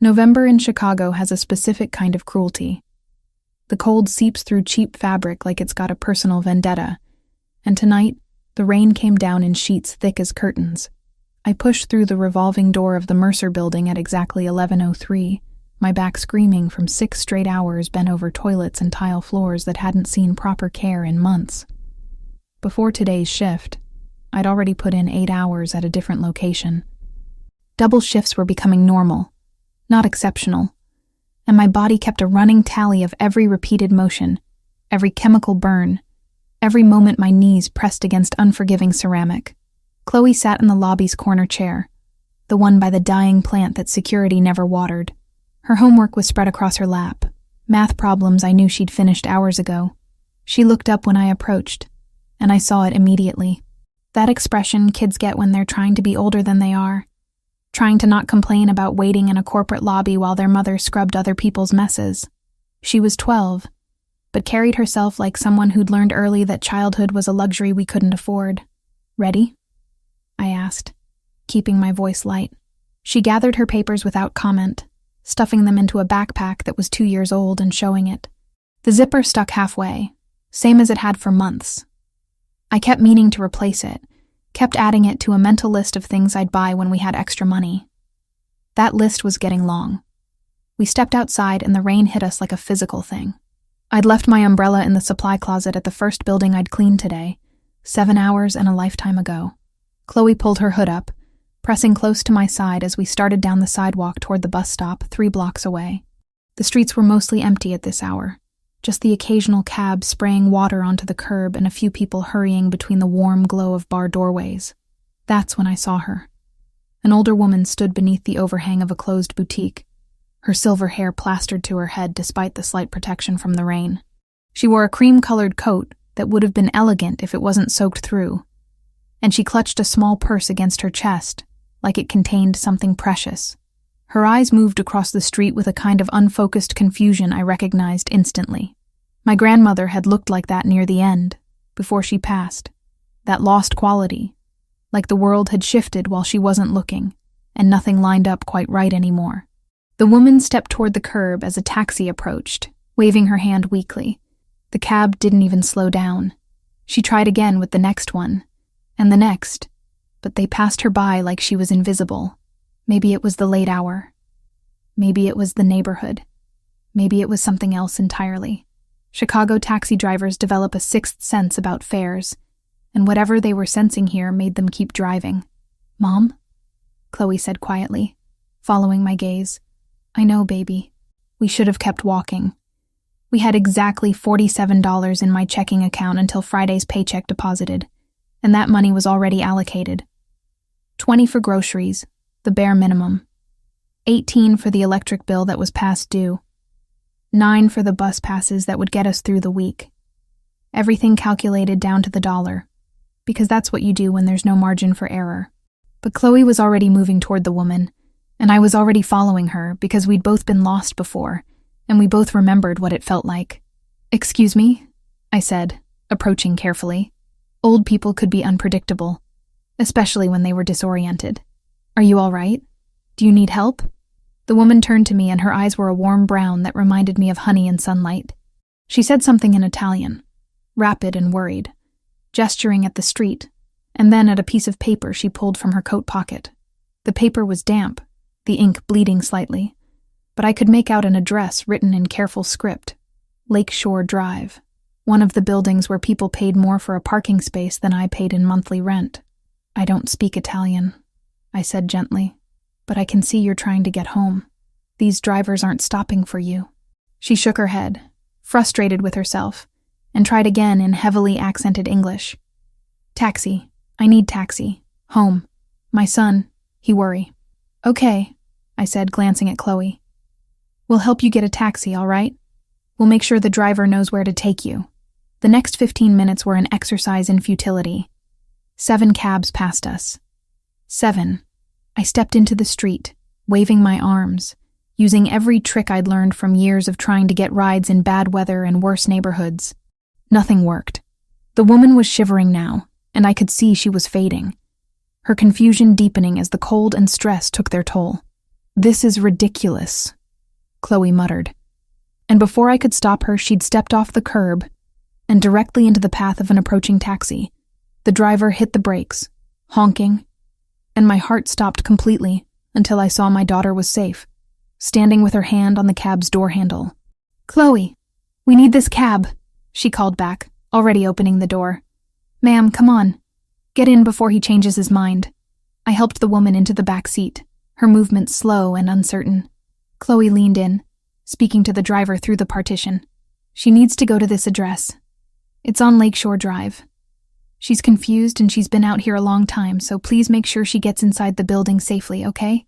November in Chicago has a specific kind of cruelty. The cold seeps through cheap fabric like it's got a personal vendetta, and tonight, the rain came down in sheets thick as curtains. I pushed through the revolving door of the Mercer building at exactly 11:03, my back screaming from 6 straight hours bent over toilets and tile floors that hadn't seen proper care in months. Before today's shift, I'd already put in 8 hours at a different location. Double shifts were becoming normal, not exceptional, and my body kept a running tally of every repeated motion, every chemical burn, every moment my knees pressed against unforgiving ceramic. Chloe sat in the lobby's corner chair, the one by the dying plant that security never watered. Her homework was spread across her lap, math problems I knew she'd finished hours ago. She looked up when I approached, and I saw it immediately. That expression kids get when they're trying to be older than they are, trying to not complain about waiting in a corporate lobby while their mother scrubbed other people's messes. She was 12, but carried herself like someone who'd learned early that childhood was a luxury we couldn't afford. "Ready?" I asked, keeping my voice light. She gathered her papers without comment, stuffing them into a backpack that was 2 years old and showing it. The zipper stuck halfway, same as it had for months. I kept meaning to replace it, kept adding it to a mental list of things I'd buy when we had extra money. That list was getting long. We stepped outside and the rain hit us like a physical thing. I'd left my umbrella in the supply closet at the first building I'd cleaned today, 7 hours and a lifetime ago. Chloe pulled her hood up, pressing close to my side as we started down the sidewalk toward the bus stop 3 blocks away. The streets were mostly empty at this hour, just the occasional cab spraying water onto the curb and a few people hurrying between the warm glow of bar doorways. That's when I saw her. An older woman stood beneath the overhang of a closed boutique, her silver hair plastered to her head despite the slight protection from the rain. She wore a cream-colored coat that would have been elegant if it wasn't soaked through, and she clutched a small purse against her chest, like it contained something precious. Her eyes moved across the street with a kind of unfocused confusion I recognized instantly. My grandmother had looked like that near the end, before she passed. That lost quality, like the world had shifted while she wasn't looking, and nothing lined up quite right anymore. The woman stepped toward the curb as a taxi approached, waving her hand weakly. The cab didn't even slow down. She tried again with the next one, and the next, but they passed her by like she was invisible. Maybe it was the late hour. Maybe it was the neighborhood. Maybe it was something else entirely. Chicago taxi drivers develop a sixth sense about fares, and whatever they were sensing here made them keep driving. "Mom?" Chloe said quietly, following my gaze. "I know, baby. We should have kept walking. We had exactly $47 in my checking account until Friday's paycheck deposited, and that money was already allocated. 20 for groceries, the bare minimum. 18 for the electric bill that was past due. 9 for the bus passes that would get us through the week. Everything calculated down to the dollar, because that's what you do when there's no margin for error." But Chloe was already moving toward the woman, and I was already following her because we'd both been lost before, and we both remembered what it felt like. "Excuse me," I said, approaching carefully. Old people could be unpredictable, especially when they were disoriented. "Are you all right? Do you need help?" The woman turned to me and her eyes were a warm brown that reminded me of honey and sunlight. She said something in Italian, rapid and worried, gesturing at the street, and then at a piece of paper she pulled from her coat pocket. The paper was damp, the ink bleeding slightly, but I could make out an address written in careful script. Lakeshore Drive, one of the buildings where people paid more for a parking space than I paid in monthly rent. "I don't speak Italian," I said gently, "but I can see you're trying to get home. These drivers aren't stopping for you." She shook her head, frustrated with herself, and tried again in heavily accented English. "Taxi. I need taxi. Home. My son. He worry." "Okay," I said, glancing at Chloe. "We'll help you get a taxi, all right? We'll make sure the driver knows where to take you." The next 15 minutes were an exercise in futility. 7 cabs passed us. 7. I stepped into the street, waving my arms, using every trick I'd learned from years of trying to get rides in bad weather and worse neighborhoods. Nothing worked. The woman was shivering now, and I could see she was fading, her confusion deepening as the cold and stress took their toll. "This is ridiculous," Chloe muttered. And before I could stop her, she'd stepped off the curb and directly into the path of an approaching taxi. The driver hit the brakes, honking, and my heart stopped completely until I saw my daughter was safe, standing with her hand on the cab's door handle. "Chloe, we need this cab," she called back, already opening the door. "Ma'am, come on. Get in before he changes his mind." I helped the woman into the back seat, her movements slow and uncertain. Chloe leaned in, speaking to the driver through the partition. "She needs to go to this address. It's on Lakeshore Drive. She's confused and she's been out here a long time, so please make sure she gets inside the building safely, okay?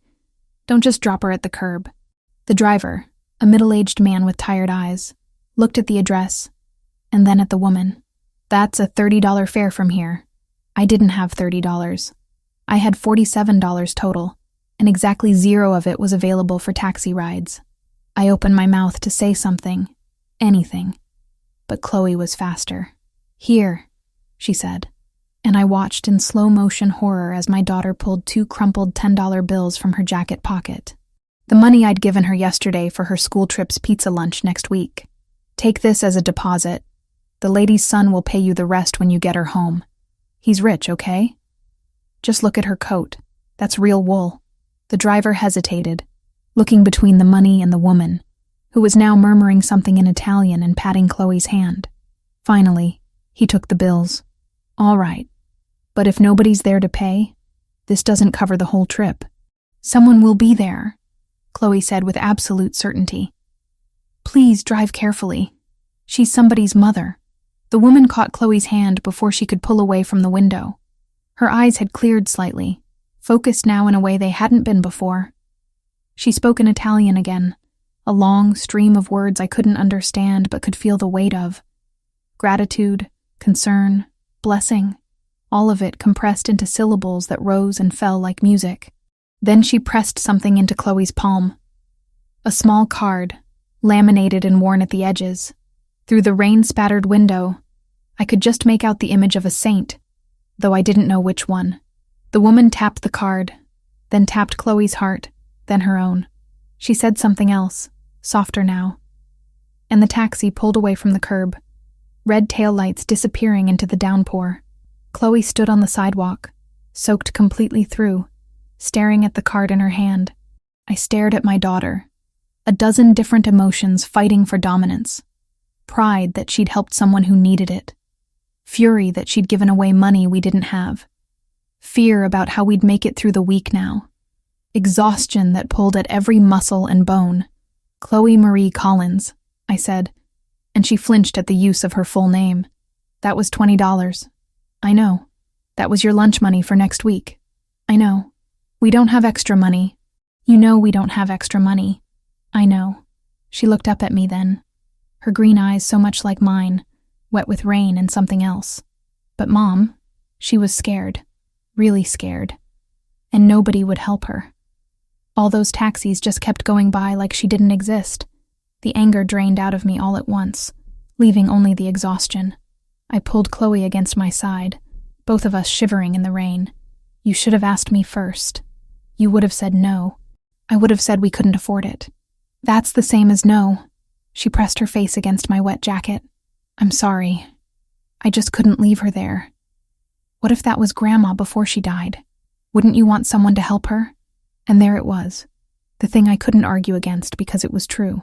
Don't just drop her at the curb." The driver, a middle-aged man with tired eyes, looked at the address and then at the woman. "That's a $30 fare from here." I didn't have $30. I had $47 total, and exactly 0 of it was available for taxi rides. I opened my mouth to say something, anything, but Chloe was faster. "Here," she said, and I watched in slow-motion horror as my daughter pulled 2 crumpled $10 bills from her jacket pocket. The money I'd given her yesterday for her school trip's pizza lunch next week. "Take this as a deposit. The lady's son will pay you the rest when you get her home. He's rich, okay? Just look at her coat. That's real wool." The driver hesitated, looking between the money and the woman, who was now murmuring something in Italian and patting Chloe's hand. Finally, he took the bills. "All right, but if nobody's there to pay, this doesn't cover the whole trip." "Someone will be there," Chloe said with absolute certainty. "Please drive carefully. She's somebody's mother." The woman caught Chloe's hand before she could pull away from the window. Her eyes had cleared slightly, focused now in a way they hadn't been before. She spoke in Italian again, a long stream of words I couldn't understand but could feel the weight of. Gratitude, concern, blessing, all of it compressed into syllables that rose and fell like music. Then she pressed something into Chloe's palm. A small card, laminated and worn at the edges. Through the rain-spattered window, I could just make out the image of a saint, though I didn't know which one. The woman tapped the card, then tapped Chloe's heart, then her own. She said something else, softer now. And the taxi pulled away from the curb, red taillights disappearing into the downpour. Chloe stood on the sidewalk, soaked completely through, staring at the card in her hand. I stared at my daughter, a dozen different emotions fighting for dominance. Pride that she'd helped someone who needed it. Fury that she'd given away money we didn't have. Fear about how we'd make it through the week now. Exhaustion that pulled at every muscle and bone. "Chloe Marie Collins," I said, and she flinched at the use of her full name. "That was $20. "I know. That was your lunch money for next week." "I know. We don't have extra money." "You know we don't have extra money." "I know." She looked up at me then, her green eyes so much like mine, wet with rain and something else. But Mom, she was scared, really scared, and nobody would help her. All those taxis just kept going by like she didn't exist. The anger drained out of me all at once, leaving only the exhaustion. I pulled Chloe against my side, both of us shivering in the rain. "You should have asked me first. You would have said no. I would have said we couldn't afford it." "That's the same as no." She pressed her face against my wet jacket. "I'm sorry. I just couldn't leave her there. What if that was Grandma before she died? Wouldn't you want someone to help her?" And there it was, the thing I couldn't argue against because it was true.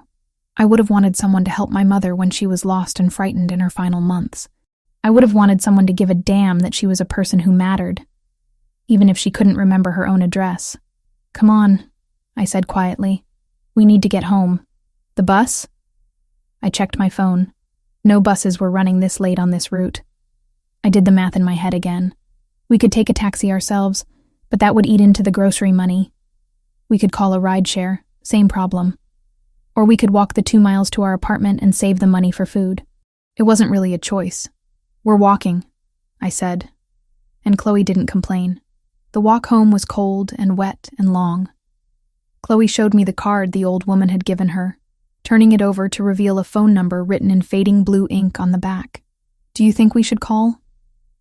I would have wanted someone to help my mother when she was lost and frightened in her final months. I would have wanted someone to give a damn that she was a person who mattered, even if she couldn't remember her own address. "Come on," I said quietly. "We need to get home." "The bus?" I checked my phone. No buses were running this late on this route. I did the math in my head again. We could take a taxi ourselves, but that would eat into the grocery money. We could call a rideshare, same problem. Or we could walk the 2 miles to our apartment and save the money for food. It wasn't really a choice. "We're walking," I said, and Chloe didn't complain. The walk home was cold and wet and long. Chloe showed me the card the old woman had given her, turning it over to reveal a phone number written in fading blue ink on the back. "Do you think we should call?"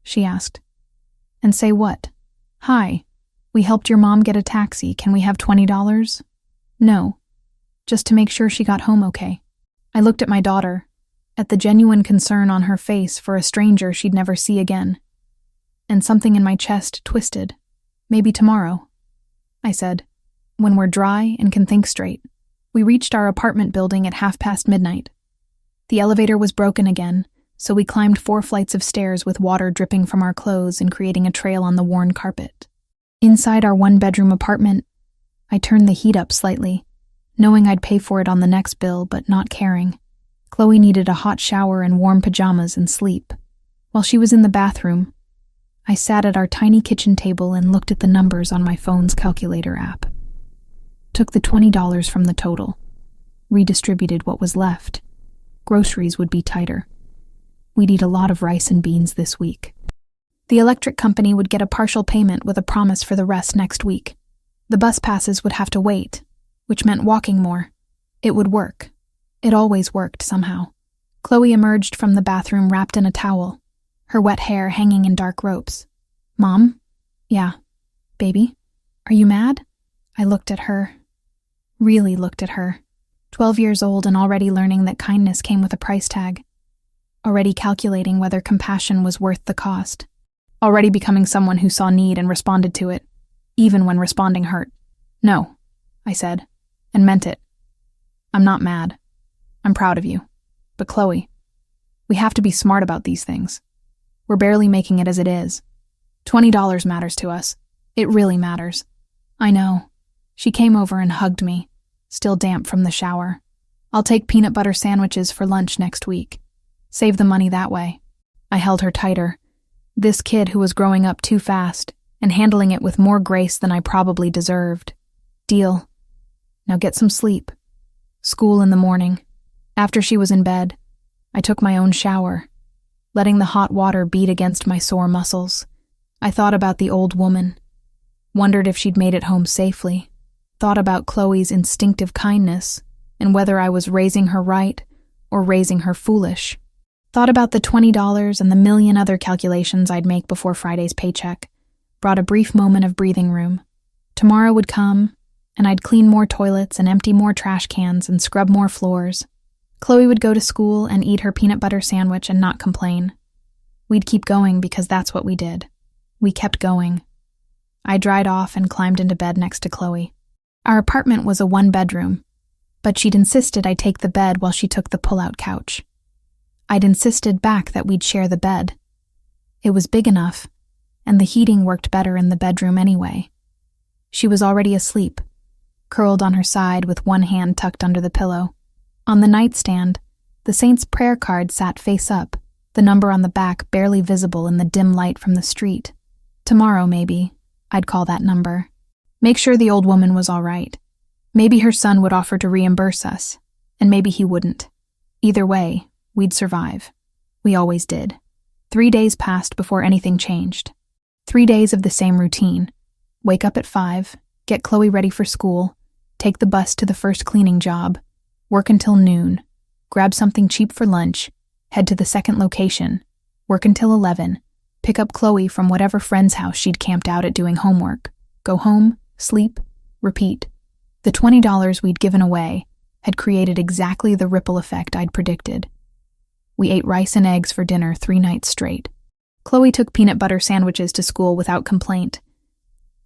she asked. "And say what?" "Hi, we helped your mom get a taxi. Can we have $20? No, just to make sure she got home okay. I looked at my daughter, at the genuine concern on her face for a stranger she'd never see again. And something in my chest twisted. Maybe tomorrow, I said, when we're dry and can think straight. We reached our apartment building at midnight. The elevator was broken again, so we climbed 4 flights of stairs with water dripping from our clothes and creating a trail on the worn carpet. Inside our 1-bedroom apartment, I turned the heat up slightly, knowing I'd pay for it on the next bill, but not caring. Chloe needed a hot shower and warm pajamas and sleep. While she was in the bathroom, I sat at our tiny kitchen table and looked at the numbers on my phone's calculator app. Took the $20 from the total, redistributed what was left. Groceries would be tighter. We'd eat a lot of rice and beans this week. The electric company would get a partial payment with a promise for the rest next week. The bus passes would have to wait, which meant walking more. It would work. It always worked somehow. Chloe emerged from the bathroom wrapped in a towel, her wet hair hanging in dark ropes. Mom? Yeah. Baby? Are you mad? I looked at her. Really looked at her. 12 years old and already learning that kindness came with a price tag. Already calculating whether compassion was worth the cost. Already becoming someone who saw need and responded to it, even when responding hurt. No, I said, and meant it. I'm not mad. I'm proud of you. But Chloe, we have to be smart about these things. We're barely making it as it is. $20 matters to us. It really matters. I know. She came over and hugged me, still damp from the shower. I'll take peanut butter sandwiches for lunch next week. Save the money that way. I held her tighter. This kid who was growing up too fast and handling it with more grace than I probably deserved. Deal. Now get some sleep. School in the morning. After she was in bed, I took my own shower, letting the hot water beat against my sore muscles. I thought about the old woman. Wondered if she'd made it home safely. Thought about Chloe's instinctive kindness and whether I was raising her right or raising her foolish. Thought about the $20 and the million other calculations I'd make before Friday's paycheck. Brought a brief moment of breathing room. Tomorrow would come, and I'd clean more toilets and empty more trash cans and scrub more floors. Chloe would go to school and eat her peanut butter sandwich and not complain. We'd keep going because that's what we did. We kept going. I dried off and climbed into bed next to Chloe. Our apartment was a 1-bedroom, but she'd insisted I take the bed while she took the pull-out couch. I'd insisted back that we'd share the bed. It was big enough, and the heating worked better in the bedroom anyway. She was already asleep, curled on her side with one hand tucked under the pillow. On the nightstand, the saint's prayer card sat face up, the number on the back barely visible in the dim light from the street. Tomorrow, maybe, I'd call that number. Make sure the old woman was all right. Maybe her son would offer to reimburse us, and maybe he wouldn't. Either way, we'd survive. We always did. 3 days passed before anything changed. 3 days of the same routine. Wake up at 5, get Chloe ready for school, take the bus to the first cleaning job, work until noon, grab something cheap for lunch, head to the second location, work until 11, pick up Chloe from whatever friend's house she'd camped out at doing homework, go home, sleep, repeat. The $20 we'd given away had created exactly the ripple effect I'd predicted. We ate rice and eggs for dinner 3 nights straight. Chloe took peanut butter sandwiches to school without complaint.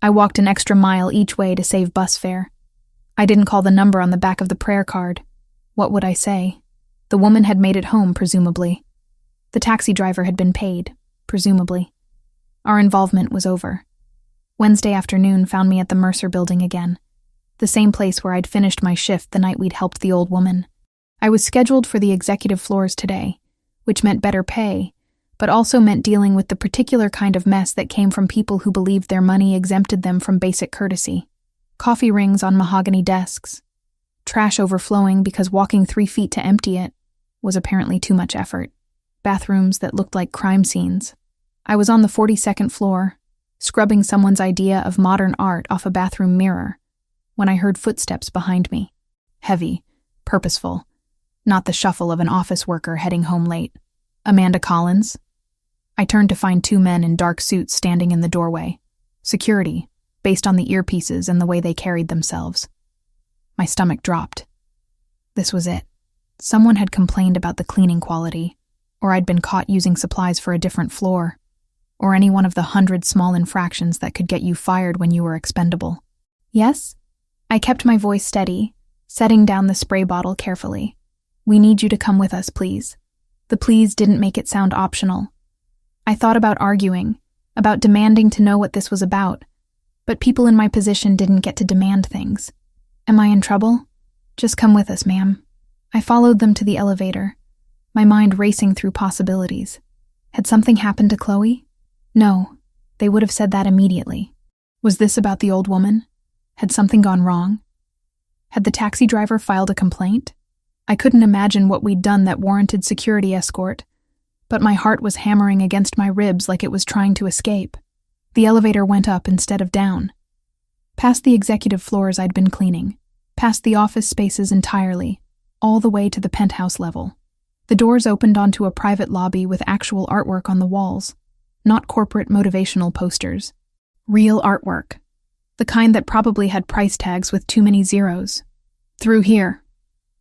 I walked an extra mile each way to save bus fare. I didn't call the number on the back of the prayer card. What would I say? The woman had made it home, presumably. The taxi driver had been paid, presumably. Our involvement was over. Wednesday afternoon found me at the Mercer building again, the same place where I'd finished my shift the night we'd helped the old woman. I was scheduled for the executive floors today, which meant better pay, but also meant dealing with the particular kind of mess that came from people who believed their money exempted them from basic courtesy. Coffee rings on mahogany desks, trash overflowing because walking 3 feet to empty it was apparently too much effort, bathrooms that looked like crime scenes. I was on the 42nd floor, scrubbing someone's idea of modern art off a bathroom mirror, when I heard footsteps behind me. Heavy, purposeful, not the shuffle of an office worker heading home late. Amanda Collins? I turned to find 2 men in dark suits standing in the doorway. Security, based on the earpieces and the way they carried themselves. My stomach dropped. This was it. Someone had complained about the cleaning quality, or I'd been caught using supplies for a different floor, or any one of the 100 small infractions that could get you fired when you were expendable. Yes? I kept my voice steady, setting down the spray bottle carefully. We need you to come with us, please. The please didn't make it sound optional. I thought about arguing, about demanding to know what this was about, but people in my position didn't get to demand things. Am I in trouble? Just come with us, ma'am. I followed them to the elevator, my mind racing through possibilities. Had something happened to Chloe? No, they would have said that immediately. Was this about the old woman? Had something gone wrong? Had the taxi driver filed a complaint? I couldn't imagine what we'd done that warranted security escort, but my heart was hammering against my ribs like it was trying to escape. The elevator went up instead of down. Past the executive floors I'd been cleaning, past the office spaces entirely, all the way to the penthouse level. The doors opened onto a private lobby with actual artwork on the walls, not corporate motivational posters. Real artwork. The kind that probably had price tags with too many zeros. Through here,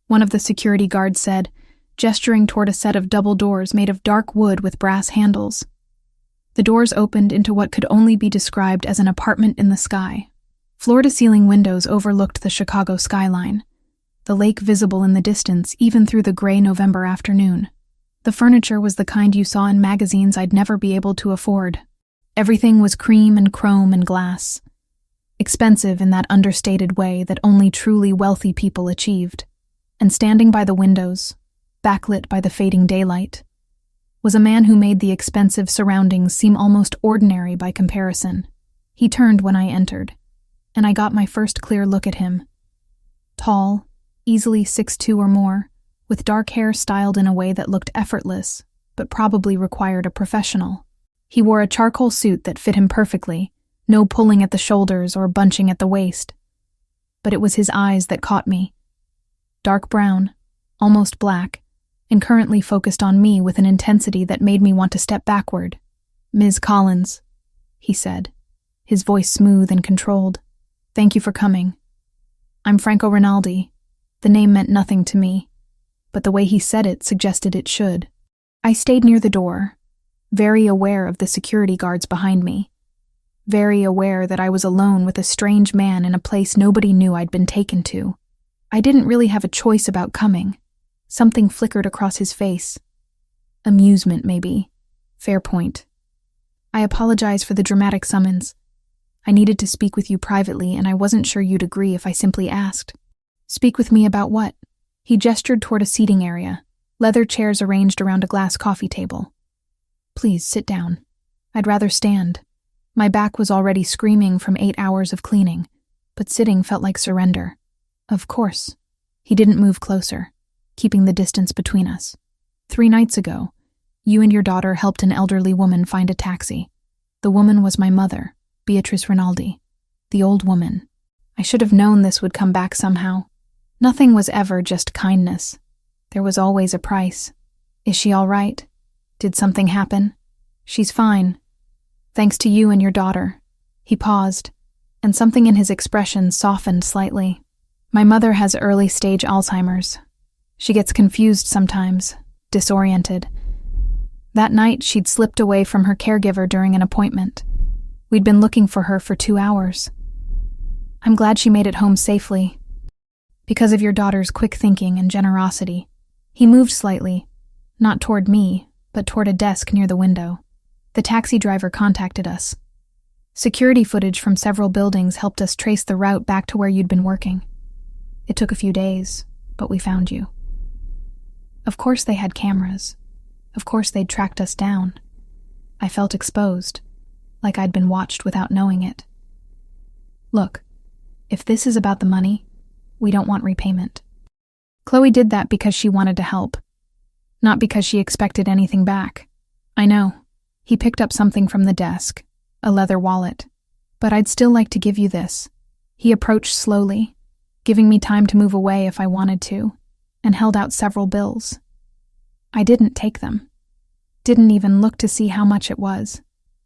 one of the security guards said, gesturing toward a set of double doors made of dark wood with brass handles. The doors opened into what could only be described as an apartment in the sky. Floor-to-ceiling windows overlooked the Chicago skyline, the lake visible in the distance even through the gray November afternoon. The furniture was the kind you saw in magazines I'd never be able to afford. Everything was cream and chrome and glass. Expensive in that understated way that only truly wealthy people achieved. And standing by the windows, backlit by the fading daylight, was a man who made the expensive surroundings seem almost ordinary by comparison. He turned when I entered, and I got my first clear look at him. Tall, easily 6'2" or more, with dark hair styled in a way that looked effortless, but probably required a professional. He wore a charcoal suit that fit him perfectly, no pulling at the shoulders or bunching at the waist. But it was his eyes that caught me. Dark brown, almost black, and currently focused on me with an intensity that made me want to step backward. "Ms. Collins," he said, his voice smooth and controlled. "Thank you for coming. I'm Franco Rinaldi." The name meant nothing to me, but the way he said it suggested it should. I stayed near the door, very aware of the security guards behind me, very aware that I was alone with a strange man in a place nobody knew I'd been taken to. I didn't really have a choice about coming. Something flickered across his face. Amusement, maybe. Fair point. "I apologize for the dramatic summons. I needed to speak with you privately, and I wasn't sure you'd agree if I simply asked." "Speak with me about what?" He gestured toward a seating area, leather chairs arranged around a glass coffee table. "Please, sit down. I'd rather stand." My back was already screaming from 8 hours of cleaning, but sitting felt like surrender. "Of course." He didn't move closer, keeping the distance between us. 3 nights ago, you and your daughter helped an elderly woman find a taxi. The woman was my mother, Beatrice Rinaldi. The old woman. I should have known this would come back somehow. Nothing was ever just kindness. There was always a price. "Is she all right? Did something happen?" "She's fine. Thanks to you and your daughter." He paused, and something in his expression softened slightly. "My mother has early-stage Alzheimer's. She gets confused sometimes, disoriented. That night, she'd slipped away from her caregiver during an appointment. We'd been looking for her for 2 hours. I'm glad she made it home safely. Because of your daughter's quick thinking and generosity." He moved slightly, not toward me, but toward a desk near the window. "The taxi driver contacted us. Security footage from several buildings helped us trace the route back to where you'd been working. It took a few days, but we found you. Of course they had cameras. Of course they'd tracked us down. I felt exposed, like I'd been watched without knowing it. Look, if this is about the money, we don't want repayment. Chloe did that because she wanted to help, not because she expected anything back. I know." He picked up something from the desk, a leather wallet. "But I'd still like to give you this." He approached slowly, giving me time to move away if I wanted to, and held out several bills. I didn't take them. Didn't even look to see how much it was.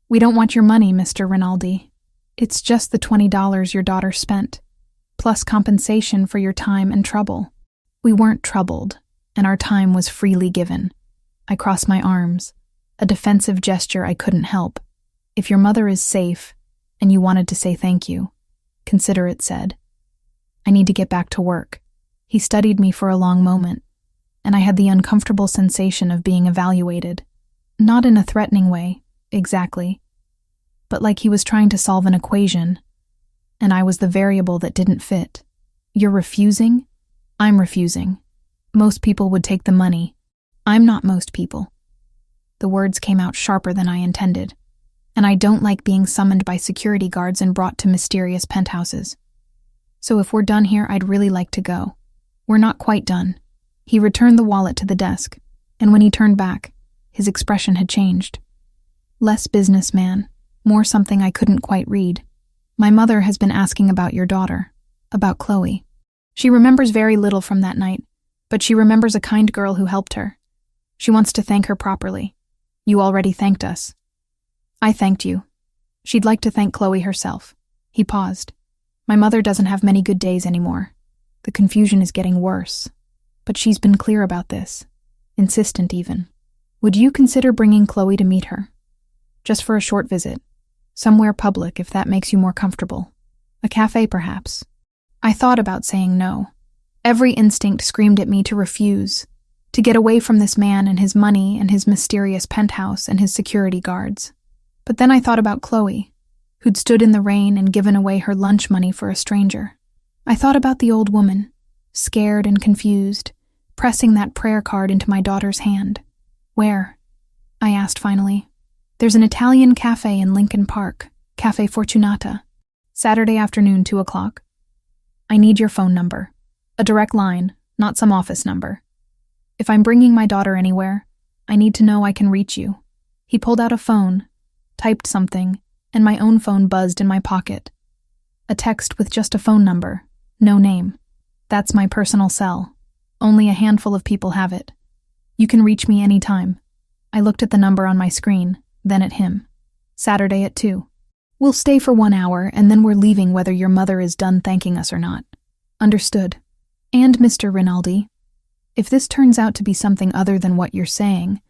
"We don't want your money, Mr. Rinaldi. It's just the $20 your daughter spent. plus compensation for your time and trouble. We weren't troubled, and our time was freely given. I crossed my arms, a defensive gesture I couldn't help. If your mother is safe, and you wanted to say thank you, considerate said. I need to get back to work. He studied me for a long moment, and I had the uncomfortable sensation of being evaluated. Not in a threatening way, exactly, but like he was trying to solve an equation, and I was the variable that didn't fit. You're refusing? I'm refusing. Most people would take the money. I'm not most people. The words came out sharper than I intended, and I don't like being summoned by security guards and brought to mysterious penthouses. So if we're done here, I'd really like to go. We're not quite done. He returned the wallet to the desk, and when he turned back, his expression had changed. Less businessman, more something I couldn't quite read. My mother has been asking about your daughter, about Chloe. She remembers very little from that night, but she remembers a kind girl who helped her. She wants to thank her properly. You already thanked us. I thanked you. She'd like to thank Chloe herself. He paused. My mother doesn't have many good days anymore. The confusion is getting worse. But she's been clear about this. Insistent even. Would you consider bringing Chloe to meet her? Just for a short visit. Somewhere public if that makes you more comfortable. A cafe perhaps. I thought about saying no. Every instinct screamed at me to refuse. To get away from this man and his money and his mysterious penthouse and his security guards. But then I thought about Chloe, who'd stood in the rain and given away her lunch money for a stranger. I thought about the old woman, scared and confused, pressing that prayer card into my daughter's hand. Where? I asked finally. There's an Italian cafe in Lincoln Park, Cafe Fortunata. Saturday afternoon, 2 o'clock. I need your phone number. A direct line, not some office number. If I'm bringing my daughter anywhere, I need to know I can reach you. He pulled out a phone, typed something, and my own phone buzzed in my pocket. A text with just a phone number, no name. That's my personal cell. Only a handful of people have it. You can reach me anytime. I looked at the number on my screen, then at him. Saturday at 2. We'll stay for 1 hour, and then we're leaving whether your mother is done thanking us or not. Understood. And Mr. Rinaldi, if this turns out to be something other than what you're saying,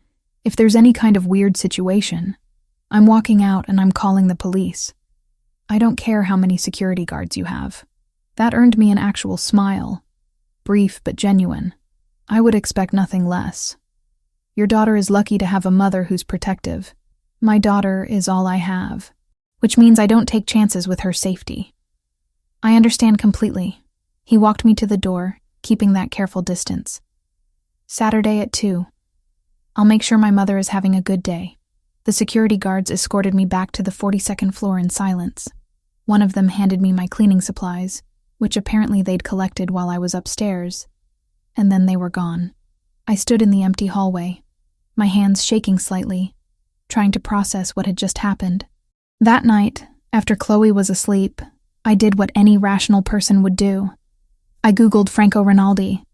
if there's any kind of weird situation, I'm walking out and I'm calling the police. I don't care how many security guards you have. That earned me an actual smile. Brief but genuine. I would expect nothing less. Your daughter is lucky to have a mother who's protective. My daughter is all I have, which means I don't take chances with her safety. I understand completely. He walked me to the door, keeping that careful distance. Saturday at 2. I'll make sure my mother is having a good day. The security guards escorted me back to the 42nd floor in silence. One of them handed me my cleaning supplies, which apparently they'd collected while I was upstairs, and then they were gone. I stood in the empty hallway, my hands shaking slightly, trying to process what had just happened. That night, after Chloe was asleep, I did what any rational person would do. I Googled Franco Rinaldi.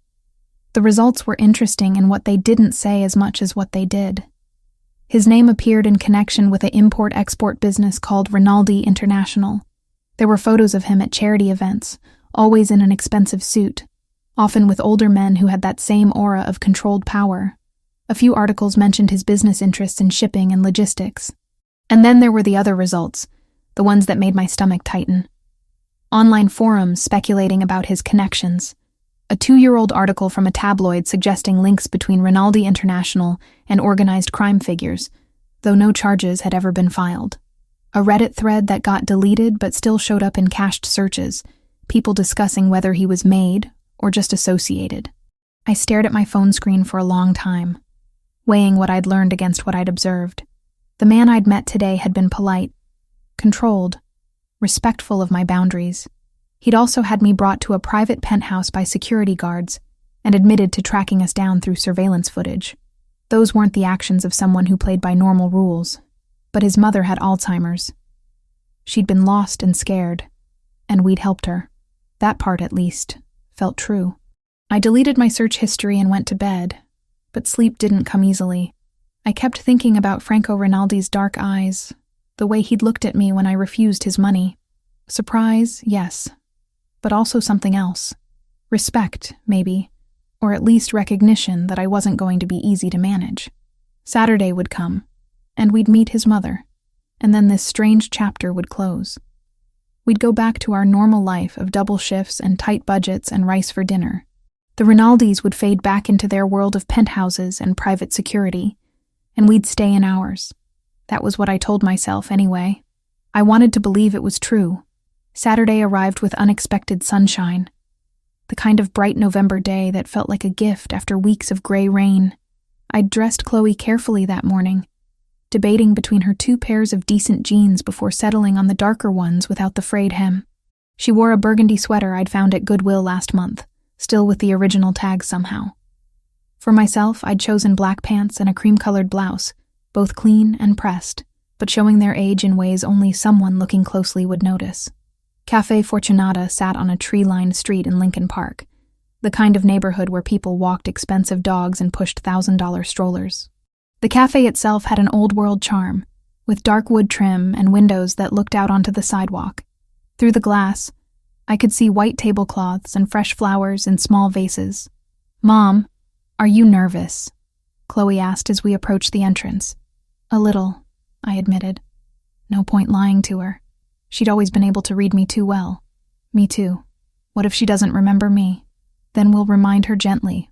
The results were interesting in what they didn't say as much as what they did. His name appeared in connection with an import-export business called Rinaldi International. There were photos of him at charity events, always in an expensive suit, often with older men who had that same aura of controlled power. A few articles mentioned his business interests in shipping and logistics. And then there were the other results, the ones that made my stomach tighten. Online forums speculating about his connections. A 2-year-old article from a tabloid suggesting links between Rinaldi International and organized crime figures, though no charges had ever been filed. A Reddit thread that got deleted but still showed up in cached searches, people discussing whether he was Maid or just associated. I stared at my phone screen for a long time, weighing what I'd learned against what I'd observed. The man I'd met today had been polite, controlled, respectful of my boundaries. He'd also had me brought to a private penthouse by security guards and admitted to tracking us down through surveillance footage. Those weren't the actions of someone who played by normal rules, but his mother had Alzheimer's. She'd been lost and scared, and we'd helped her. That part, at least, felt true. I deleted my search history and went to bed, but sleep didn't come easily. I kept thinking about Franco Rinaldi's dark eyes, the way he'd looked at me when I refused his money. Surprise, yes. but also something else. Respect, maybe, or at least recognition that I wasn't going to be easy to manage. Saturday would come, and we'd meet his mother, and then this strange chapter would close. We'd go back to our normal life of double shifts and tight budgets and rice for dinner. The Rinaldis would fade back into their world of penthouses and private security, and we'd stay in ours. That was what I told myself anyway. I wanted to believe it was true. Saturday arrived with unexpected sunshine, the kind of bright November day that felt like a gift after weeks of gray rain. I'd dressed Chloe carefully that morning, debating between her 2 pairs of decent jeans before settling on the darker ones without the frayed hem. She wore a burgundy sweater I'd found at Goodwill last month, still with the original tag somehow. For myself, I'd chosen black pants and a cream-colored blouse, both clean and pressed, but showing their age in ways only someone looking closely would notice. Cafe Fortunata sat on a tree-lined street in Lincoln Park, the kind of neighborhood where people walked expensive dogs and pushed $1,000 strollers. The cafe itself had an old-world charm, with dark wood trim and windows that looked out onto the sidewalk. Through the glass, I could see white tablecloths and fresh flowers in small vases. "Mom, are you nervous?" Chloe asked as we approached the entrance. "A little," I admitted. No point lying to her. She'd always been able to read me too well. Me too. What if she doesn't remember me? Then we'll remind her gently.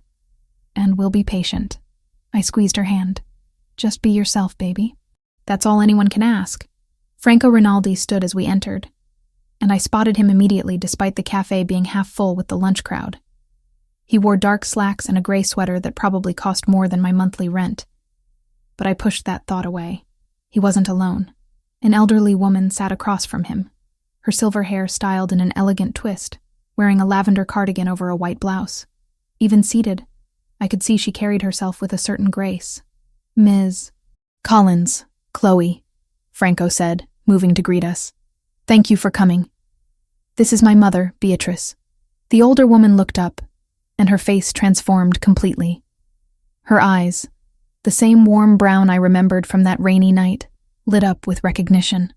And we'll be patient. I squeezed her hand. "Just be yourself, baby." That's all anyone can ask. Franco Rinaldi stood as we entered, and I spotted him immediately despite the cafe being half full with the lunch crowd. He wore dark slacks and a gray sweater that probably cost more than my monthly rent. But I pushed that thought away. He wasn't alone. An elderly woman sat across from him, her silver hair styled in an elegant twist, wearing a lavender cardigan over a white blouse. Even seated, I could see she carried herself with a certain grace. "Ms. Collins, Chloe," Franco said, moving to greet us. "Thank you for coming. This is my mother, Beatrice." The older woman looked up, and her face transformed completely. Her eyes, the same warm brown I remembered from that rainy night, lit up with recognition.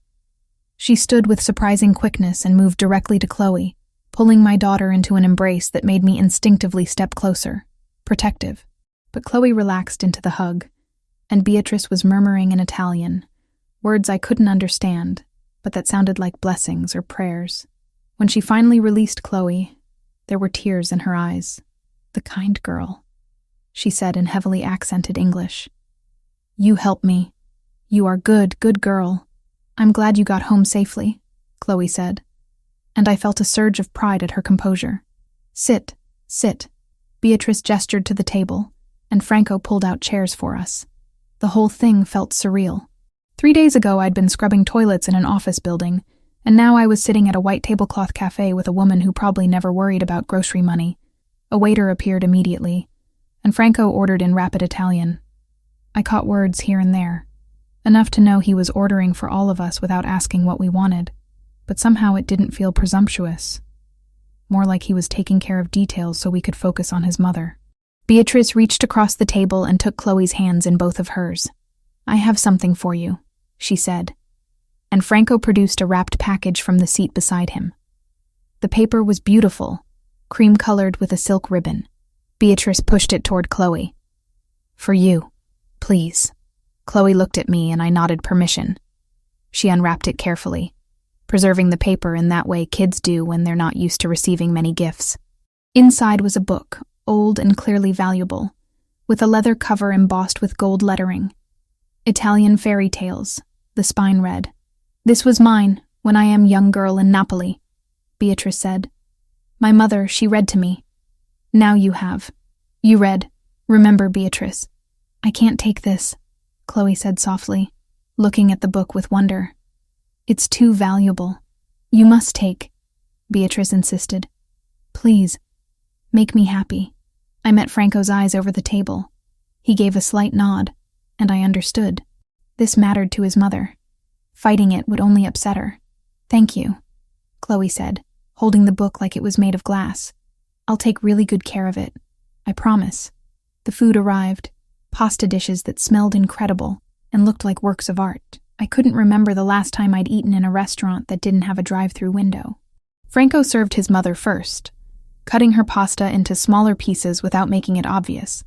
She stood with surprising quickness and moved directly to Chloe, pulling my daughter into an embrace that made me instinctively step closer, protective. But Chloe relaxed into the hug, and Beatrice was murmuring in Italian, words I couldn't understand, but that sounded like blessings or prayers. When she finally released Chloe, there were tears in her eyes. "The kind girl," she said in heavily accented English. "You help me. You are good girl. I'm glad you got home safely," Chloe said, and I felt a surge of pride at her composure. Sit. Beatrice gestured to the table, and Franco pulled out chairs for us. The whole thing felt surreal. 3 days ago I'd been scrubbing toilets in an office building, and now I was sitting at a white tablecloth cafe with a woman who probably never worried about grocery money. A waiter appeared immediately, and Franco ordered in rapid Italian. I caught words here and there, enough to know he was ordering for all of us without asking what we wanted, but somehow it didn't feel presumptuous. More like he was taking care of details so we could focus on his mother. Beatrice reached across the table and took Chloe's hands in both of hers. "I have something for you," she said, and Franco produced a wrapped package from the seat beside him. The paper was beautiful, cream-colored with a silk ribbon. Beatrice pushed it toward Chloe. "For you, please." Chloe looked at me and I nodded permission. She unwrapped it carefully, preserving the paper in that way kids do when they're not used to receiving many gifts. Inside was a book, old and clearly valuable, with a leather cover embossed with gold lettering. Italian fairy tales, the spine read. "This was mine when I am young girl in Napoli," Beatrice said. "My mother, she read to me. Now you have. You read. Remember, Beatrice." "I can't take this," Chloe said softly, looking at the book with wonder. "It's too valuable. You must take," Beatrice insisted. "Please, make me happy." I met Franco's eyes over the table. He gave a slight nod, and I understood. This mattered to his mother. Fighting it would only upset her. "Thank you," Chloe said, holding the book like it was made of glass. "I'll take really good care of it. I promise." The food arrived, pasta dishes that smelled incredible and looked like works of art. I couldn't remember the last time I'd eaten in a restaurant that didn't have a drive-through window. Franco served his mother first, cutting her pasta into smaller pieces without making it obvious,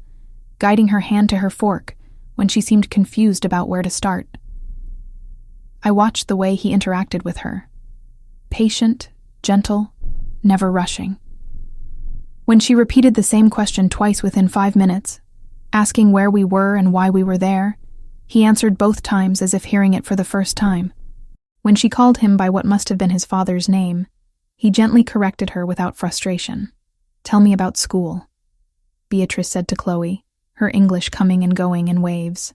guiding her hand to her fork when she seemed confused about where to start. I watched the way he interacted with her. Patient, gentle, never rushing. When she repeated the same question twice within 5 minutes, asking where we were and why we were there, he answered both times as if hearing it for the first time. When she called him by what must have been his father's name, he gently corrected her without frustration. "Tell me about school," Beatrice said to Chloe, her English coming and going in waves.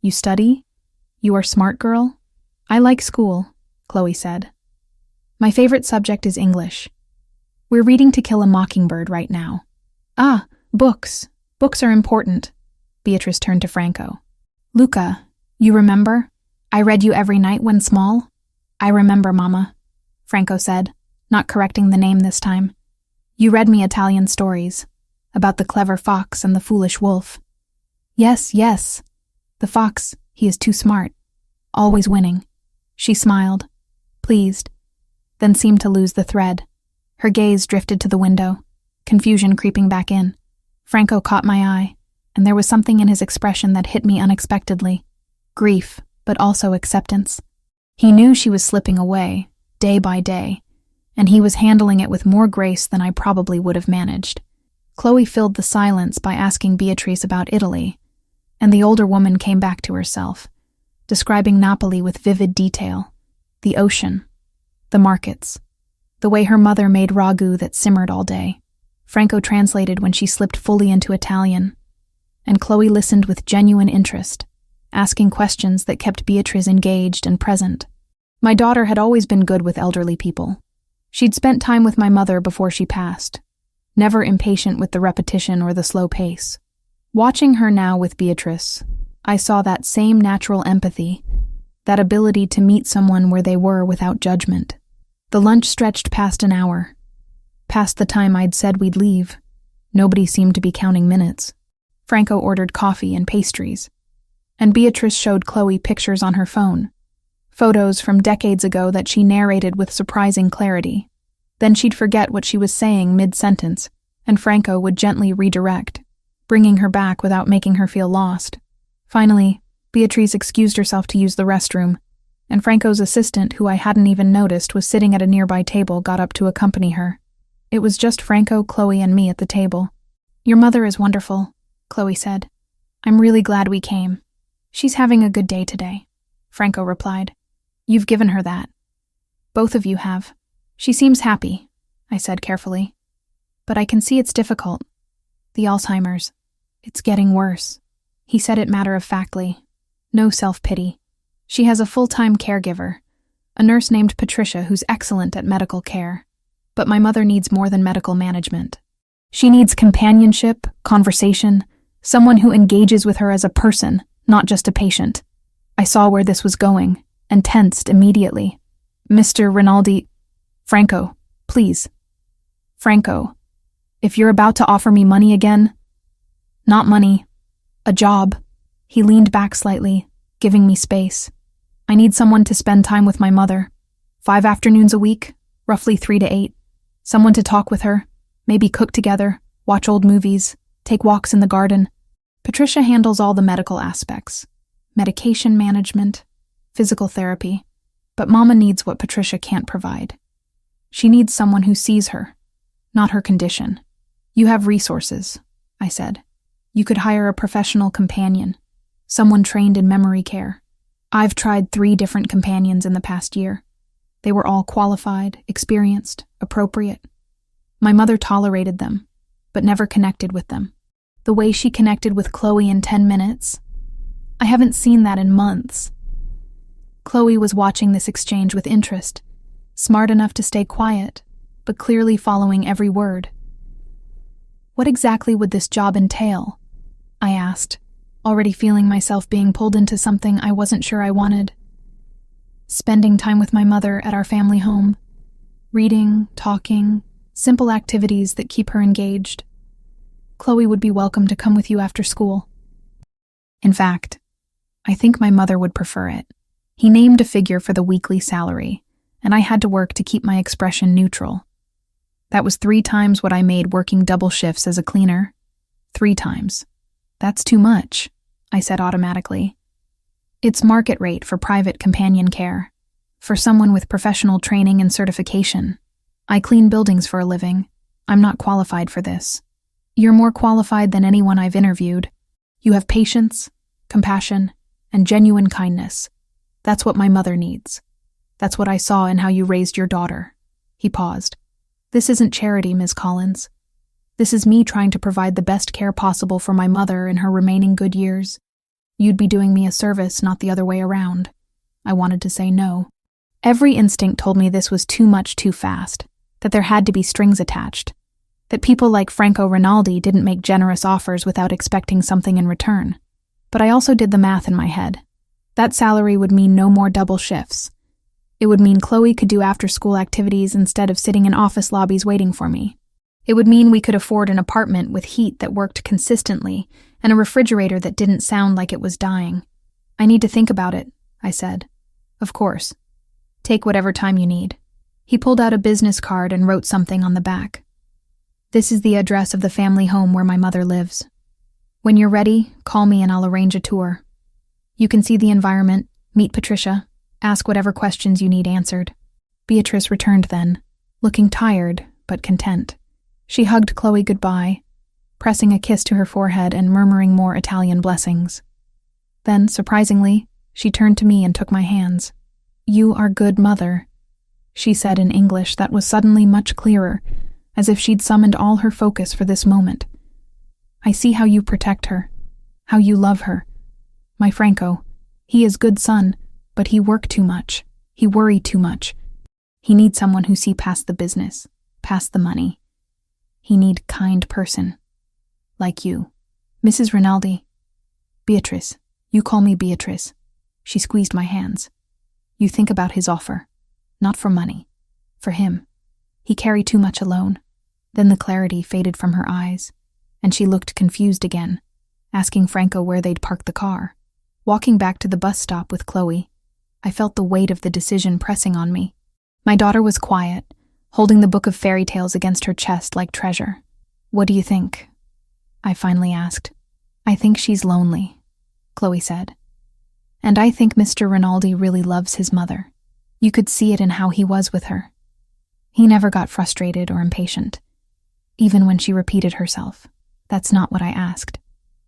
"You study? You are smart, girl?" "I like school," Chloe said. "My favorite subject is English. We're reading To Kill a Mockingbird right now." "Ah, books. Books are important." Beatrice turned to Franco. "Luca, you remember? I read you every night when small?" "I remember, Mama," Franco said, not correcting the name this time. "You read me Italian stories, about the clever fox and the foolish wolf." "Yes, yes. The fox, he is too smart, always winning." She smiled, pleased, then seemed to lose the thread. Her gaze drifted to the window, confusion creeping back in. Franco caught my eye, and there was something in his expression that hit me unexpectedly. Grief, but also acceptance. He knew she was slipping away, day by day, and he was handling it with more grace than I probably would have managed. Chloe filled the silence by asking Beatrice about Italy, and the older woman came back to herself, describing Napoli with vivid detail, the ocean, the markets, the way her mother made ragu that simmered all day. Franco translated when she slipped fully into Italian, and Chloe listened with genuine interest, asking questions that kept Beatrice engaged and present. My daughter had always been good with elderly people. She'd spent time with my mother before she passed, never impatient with the repetition or the slow pace. Watching her now with Beatrice, I saw that same natural empathy, that ability to meet someone where they were without judgment. The lunch stretched past an hour, past the time I'd said we'd leave. Nobody seemed to be counting minutes. Franco ordered coffee and pastries, and Beatrice showed Chloe pictures on her phone, photos from decades ago that she narrated with surprising clarity. Then she'd forget what she was saying mid-sentence, and Franco would gently redirect, bringing her back without making her feel lost. Finally, Beatrice excused herself to use the restroom, and Franco's assistant, who I hadn't even noticed was sitting at a nearby table, got up to accompany her. It was just Franco, Chloe, and me at the table. "Your mother is wonderful," Chloe said. "I'm really glad we came. She's having a good day today," Franco replied. "You've given her that. Both of you have. She seems happy," I said carefully. "But I can see it's difficult. The Alzheimer's. It's getting worse." He said it matter-of-factly. No self-pity. "She has a full-time caregiver, a nurse named Patricia who's excellent at medical care. But my mother needs more than medical management. She needs companionship, conversation, someone who engages with her as a person, not just a patient." I saw where this was going, and tensed immediately. "Mr. Rinaldi—" "Franco, please." "Franco, if you're about to offer me money again—" "Not money. A job." He leaned back slightly, giving me space. "I need someone to spend time with my mother. 5 afternoons a week, roughly 3 to 8. Someone to talk with her, maybe cook together, watch old movies, take walks in the garden. Patricia handles all the medical aspects, medication management, physical therapy, but Mama needs what Patricia can't provide. She needs someone who sees her, not her condition. You have resources," I said. "You could hire a professional companion, someone trained in memory care. I've tried 3 different companions in the past year. They were all qualified, experienced, appropriate. My mother tolerated them, but never connected with them. The way she connected with Chloe in 10 minutes, I haven't seen that in months." Chloe was watching this exchange with interest, smart enough to stay quiet, but clearly following every word. "What exactly would this job entail?" I asked, already feeling myself being pulled into something I wasn't sure I wanted. "Spending time with my mother at our family home. Reading, talking, simple activities that keep her engaged. Chloe would be welcome to come with you after school. In fact, I think my mother would prefer it." He named a figure for the weekly salary, and I had to work to keep my expression neutral. That was 3 times what I made working double shifts as a cleaner. 3 times. That's too much, I said automatically. It's market rate for private companion care, for someone with professional training and certification. I clean buildings for a living. I'm not qualified for this. You're more qualified than anyone I've interviewed. You have patience, compassion, and genuine kindness. That's what my mother needs. That's what I saw in how you raised your daughter. He paused. This isn't charity, Ms. Collins. This is me trying to provide the best care possible for my mother in her remaining good years. You'd be doing me a service, not the other way around. I wanted to say no. Every instinct told me this was too much too fast, that there had to be strings attached, that people like Franco Rinaldi didn't make generous offers without expecting something in return. But I also did the math in my head. That salary would mean no more double shifts. It would mean Chloe could do after-school activities instead of sitting in office lobbies waiting for me. It would mean we could afford an apartment with heat that worked consistently and a refrigerator that didn't sound like it was dying. I need to think about it, I said. Of course. Take whatever time you need. He pulled out a business card and wrote something on the back. This is the address of the family home where my mother lives. When you're ready, call me and I'll arrange a tour. You can see the environment, meet Patricia, ask whatever questions you need answered. Beatrice returned then, looking tired but content. She hugged Chloe goodbye, pressing a kiss to her forehead and murmuring more Italian blessings. Then, surprisingly, she turned to me and took my hands. You are good, mother, she said in English that was suddenly much clearer, as if she'd summoned all her focus for this moment. I see how you protect her, how you love her. My Franco, he is good son, but he work too much. He worry too much. He need someone who see past the business, past the money. He need kind person. Like you. Mrs. Rinaldi. Beatrice. You call me Beatrice. She squeezed my hands. You think about his offer. Not for money. For him. He carry too much alone. Then the clarity faded from her eyes, and she looked confused again, asking Franco where they'd parked the car. Walking back to the bus stop with Chloe, I felt the weight of the decision pressing on me. My daughter was quiet, holding the book of fairy tales against her chest like treasure. What do you think? I finally asked. I think she's lonely, Chloe said. And I think Mr. Rinaldi really loves his mother. You could see it in how he was with her. He never got frustrated or impatient, even when she repeated herself. That's not what I asked.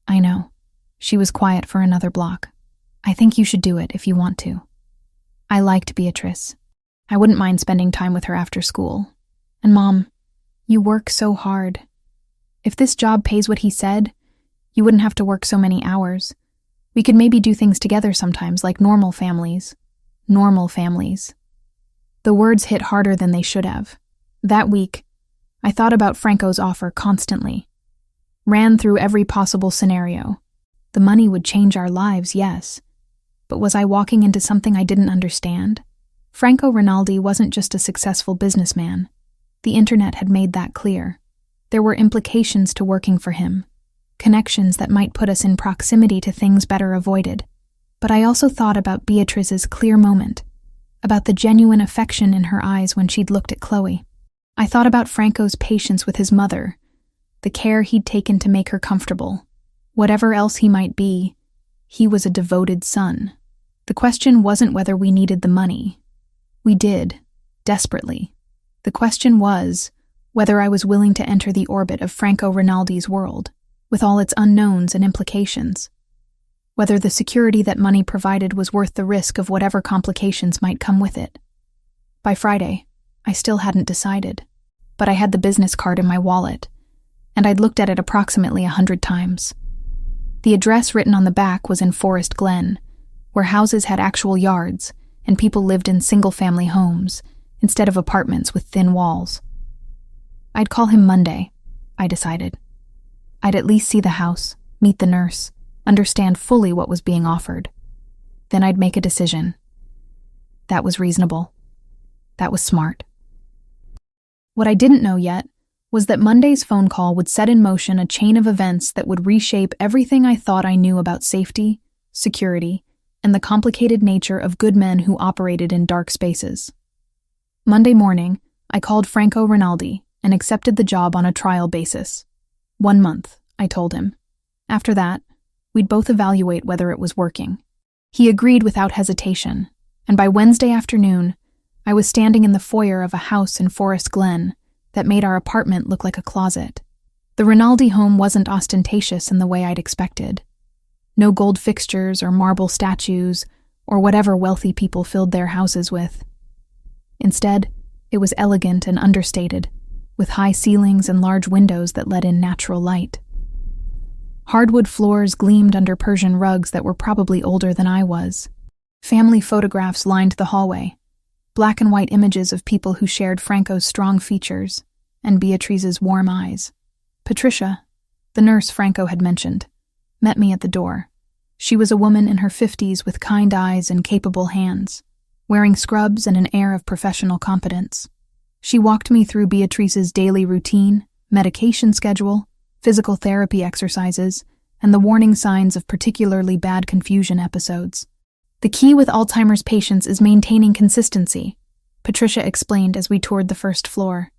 I know. She was quiet for another block. I think you should do it if you want to. I liked Beatrice. I wouldn't mind spending time with her after school. And Mom, you work so hard. If this job pays what he said, you wouldn't have to work so many hours. We could maybe do things together sometimes like normal families. Normal families. The words hit harder than they should have. That week, I thought about Franco's offer constantly. Ran through every possible scenario. The money would change our lives, yes. But was I walking into something I didn't understand? Franco Rinaldi wasn't just a successful businessman. The internet had made that clear. There were implications to working for him. Connections that might put us in proximity to things better avoided. But I also thought about Beatrice's clear moment, about the genuine affection in her eyes when she'd looked at Chloe. I thought about Franco's patience with his mother, the care he'd taken to make her comfortable. Whatever else he might be, he was a devoted son. The question wasn't whether we needed the money. We did, desperately. The question was whether I was willing to enter the orbit of Franco Rinaldi's world, with all its unknowns and implications. Whether the security that money provided was worth the risk of whatever complications might come with it. By Friday, I still hadn't decided, but I had the business card in my wallet, and I'd looked at it approximately 100 times. The address written on the back was in Forest Glen, where houses had actual yards and people lived in single-family homes instead of apartments with thin walls. I'd call him Monday, I decided. I'd at least see the house, meet the nurse, understand fully what was being offered. Then I'd make a decision. That was reasonable. That was smart. What I didn't know yet was that Monday's phone call would set in motion a chain of events that would reshape everything I thought I knew about safety, security, and the complicated nature of good men who operated in dark spaces. Monday morning, I called Franco Rinaldi and accepted the job on a trial basis. 1 month, I told him. After that, we'd both evaluate whether it was working. He agreed without hesitation, and by Wednesday afternoon, I was standing in the foyer of a house in Forest Glen that made our apartment look like a closet. The Rinaldi home wasn't ostentatious in the way I'd expected. No gold fixtures or marble statues or whatever wealthy people filled their houses with. Instead, it was elegant and understated, with high ceilings and large windows that let in natural light. Hardwood floors gleamed under Persian rugs that were probably older than I was. Family photographs lined the hallway, black and white images of people who shared Franco's strong features and Beatrice's warm eyes. Patricia, the nurse Franco had mentioned, met me at the door. She was a woman in her 50s with kind eyes and capable hands, wearing scrubs and an air of professional competence. She walked me through Beatrice's daily routine, medication schedule, physical therapy exercises, and the warning signs of particularly bad confusion episodes. The key with Alzheimer's patients is maintaining consistency, Patricia explained as we toured the first floor.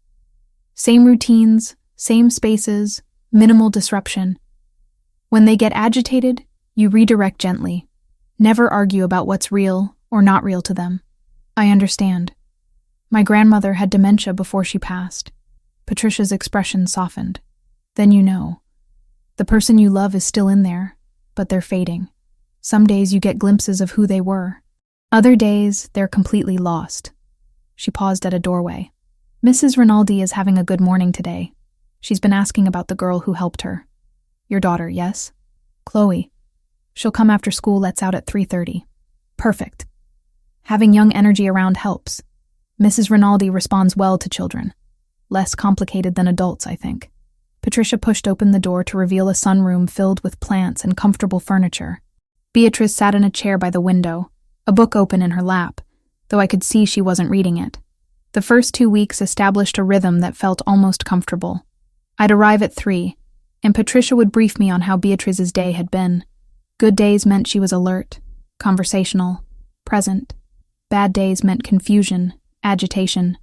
Same routines, same spaces, minimal disruption. When they get agitated, you redirect gently. Never argue about what's real or not real to them. I understand. My grandmother had dementia before she passed. Patricia's expression softened. Then you know. The person you love is still in there, but they're fading. Some days you get glimpses of who they were. Other days, they're completely lost. She paused at a doorway. Mrs. Rinaldi is having a good morning today. She's been asking about the girl who helped her. Your daughter, yes? Chloe. She'll come after school lets out at 3:30. Perfect. Having young energy around helps. Mrs. Rinaldi responds well to children. Less complicated than adults, I think. Patricia pushed open the door to reveal a sunroom filled with plants and comfortable furniture. Beatrice sat in a chair by the window, a book open in her lap, though I could see she wasn't reading it. The first 2 weeks established a rhythm that felt almost comfortable. I'd arrive at 3, and Patricia would brief me on how Beatrice's day had been. Good days meant she was alert, conversational, present. Bad days meant confusion, agitation,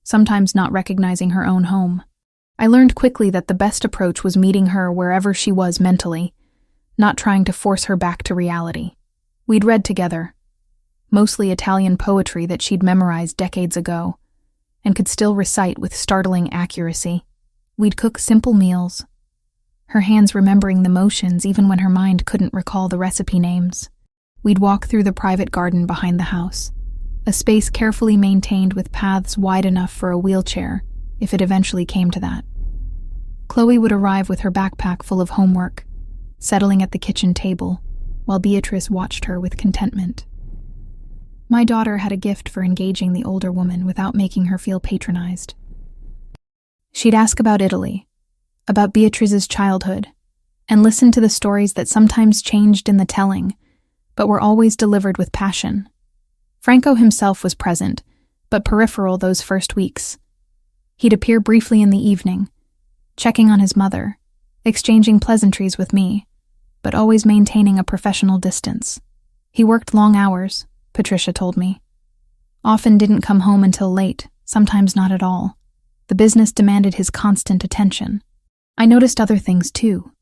sometimes not recognizing her own home. I learned quickly that the best approach was meeting her wherever she was mentally, not trying to force her back to reality. We'd read together, mostly Italian poetry that she'd memorized decades ago, and could still recite with startling accuracy. We'd cook simple meals, her hands remembering the motions even when her mind couldn't recall the recipe names. We'd walk through the private garden behind the house, a space carefully maintained with paths wide enough for a wheelchair, if it eventually came to that. Chloe would arrive with her backpack full of homework, settling at the kitchen table, while Beatrice watched her with contentment. My daughter had a gift for engaging the older woman without making her feel patronized. She'd ask about Italy, about Beatrice's childhood, and listen to the stories that sometimes changed in the telling, but were always delivered with passion. Franco himself was present, but peripheral those first weeks. He'd appear briefly in the evening, checking on his mother, exchanging pleasantries with me, but always maintaining a professional distance. He worked long hours, Patricia told me. Often didn't come home until late, sometimes not at all. The business demanded his constant attention. I noticed other things too,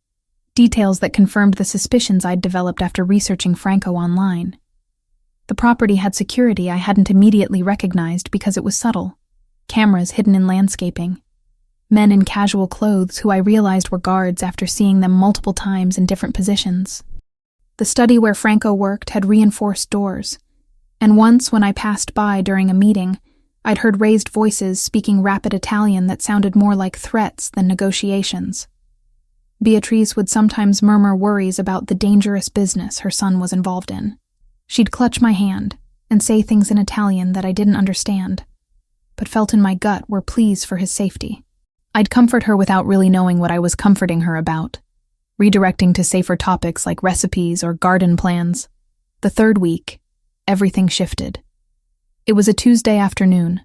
details that confirmed the suspicions I'd developed after researching Franco online. The property had security I hadn't immediately recognized because it was subtle. Cameras hidden in landscaping. Men in casual clothes who I realized were guards after seeing them multiple times in different positions. The study where Franco worked had reinforced doors, and once when I passed by during a meeting, I'd heard raised voices speaking rapid Italian that sounded more like threats than negotiations. Beatrice would sometimes murmur worries about the dangerous business her son was involved in. She'd clutch my hand and say things in Italian that I didn't understand, but felt in my gut were pleas for his safety. I'd comfort her without really knowing what I was comforting her about, redirecting to safer topics like recipes or garden plans. The third week, everything shifted. It was a Tuesday afternoon,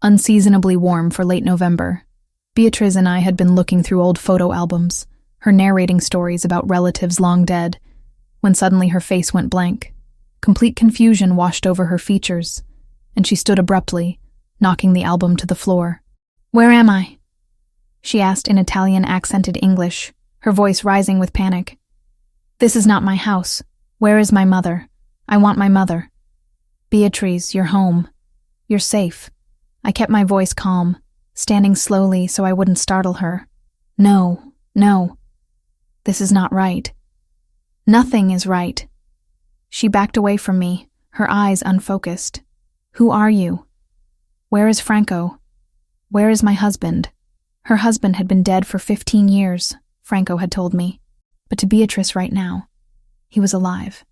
unseasonably warm for late November. Beatrice and I had been looking through old photo albums, her narrating stories about relatives long dead, when suddenly her face went blank. Complete confusion washed over her features, and she stood abruptly, knocking the album to the floor. "Where am I?" she asked in Italian accented English, her voice rising with panic. "This is not my house. Where is my mother? I want my mother." "Beatrice, you're home. You're safe." I kept my voice calm, standing slowly so I wouldn't startle her. "No, no. This is not right. Nothing is right." She backed away from me, her eyes unfocused. "Who are you? Where is Franco? Where is my husband?" Her husband had been dead for 15 years, Franco had told me. But to Beatrice right now, he was alive,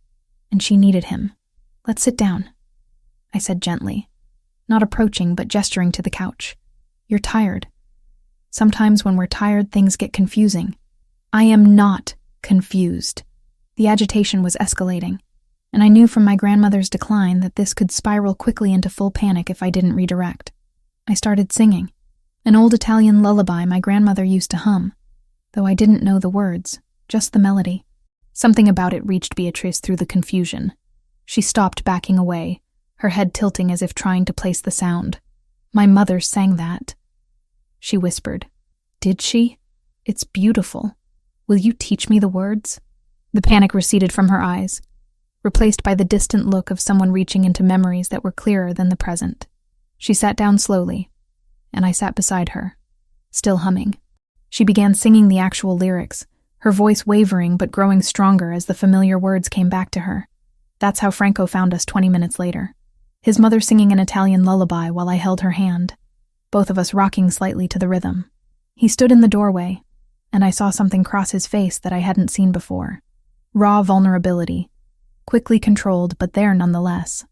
and she needed him. "Let's sit down," I said gently, not approaching but gesturing to the couch. "You're tired. Sometimes when we're tired, things get confusing." "I am not confused." The agitation was escalating, and I knew from my grandmother's decline that this could spiral quickly into full panic if I didn't redirect. I started singing, an old Italian lullaby my grandmother used to hum, though I didn't know the words, just the melody. Something about it reached Beatrice through the confusion. She stopped, backing away, her head tilting as if trying to place the sound. "My mother sang that," she whispered. "Did she? It's beautiful. Will you teach me the words?" The panic receded from her eyes, replaced by the distant look of someone reaching into memories that were clearer than the present. She sat down slowly, and I sat beside her, still humming. She began singing the actual lyrics, her voice wavering but growing stronger as the familiar words came back to her. That's how Franco found us 20 minutes later. His mother singing an Italian lullaby while I held her hand, both of us rocking slightly to the rhythm. He stood in the doorway, and I saw something cross his face that I hadn't seen before. Raw vulnerability, quickly controlled, but there nonetheless.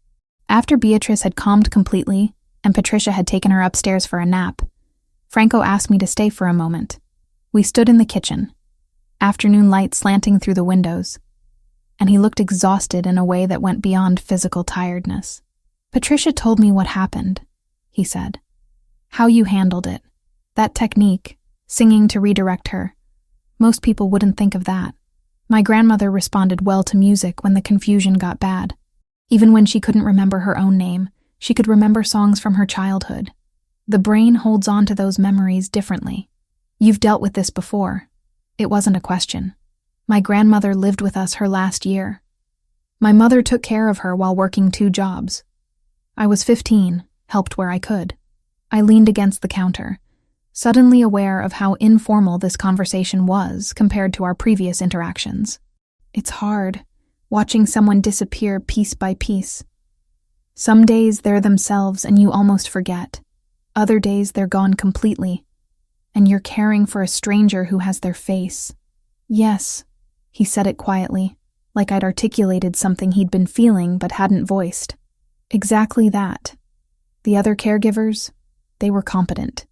After Beatrice had calmed completely, and Patricia had taken her upstairs for a nap, Franco asked me to stay for a moment. We stood in the kitchen, afternoon light slanting through the windows, and he looked exhausted in a way that went beyond physical tiredness. "Patricia told me what happened," he said. "How you handled it. That technique, singing to redirect her. Most people wouldn't think of that. My grandmother responded well to music when the confusion got bad. Even when she couldn't remember her own name, she could remember songs from her childhood. The brain holds on to those memories differently. You've dealt with this before. It wasn't a question. My grandmother lived with us her last year. My mother took care of her while working 2 jobs. I was 15, helped where I could. I leaned against the counter, suddenly aware of how informal this conversation was compared to our previous interactions. It's hard, watching someone disappear piece by piece. Some days they're themselves and you almost forget. Other days they're gone completely, and you're caring for a stranger who has their face. "Yes," he said it quietly, like I'd articulated something he'd been feeling but hadn't voiced. "Exactly that. The other caregivers, they were competent.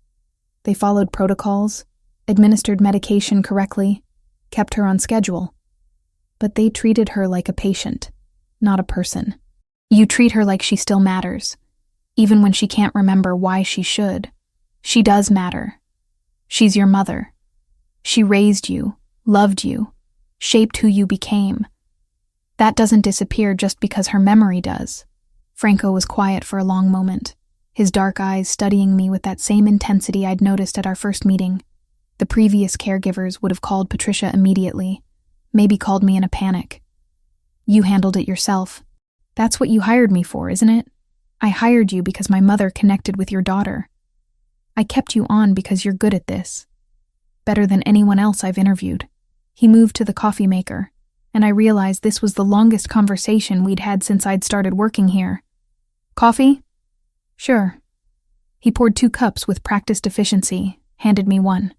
They followed protocols, administered medication correctly, kept her on schedule. But they treated her like a patient, not a person. You treat her like she still matters, even when she can't remember why she should. She does matter. She's your mother. She raised you, loved you, shaped who you became. That doesn't disappear just because her memory does." Franco was quiet for a long moment, his dark eyes studying me with that same intensity I'd noticed at our first meeting. The previous caregivers would have called Patricia immediately, maybe called me in a panic. "You handled it yourself. That's what you hired me for, isn't it? I hired you because my mother connected with your daughter. I kept you on because you're good at this. Better than anyone else I've interviewed." He moved to the coffee maker, and I realized this was the longest conversation we'd had since I'd started working here. "Coffee?" "Sure." He poured 2 cups with practiced efficiency, handed me one.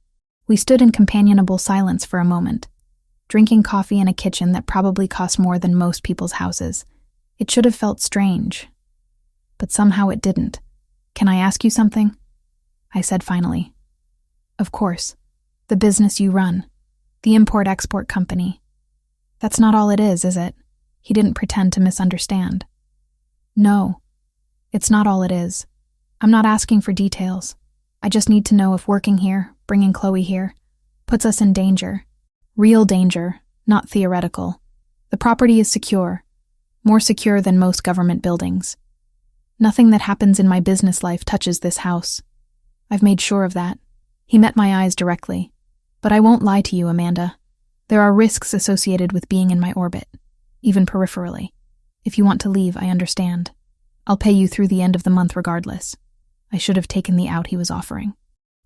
We stood in companionable silence for a moment, drinking coffee in a kitchen that probably cost more than most people's houses. It should have felt strange, but somehow it didn't. "Can I ask you something?" I said finally. "Of course. The business you run. The import-export company. That's not all it is it?" He didn't pretend to misunderstand. "No. It's not all it is. I'm not asking for details. I just need to know if working here, bringing Chloe here, puts us in danger. Real danger, not theoretical. The property is secure, more secure than most government buildings." Nothing that happens in my business life touches this house. I've made sure of that. He met my eyes directly. But I won't lie to you, Amanda. There are risks associated with being in my orbit, even peripherally. If you want to leave, I understand. I'll pay you through the end of the month regardless. I should have taken the out he was offering.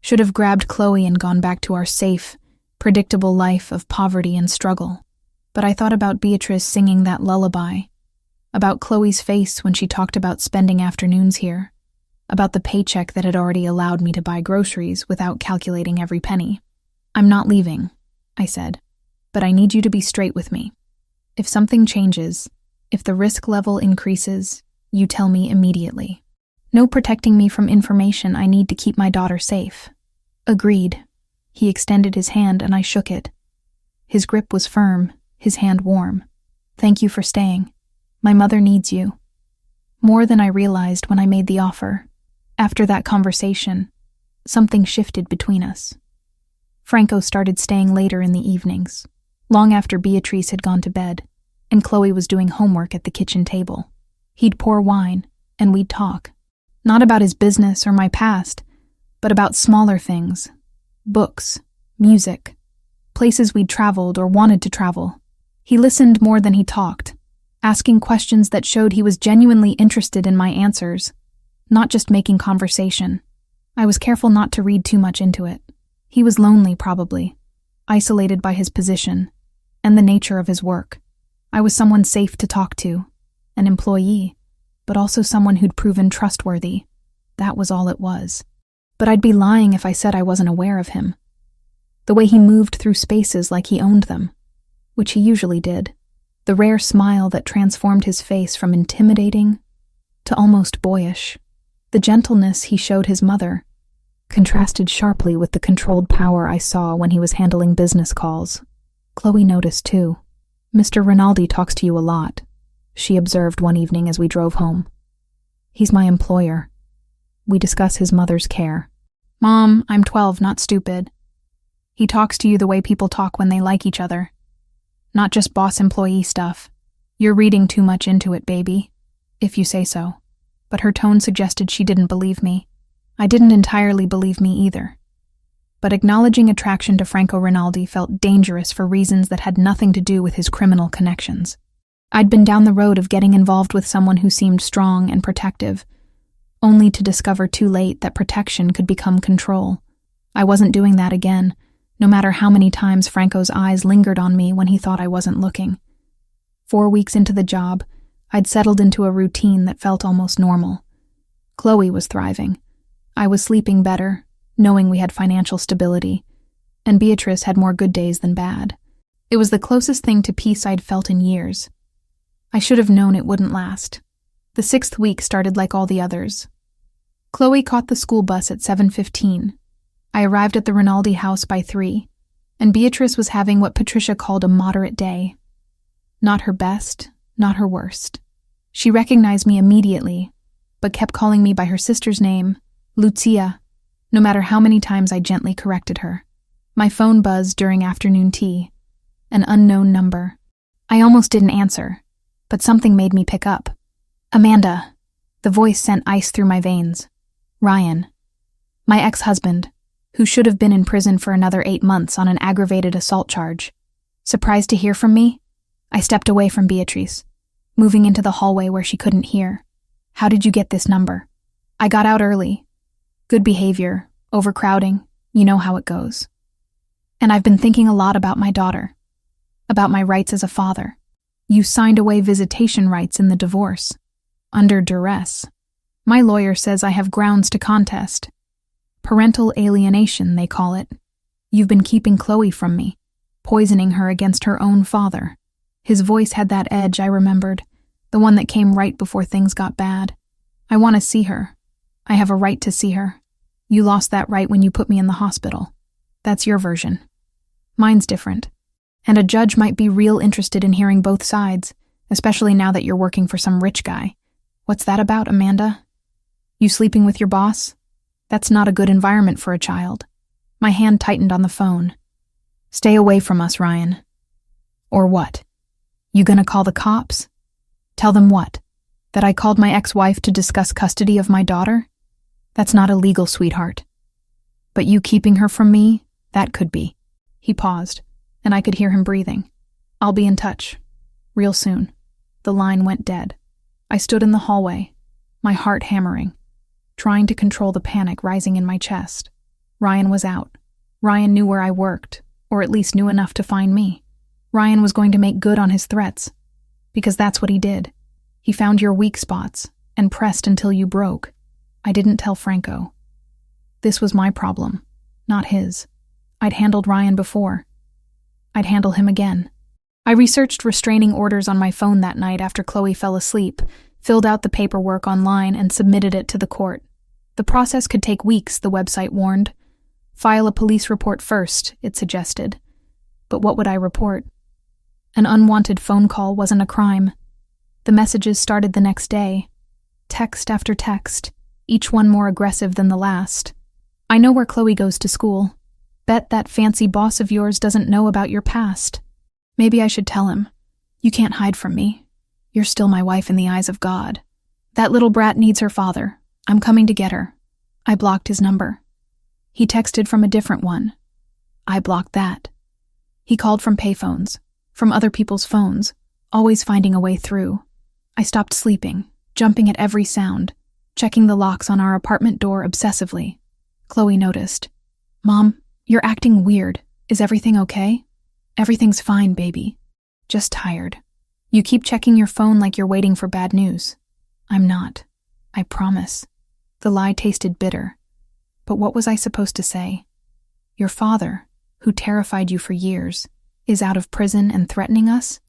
Should have grabbed Chloe and gone back to our safe, predictable life of poverty and struggle. But I thought about Beatrice singing that lullaby, about Chloe's face when she talked about spending afternoons here, about the paycheck that had already allowed me to buy groceries without calculating every penny. I'm not leaving, I said, but I need you to be straight with me. If something changes, if the risk level increases, you tell me immediately. No protecting me from information I need to keep my daughter safe. Agreed. He extended his hand and I shook it. His grip was firm, his hand warm. Thank you for staying. My mother needs you. More than I realized when I made the offer. After that conversation, something shifted between us. Franco started staying later in the evenings, long after Beatrice had gone to bed, and Chloe was doing homework at the kitchen table. He'd pour wine, and we'd talk. Not about his business or my past, but about smaller things. Books, music, places we'd traveled or wanted to travel. He listened more than he talked, asking questions that showed he was genuinely interested in my answers, not just making conversation. I was careful not to read too much into it. He was lonely, probably, isolated by his position and the nature of his work. I was someone safe to talk to, an employee, but also someone who'd proven trustworthy. That was all it was. But I'd be lying if I said I wasn't aware of him. The way he moved through spaces like he owned them, which he usually did. The rare smile that transformed his face from intimidating to almost boyish. The gentleness he showed his mother contrasted sharply with the controlled power I saw when he was handling business calls. Chloe noticed too. Mr. Rinaldi talks to you a lot, she observed one evening as we drove home. He's my employer. We discuss his mother's care. Mom, I'm 12, not stupid. He talks to you the way people talk when they like each other. Not just boss-employee stuff. You're reading too much into it, baby, if you say so. But her tone suggested she didn't believe me. I didn't entirely believe me either. But acknowledging attraction to Franco Rinaldi felt dangerous for reasons that had nothing to do with his criminal connections. I'd been down the road of getting involved with someone who seemed strong and protective, only to discover too late that protection could become control. I wasn't doing that again, no matter how many times Franco's eyes lingered on me when he thought I wasn't looking. 4 weeks into the job, I'd settled into a routine that felt almost normal. Chloe was thriving. I was sleeping better, knowing we had financial stability, and Beatrice had more good days than bad. It was the closest thing to peace I'd felt in years. I should have known it wouldn't last. The 6th week started like all the others. Chloe caught the school bus at 7:15. I arrived at the Rinaldi house by 3, and Beatrice was having what Patricia called a moderate day. Not her best, not her worst. She recognized me immediately, but kept calling me by her sister's name, Lucia, no matter how many times I gently corrected her. My phone buzzed during afternoon tea. An unknown number. I almost didn't answer, but something made me pick up. Amanda. The voice sent ice through my veins. Ryan. My ex-husband, who should have been in prison for another 8 months on an aggravated assault charge. Surprised to hear from me? I stepped away from Beatrice, moving into the hallway where she couldn't hear. How did you get this number? I got out early. Good behavior, overcrowding, you know how it goes. And I've been thinking a lot about my daughter, about my rights as a father. You signed away visitation rights in the divorce, under duress. My lawyer says I have grounds to contest. Parental alienation, they call it. You've been keeping Chloe from me, poisoning her against her own father. His voice had that edge I remembered, the one that came right before things got bad. I want to see her. I have a right to see her. You lost that right when you put me in the hospital. That's your version. Mine's different. And a judge might be real interested in hearing both sides, especially now that you're working for some rich guy. What's that about, Amanda? You sleeping with your boss? That's not a good environment for a child. My hand tightened on the phone. Stay away from us, Ryan. Or what? You gonna call the cops? Tell them what? That I called my ex-wife to discuss custody of my daughter? That's not illegal, sweetheart. But you keeping her from me, that could be. He paused, and I could hear him breathing. I'll be in touch. Real soon. The line went dead. I stood in the hallway, my heart hammering, trying to control the panic rising in my chest. Ryan was out. Ryan knew where I worked, or at least knew enough to find me. Ryan was going to make good on his threats, because that's what he did. He found your weak spots and pressed until you broke. I didn't tell Franco. This was my problem, not his. I'd handled Ryan before. I'd handle him again. I researched restraining orders on my phone that night after Chloe fell asleep, filled out the paperwork online, and submitted it to the court. The process could take weeks, the website warned. File a police report first, it suggested. But what would I report? An unwanted phone call wasn't a crime. The messages started the next day. Text after text, each one more aggressive than the last. I know where Chloe goes to school. Bet that fancy boss of yours doesn't know about your past. Maybe I should tell him. You can't hide from me. You're still my wife in the eyes of God. That little brat needs her father. I'm coming to get her. I blocked his number. He texted from a different one. I blocked that. He called from payphones, from other people's phones, always finding a way through. I stopped sleeping, jumping at every sound, checking the locks on our apartment door obsessively. Chloe noticed. Mom, you're acting weird. Is everything okay? Everything's fine, baby. Just tired. You keep checking your phone like you're waiting for bad news. I'm not. I promise. The lie tasted bitter. But what was I supposed to say? Your father, who terrified you for years, is out of prison and threatening us?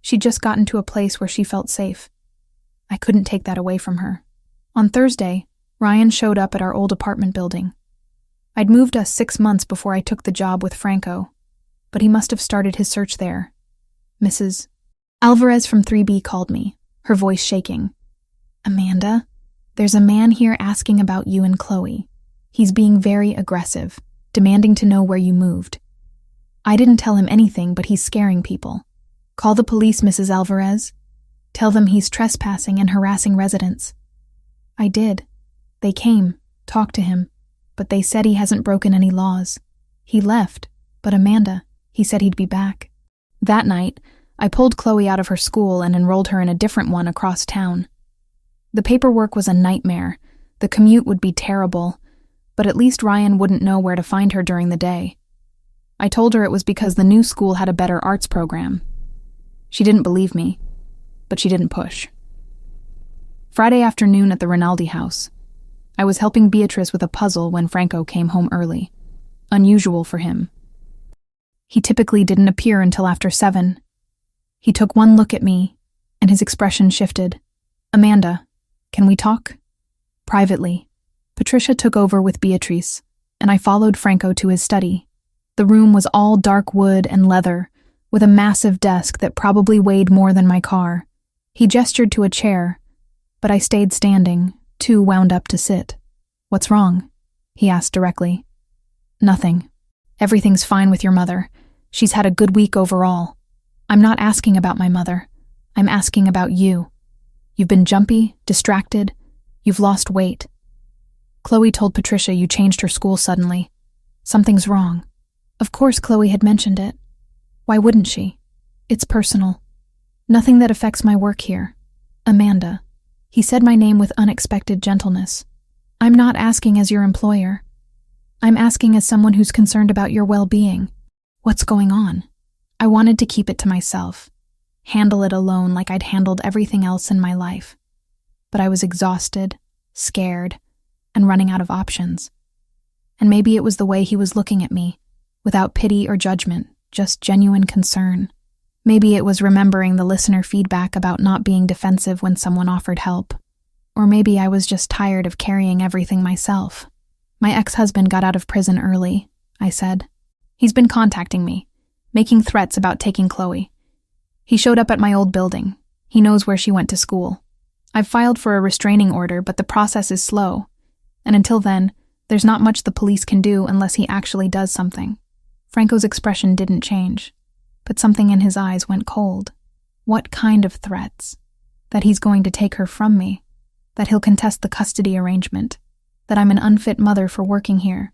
She'd just gotten to a place where she felt safe. I couldn't take that away from her. On Thursday, Ryan showed up at our old apartment building. I'd moved us 6 months before I took the job with Franco, but he must have started his search there. Mrs. Alvarez from 3B called me, her voice shaking. Amanda, there's a man here asking about you and Chloe. He's being very aggressive, demanding to know where you moved. I didn't tell him anything, but he's scaring people. Call the police, Mrs. Alvarez. Tell them he's trespassing and harassing residents. I did. They came, talked to him, but they said he hasn't broken any laws. He left, but Amanda, he said he'd be back. That night, I pulled Chloe out of her school and enrolled her in a different one across town. The paperwork was a nightmare. The commute would be terrible, but at least Ryan wouldn't know where to find her during the day. I told her it was because the new school had a better arts program. She didn't believe me, but she didn't push. Friday afternoon at the Rinaldi house. I was helping Beatrice with a puzzle when Franco came home early. Unusual for him. He typically didn't appear until after 7. He took one look at me, and his expression shifted. Amanda, can we talk? Privately. Patricia took over with Beatrice, and I followed Franco to his study. The room was all dark wood and leather, with a massive desk that probably weighed more than my car. He gestured to a chair, but I stayed standing, too wound up to sit. What's wrong? He asked directly. Nothing. Everything's fine with your mother. She's had a good week overall. I'm not asking about my mother. I'm asking about you. You've been jumpy, distracted. You've lost weight. Chloe told Patricia you changed her school suddenly. Something's wrong. Of course Chloe had mentioned it. Why wouldn't she? It's personal. Nothing that affects my work here. Amanda. He said my name with unexpected gentleness. I'm not asking as your employer. I'm asking as someone who's concerned about your well-being. What's going on? I wanted to keep it to myself, handle it alone like I'd handled everything else in my life. But I was exhausted, scared, and running out of options. And maybe it was the way he was looking at me, without pity or judgment, just genuine concern. Maybe it was remembering the listener feedback about not being defensive when someone offered help. Or maybe I was just tired of carrying everything myself. My ex-husband got out of prison early, I said. He's been contacting me, making threats about taking Chloe. He showed up at my old building. He knows where she went to school. I've filed for a restraining order, but the process is slow. And until then, there's not much the police can do unless he actually does something. Franco's expression didn't change, but something in his eyes went cold. What kind of threats? that he's going to take her from me, that he'll contest the custody arrangement, that I'm an unfit mother for working here.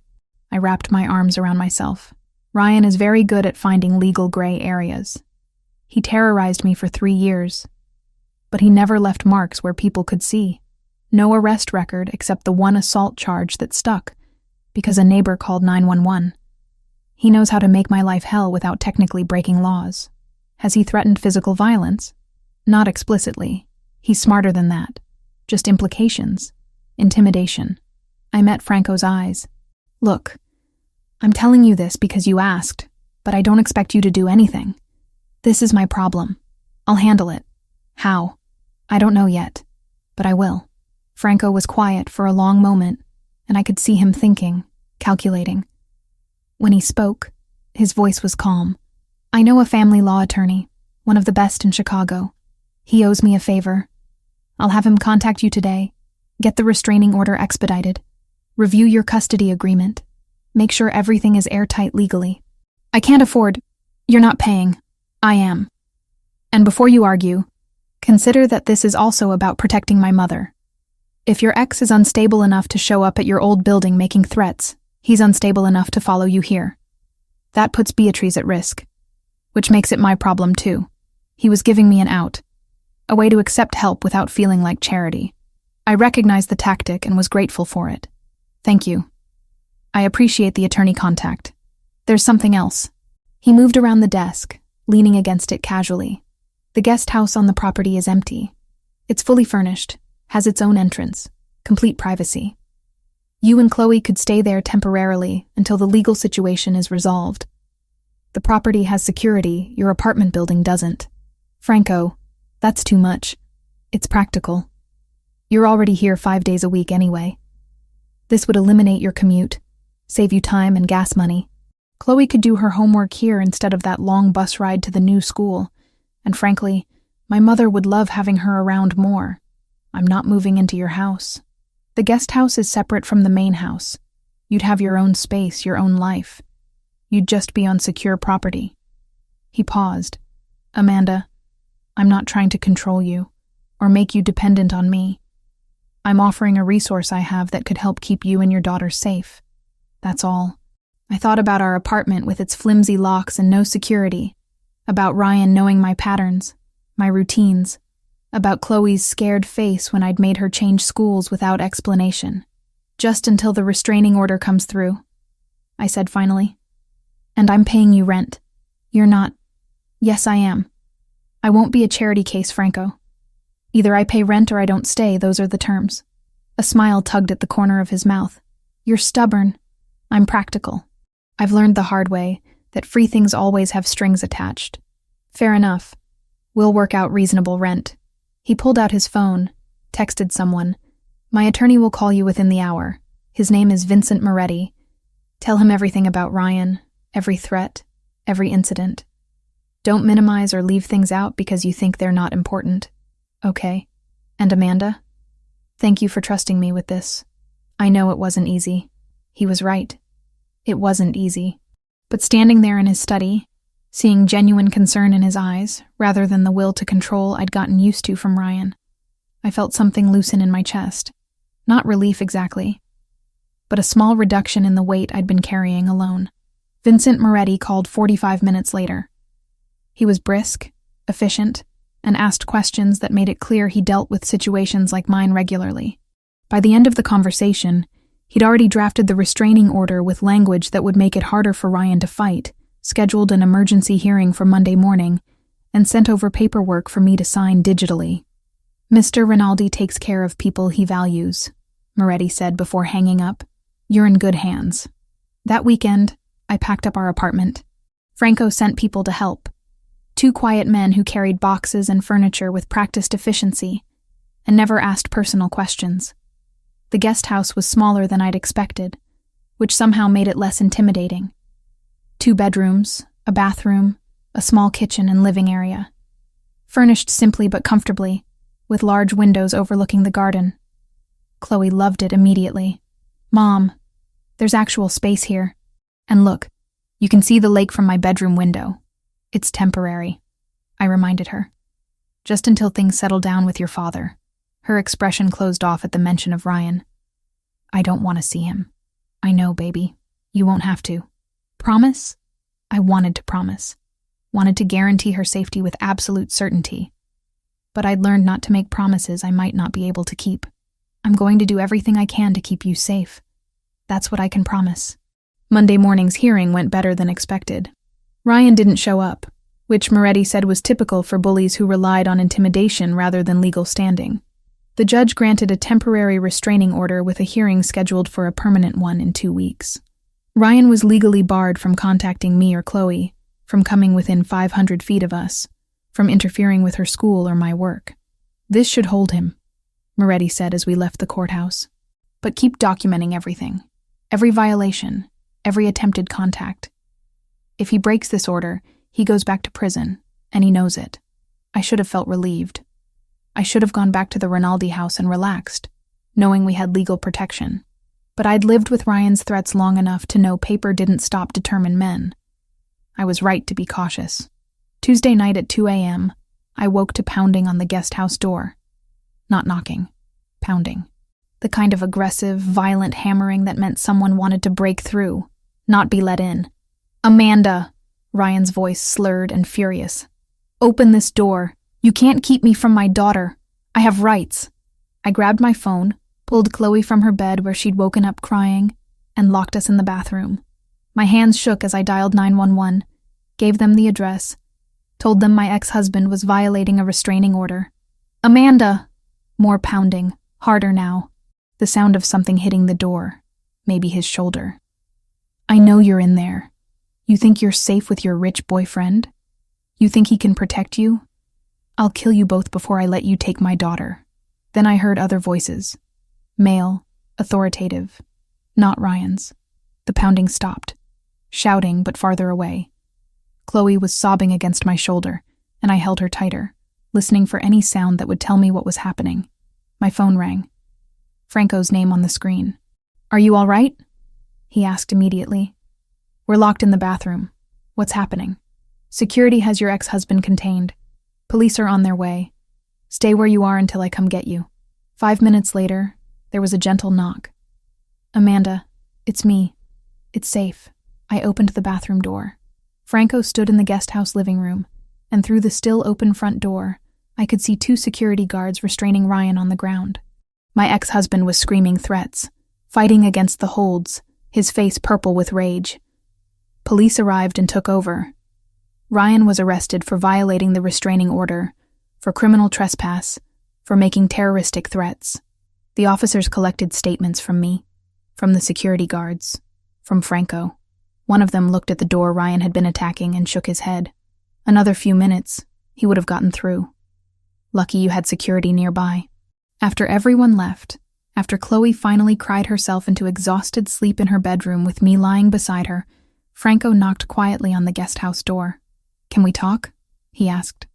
I wrapped my arms around myself. Ryan is very good at finding legal gray areas. He terrorized me for 3 years, but he never left marks where people could see. No arrest record except the one assault charge that stuck because a neighbor called 911. He knows how to make my life hell without technically breaking laws. Has he threatened physical violence? Not explicitly. He's smarter than that. Just implications. Intimidation. I met Franco's eyes. Look, I'm telling you this because you asked, but I don't expect you to do anything. This is my problem. I'll handle it. How? I don't know yet, but I will. Franco was quiet for a long moment, and I could see him thinking, calculating. When he spoke, his voice was calm. I know a family law attorney, one of the best in Chicago. He owes me a favor. I'll have him contact you today. Get the restraining order expedited. Review your custody agreement. Make sure everything is airtight legally. I can't afford. You're not paying. I am. And before you argue, consider that this is also about protecting my mother. If your ex is unstable enough to show up at your old building making threats, he's unstable enough to follow you here. That puts Beatrice at risk, which makes it my problem too. He was giving me an out, a way to accept help without feeling like charity. I recognized the tactic and was grateful for it. Thank you. I appreciate the attorney contact. There's something else. He moved around the desk, leaning against it casually. The guest house on the property is empty. It's fully furnished, has its own entrance, complete privacy. You and Chloe could stay there temporarily until the legal situation is resolved. The property has security, your apartment building doesn't. Franco, that's too much. It's practical. You're already here 5 days a week anyway. This would eliminate your commute, save you time and gas money. Chloe could do her homework here instead of that long bus ride to the new school, and frankly, my mother would love having her around more. I'm not moving into your house. The guest house is separate from the main house. You'd have your own space, your own life. You'd just be on secure property. He paused. Amanda, I'm not trying to control you or make you dependent on me. I'm offering a resource I have that could help keep you and your daughter safe. That's all. I thought about our apartment with its flimsy locks and no security, about Ryan knowing my patterns, my routines, about Chloe's scared face when I'd made her change schools without explanation. Just until the restraining order comes through, I said finally. And I'm paying you rent. You're not. Yes, I am. I won't be a charity case, Franco. Either I pay rent or I don't stay, those are the terms. A smile tugged at the corner of his mouth. You're stubborn. I'm practical. I've learned the hard way that free things always have strings attached. Fair enough. We'll work out reasonable rent. He pulled out his phone, texted someone. My attorney will call you within the hour. His name is Vincent Moretti. Tell him everything about Ryan, every threat, every incident. Don't minimize or leave things out because you think they're not important. Okay. And Amanda? Thank you for trusting me with this. I know it wasn't easy. He was right. It wasn't easy. But standing there in his study, seeing genuine concern in his eyes, rather than the will to control I'd gotten used to from Ryan, I felt something loosen in my chest. Not relief exactly, but a small reduction in the weight I'd been carrying alone. Vincent Moretti called 45 minutes later. He was brisk, efficient, and asked questions that made it clear he dealt with situations like mine regularly. By the end of the conversation, he'd already drafted the restraining order with language that would make it harder for Ryan to fight, scheduled an emergency hearing for Monday morning, and sent over paperwork for me to sign digitally. Mr. Rinaldi takes care of people he values, Moretti said before hanging up. You're in good hands. That weekend, I packed up our apartment. Franco sent people to help. 2 quiet men who carried boxes and furniture with practiced efficiency and never asked personal questions. The guest house was smaller than I'd expected, which somehow made it less intimidating. 2 bedrooms, a bathroom, a small kitchen and living area. Furnished simply but comfortably, with large windows overlooking the garden. Chloe loved it immediately. Mom, there's actual space here. And look, you can see the lake from my bedroom window. It's temporary, I reminded her. Just until things settle down with your father. Her expression closed off at the mention of Ryan. I don't want to see him. I know, baby. You won't have to. Promise? I wanted to promise. Wanted to guarantee her safety with absolute certainty. But I'd learned not to make promises I might not be able to keep. I'm going to do everything I can to keep you safe. That's what I can promise. Monday morning's hearing went better than expected. Ryan didn't show up, which Moretti said was typical for bullies who relied on intimidation rather than legal standing. The judge granted a temporary restraining order with a hearing scheduled for a permanent one in 2 weeks. Ryan was legally barred from contacting me or Chloe, from coming within 500 feet of us, from interfering with her school or my work. This should hold him, Moretti said as we left the courthouse. But keep documenting everything. Every violation, every attempted contact. If he breaks this order, he goes back to prison, and he knows it. I should have felt relieved. I should have gone back to the Rinaldi house and relaxed, knowing we had legal protection. But I'd lived with Ryan's threats long enough to know paper didn't stop determined men. I was right to be cautious. Tuesday night at 2 a.m., I woke to pounding on the guest house door. Not knocking, pounding. The kind of aggressive, violent hammering that meant someone wanted to break through, not be let in. Amanda, Ryan's voice slurred and furious. Open this door. You can't keep me from my daughter. I have rights. I grabbed my phone, pulled Chloe from her bed where she'd woken up crying, and locked us in the bathroom. My hands shook as I dialed 911, gave them the address, told them my ex-husband was violating a restraining order. Amanda! More pounding, harder now. The sound of something hitting the door, maybe his shoulder. I know you're in there. You think you're safe with your rich boyfriend? You think he can protect you? I'll kill you both before I let you take my daughter. Then I heard other voices. Male, authoritative, not Ryan's. The pounding stopped, shouting but farther away. Chloe was sobbing against my shoulder, and I held her tighter, listening for any sound that would tell me what was happening. My phone rang. Franco's name on the screen. Are you all right? He asked immediately. We're locked in the bathroom. What's happening? Security has your ex-husband contained. Police are on their way. Stay where you are until I come get you. 5 minutes later, there was a gentle knock. Amanda, it's me. It's safe. I opened the bathroom door. Franco stood in the guest house living room, and through the still open front door, I could see 2 security guards restraining Ryan on the ground. My ex-husband was screaming threats, fighting against the holds, his face purple with rage. Police arrived and took over. Ryan was arrested for violating the restraining order, for criminal trespass, for making terroristic threats. The officers collected statements from me, from the security guards, from Franco. One of them looked at the door Ryan had been attacking and shook his head. Another few minutes, he would have gotten through. Lucky you had security nearby. After everyone left, after Chloe finally cried herself into exhausted sleep in her bedroom with me lying beside her, Franco knocked quietly on the guest house door. Can we talk? He asked.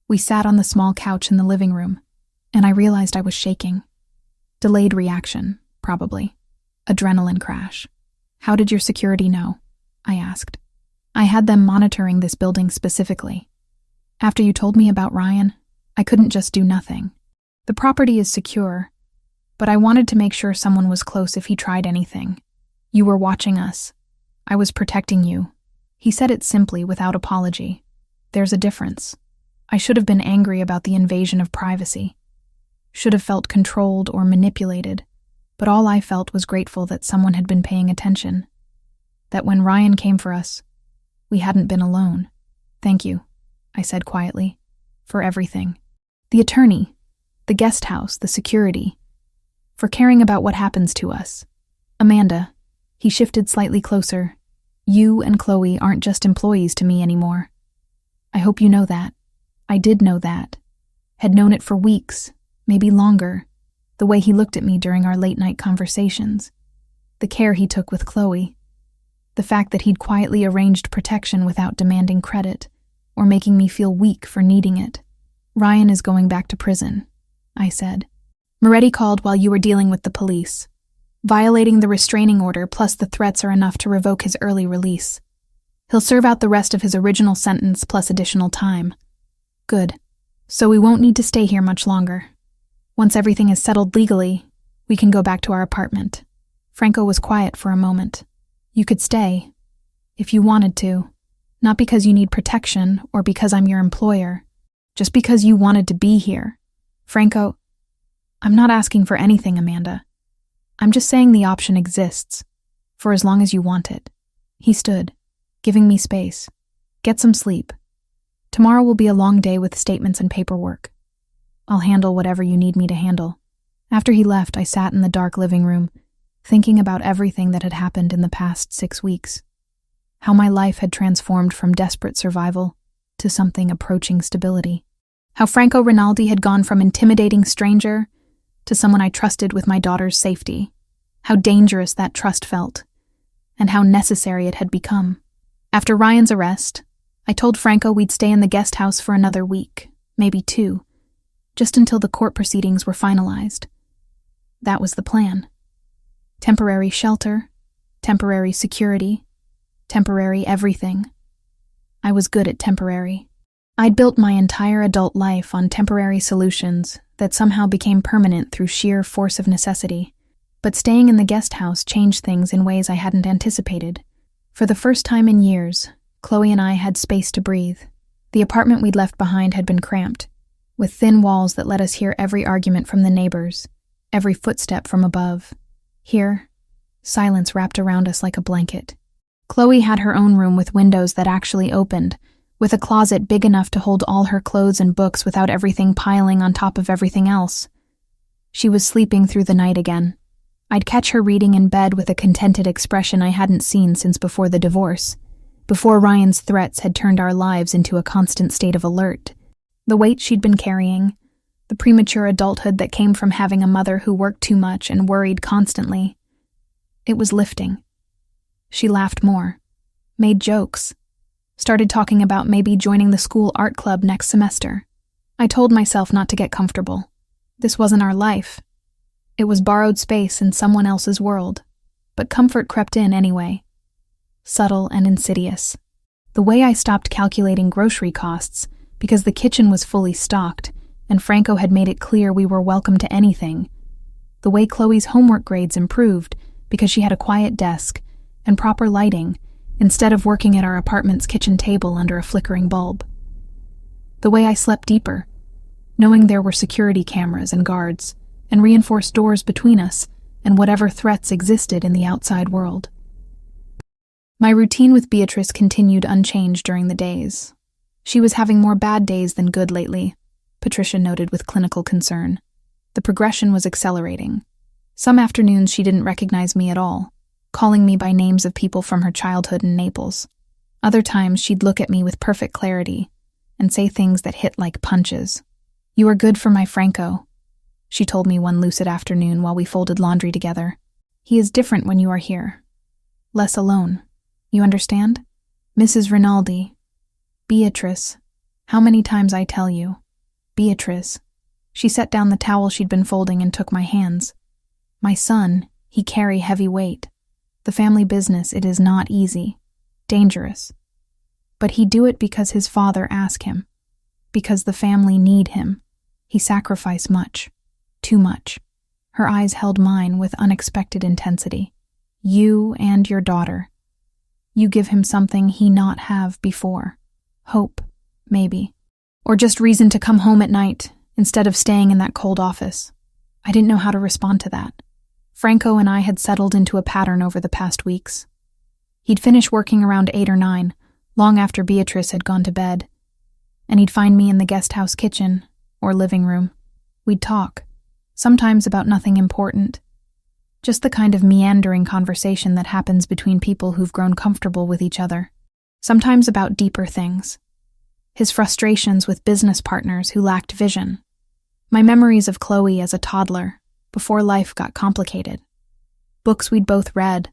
We sat on the small couch in the living room, and I realized I was shaking. Delayed reaction, probably. Adrenaline crash. How did your security know? I asked. I had them monitoring this building specifically. After you told me about Ryan, I couldn't just do nothing. The property is secure, but I wanted to make sure someone was close if he tried anything. You were watching us. I was protecting you. He said it simply, without apology. There's a difference. I should have been angry about the invasion of privacy. Should have felt controlled or manipulated, but all I felt was grateful that someone had been paying attention. That when Ryan came for us, we hadn't been alone. Thank you, I said quietly, for everything. The attorney, the guest house, the security, for caring about what happens to us. Amanda, he shifted slightly closer. You and Chloe aren't just employees to me anymore. I hope you know that. I did know that. Had known it for weeks, maybe longer, the way he looked at me during our late-night conversations, the care he took with Chloe, the fact that he'd quietly arranged protection without demanding credit or making me feel weak for needing it. Ryan is going back to prison, I said. Moretti called while you were dealing with the police. Violating the restraining order plus the threats are enough to revoke his early release. He'll serve out the rest of his original sentence plus additional time. Good. So we won't need to stay here much longer. Once everything is settled legally, we can go back to our apartment." Franco was quiet for a moment. "You could stay, if you wanted to. Not because you need protection or because I'm your employer, just because you wanted to be here." "Franco, I'm not asking for anything, Amanda. I'm just saying the option exists, for as long as you want it." He stood, giving me space. "Get some sleep. Tomorrow will be a long day with statements and paperwork. I'll handle whatever you need me to handle." After he left, I sat in the dark living room, thinking about everything that had happened in the past 6 weeks. How my life had transformed from desperate survival to something approaching stability. How Franco Rinaldi had gone from intimidating stranger to someone I trusted with my daughter's safety. How dangerous that trust felt, and how necessary it had become. After Ryan's arrest, I told Franco we'd stay in the guest house for another week, maybe 2, just until the court proceedings were finalized. That was the plan. Temporary shelter, temporary security, temporary everything. I was good at temporary. I'd built my entire adult life on temporary solutions that somehow became permanent through sheer force of necessity. But staying in the guest house changed things in ways I hadn't anticipated. For the first time in years, Chloe and I had space to breathe. The apartment we'd left behind had been cramped, with thin walls that let us hear every argument from the neighbors, every footstep from above. Here, silence wrapped around us like a blanket. Chloe had her own room with windows that actually opened, with a closet big enough to hold all her clothes and books without everything piling on top of everything else. She was sleeping through the night again. I'd catch her reading in bed with a contented expression I hadn't seen since before the divorce, before Ryan's threats had turned our lives into a constant state of alert. The weight she'd been carrying, the premature adulthood that came from having a mother who worked too much and worried constantly. It was lifting. She laughed more, made jokes, started talking about maybe joining the school art club next semester. I told myself not to get comfortable. This wasn't our life. It was borrowed space in someone else's world, but comfort crept in anyway. Subtle and insidious. The way I stopped calculating grocery costs because the kitchen was fully stocked and Franco had made it clear we were welcome to anything. The way Chloe's homework grades improved because she had a quiet desk and proper lighting instead of working at our apartment's kitchen table under a flickering bulb. The way I slept deeper, knowing there were security cameras and guards and reinforced doors between us and whatever threats existed in the outside world. My routine with Beatrice continued unchanged during the days. She was having more bad days than good lately, Patricia noted with clinical concern. The progression was accelerating. Some afternoons she didn't recognize me at all, calling me by names of people from her childhood in Naples. Other times she'd look at me with perfect clarity and say things that hit like punches. "You are good for my Franco," she told me one lucid afternoon while we folded laundry together. "He is different when you are here. Less alone. You understand? Mrs. Rinaldi. Beatrice. How many times I tell you. Beatrice." She set down the towel she'd been folding and took my hands. "My son, he carry heavy weight. The family business, it is not easy. Dangerous. But he do it because his father ask him. Because the family need him. He sacrifice much. Too much." Her eyes held mine with unexpected intensity. "You and your daughter. You give him something he not have before. Hope, maybe. Or just reason to come home at night instead of staying in that cold office." I didn't know how to respond to that. Franco and I had settled into a pattern over the past weeks. He'd finish working around 8 or 9, long after Beatrice had gone to bed, and he'd find me in the guest house kitchen or living room. We'd talk, sometimes about nothing important, just the kind of meandering conversation that happens between people who've grown comfortable with each other. Sometimes about deeper things. His frustrations with business partners who lacked vision. My memories of Chloe as a toddler, before life got complicated. Books we'd both read.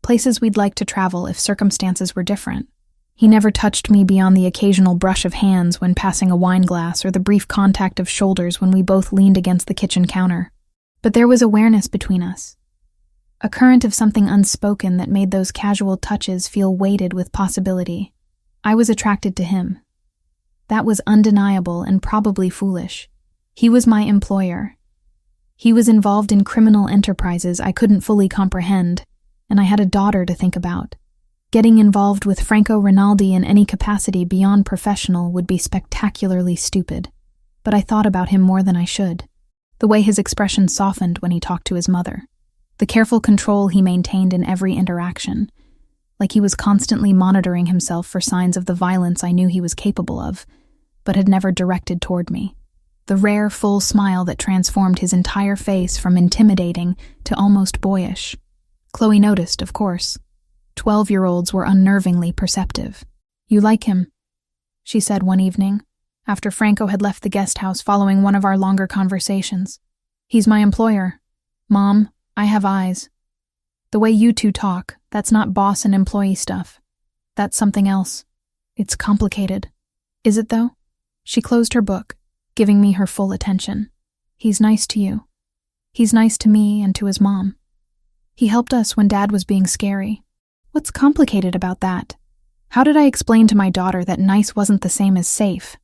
Places we'd like to travel if circumstances were different. He never touched me beyond the occasional brush of hands when passing a wine glass or the brief contact of shoulders when we both leaned against the kitchen counter. But there was awareness between us. A current of something unspoken that made those casual touches feel weighted with possibility. I was attracted to him. That was undeniable and probably foolish. He was my employer. He was involved in criminal enterprises I couldn't fully comprehend, and I had a daughter to think about. Getting involved with Franco Rinaldi in any capacity beyond professional would be spectacularly stupid, but I thought about him more than I should. The way his expression softened when he talked to his mother. The careful control he maintained in every interaction, like he was constantly monitoring himself for signs of the violence I knew he was capable of, but had never directed toward me. The rare, full smile that transformed his entire face from intimidating to almost boyish. Chloe noticed, of course. 12-year-olds were unnervingly perceptive. "You like him," she said one evening, after Franco had left the guest house following one of our longer conversations. "He's my employer. Mom, I have eyes. The way you two talk, that's not boss and employee stuff. That's something else. It's complicated." "Is it, though?" She closed her book, giving me her full attention. "He's nice to you. He's nice to me and to his mom. He helped us when Dad was being scary." What's complicated about that? How did I explain to my daughter that nice wasn't the same as safe?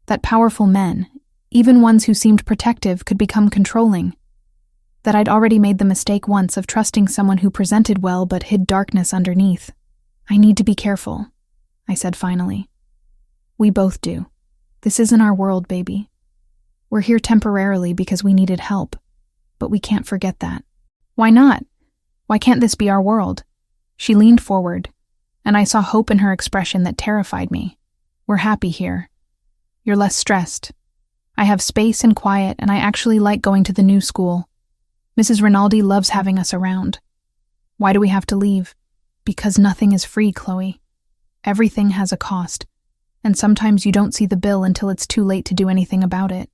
That powerful men, even ones who seemed protective, could become controlling? That I'd already made the mistake once of trusting someone who presented well but hid darkness underneath? "I need to be careful," I said finally. "We both do. This isn't our world, baby. We're here temporarily because we needed help, but we can't forget that." "Why not? Why can't this be our world?" She leaned forward, and I saw hope in her expression that terrified me. "We're happy here. You're less stressed. I have space and quiet, and I actually like going to the new school. Mrs. Rinaldi loves having us around. Why do we have to leave? Because nothing is free, Chloe. Everything has a cost, and sometimes you don't see the bill until it's too late to do anything about it.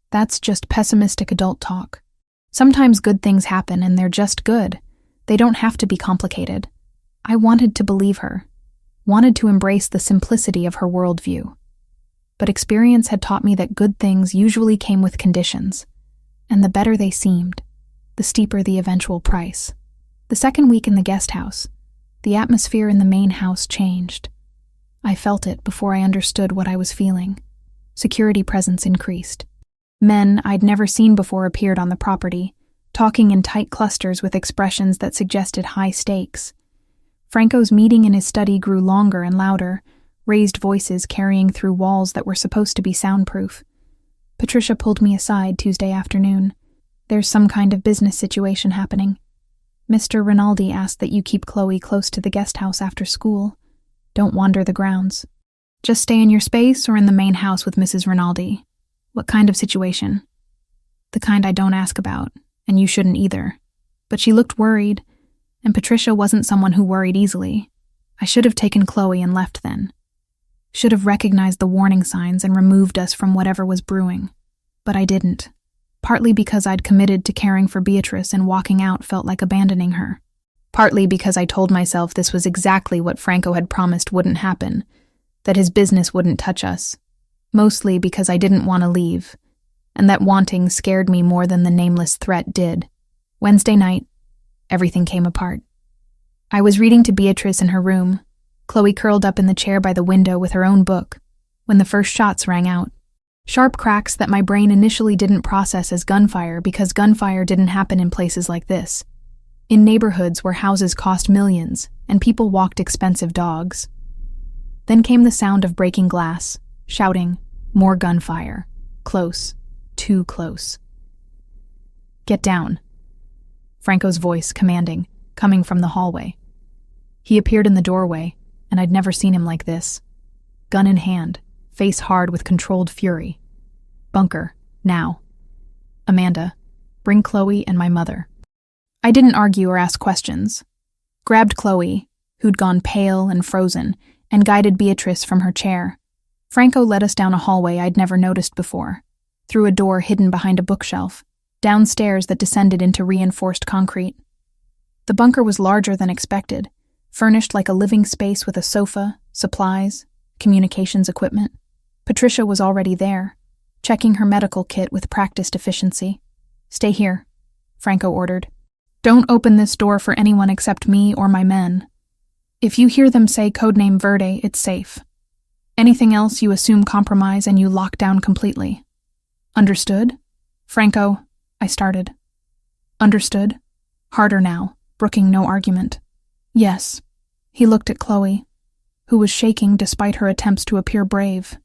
That's just pessimistic adult talk. Sometimes good things happen, and they're just good. They don't have to be complicated." I wanted to believe her, wanted to embrace the simplicity of her worldview. But experience had taught me that good things usually came with conditions, and the better they seemed, the steeper the eventual price. The second week in the guest house, the atmosphere in the main house changed. I felt it before I understood what I was feeling. Security presence increased. Men I'd never seen before appeared on the property, talking in tight clusters with expressions that suggested high stakes. Franco's meeting in his study grew longer and louder, raised voices carrying through walls that were supposed to be soundproof. Patricia pulled me aside Tuesday afternoon. "There's some kind of business situation happening. Mr. Rinaldi asked that you keep Chloe close to the guest house after school. Don't wander the grounds. Just stay in your space or in the main house with Mrs. Rinaldi." "What kind of situation?" "The kind I don't ask about, and you shouldn't either." But she looked worried, and Patricia wasn't someone who worried easily. I should have taken Chloe and left then. Should have recognized the warning signs and removed us from whatever was brewing. But I didn't. Partly because I'd committed to caring for Beatrice and walking out felt like abandoning her. Partly because I told myself this was exactly what Franco had promised wouldn't happen, that his business wouldn't touch us. Mostly because I didn't want to leave, and that wanting scared me more than the nameless threat did. Wednesday night, everything came apart. I was reading to Beatrice in her room, Chloe curled up in the chair by the window with her own book, when the first shots rang out. Sharp cracks that my brain initially didn't process as gunfire because gunfire didn't happen in places like this. In neighborhoods where houses cost millions and people walked expensive dogs. Then came the sound of breaking glass, shouting, more gunfire. Close, too close. "Get down," Franco's voice commanding, coming from the hallway. He appeared in the doorway, and I'd never seen him like this. Gun in hand, face hard with controlled fury. "Bunker, now. Amanda, bring Chloe and my mother." I didn't argue or ask questions. Grabbed Chloe, who'd gone pale and frozen, and guided Beatrice from her chair. Franco led us down a hallway I'd never noticed before, through a door hidden behind a bookshelf, downstairs that descended into reinforced concrete. The bunker was larger than expected, furnished like a living space with a sofa, supplies, communications equipment. Patricia was already there, checking her medical kit with practiced efficiency. "Stay here," Franco ordered. "Don't open this door for anyone except me or my men. If you hear them say codename Verde, it's safe." Anything else, you assume compromise and you lock down completely. Understood? Franco, I started. Understood? Harder now, brooking no argument. Yes. He looked at Chloe, who was shaking despite her attempts to appear brave.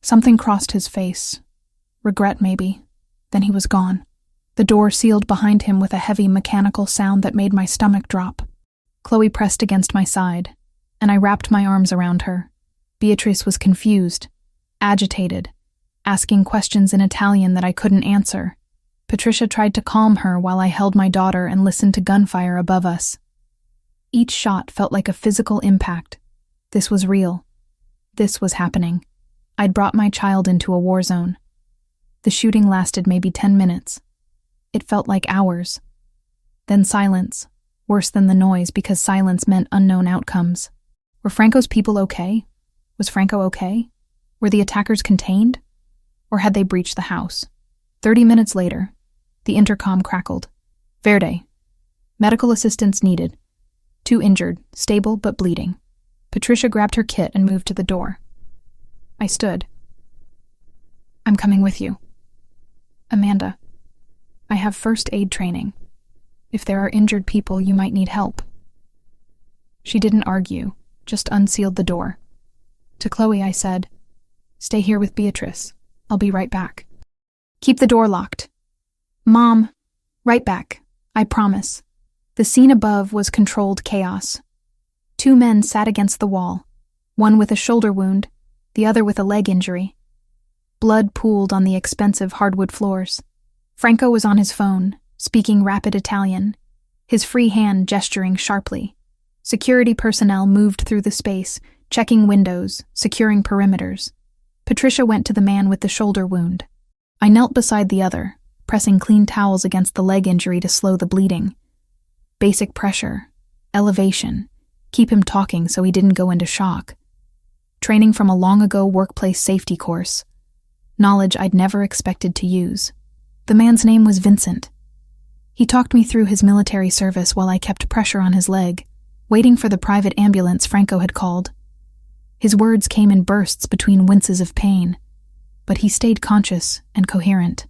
Something crossed his face. Regret, maybe. Then he was gone. The door sealed behind him with a heavy mechanical sound that made my stomach drop. Chloe pressed against my side, and I wrapped my arms around her. Beatrice was confused, agitated, asking questions in Italian that I couldn't answer. Patricia tried to calm her while I held my daughter and listened to gunfire above us. Each shot felt like a physical impact. This was real. This was happening. I'd brought my child into a war zone. The shooting lasted maybe 10 minutes. It felt like hours. Then silence, worse than the noise because silence meant unknown outcomes. Were Franco's people okay? Was Franco okay? Were the attackers contained? Or had they breached the house? 30 minutes later, the intercom crackled. Verde. Medical assistance needed. 2 injured, stable but bleeding. Patricia grabbed her kit and moved to the door. I stood. I'm coming with you. Amanda, I have first aid training. If there are injured people, you might need help. She didn't argue, just unsealed the door. To Chloe, I said, Stay here with Beatrice. I'll be right back. Keep the door locked. Mom, right back. I promise. The scene above was controlled chaos. 2 men sat against the wall, one with a shoulder wound, the other with a leg injury. Blood pooled on the expensive hardwood floors. Franco was on his phone, speaking rapid Italian, his free hand gesturing sharply. Security personnel moved through the space, checking windows, securing perimeters. Patricia went to the man with the shoulder wound. I knelt beside the other, pressing clean towels against the leg injury to slow the bleeding. Basic pressure, elevation, keep him talking so he didn't go into shock. Training from a long-ago workplace safety course. Knowledge I'd never expected to use. The man's name was Vincent. He talked me through his military service while I kept pressure on his leg, waiting for the private ambulance Franco had called. His words came in bursts between winces of pain, but he stayed conscious and coherent.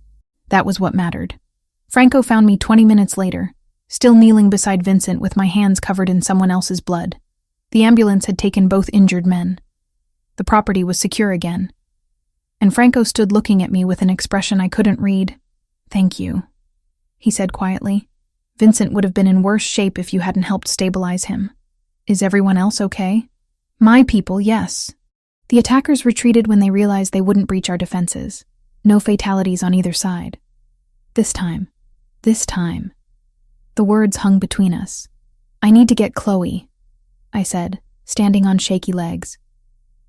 That was what mattered. Franco found me 20 minutes later, still kneeling beside Vincent with my hands covered in someone else's blood. The ambulance had taken both injured men. The property was secure again. And Franco stood looking at me with an expression I couldn't read. Thank you, he said quietly. Vincent would have been in worse shape if you hadn't helped stabilize him. Is everyone else okay? My people, yes. The attackers retreated when they realized they wouldn't breach our defenses. No fatalities on either side. This time. The words hung between us. I need to get Chloe, I said, standing on shaky legs.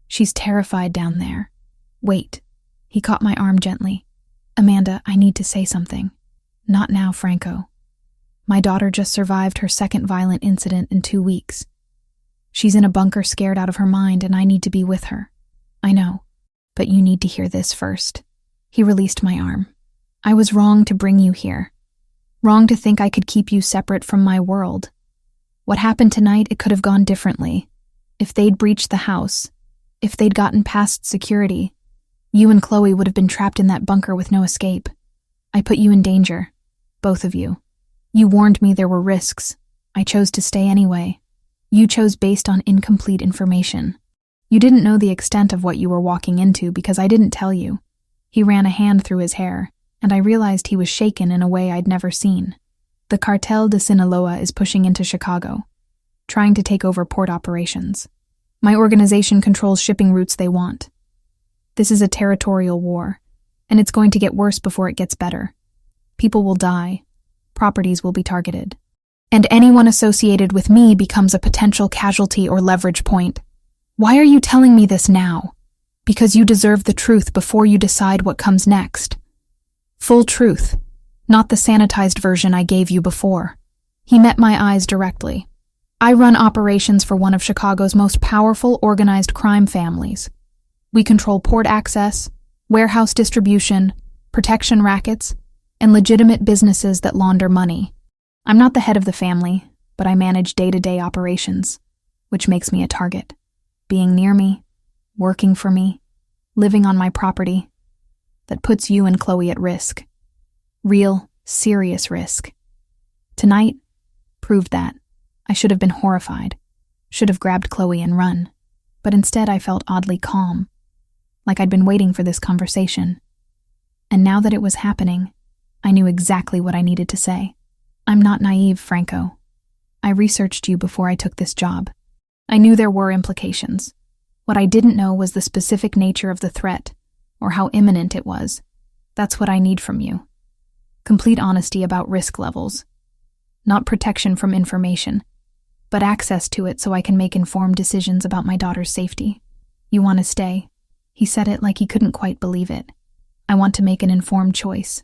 She's terrified down there. Wait. He caught my arm gently. Amanda, I need to say something. Not now, Franco. My daughter just survived her second violent incident in 2 weeks. She's in a bunker scared out of her mind and I need to be with her. I know, but you need to hear this first. He released my arm. I was wrong to bring you here. Wrong to think I could keep you separate from my world. What happened tonight, it could have gone differently. If they'd breached the house, if they'd gotten past security, you and Chloe would have been trapped in that bunker with no escape. I put you in danger. Both of you. You warned me there were risks. I chose to stay anyway. You chose based on incomplete information. You didn't know the extent of what you were walking into because I didn't tell you. He ran a hand through his hair, and I realized he was shaken in a way I'd never seen. The Cartel de Sinaloa is pushing into Chicago, trying to take over port operations. My organization controls shipping routes they want. This is a territorial war, and it's going to get worse before it gets better. People will die. Properties will be targeted. And anyone associated with me becomes a potential casualty or leverage point. Why are you telling me this now? Because you deserve the truth before you decide what comes next. Full truth, not the sanitized version I gave you before. He met my eyes directly. I run operations for one of Chicago's most powerful organized crime families. We control port access, warehouse distribution, protection rackets, and legitimate businesses that launder money. I'm not the head of the family, but I manage day-to-day operations, which makes me a target. Being near me, working for me, living on my property, that puts you and Chloe at risk. Real, serious risk. Tonight proved that. I should have been horrified, should have grabbed Chloe and run, but instead I felt oddly calm, like I'd been waiting for this conversation. And now that it was happening, I knew exactly what I needed to say. I'm not naive, Franco. I researched you before I took this job. I knew there were implications. What I didn't know was the specific nature of the threat, or how imminent it was. That's what I need from you. Complete honesty about risk levels. Not protection from information, but access to it so I can make informed decisions about my daughter's safety. You want to stay? He said it like he couldn't quite believe it. I want to make an informed choice.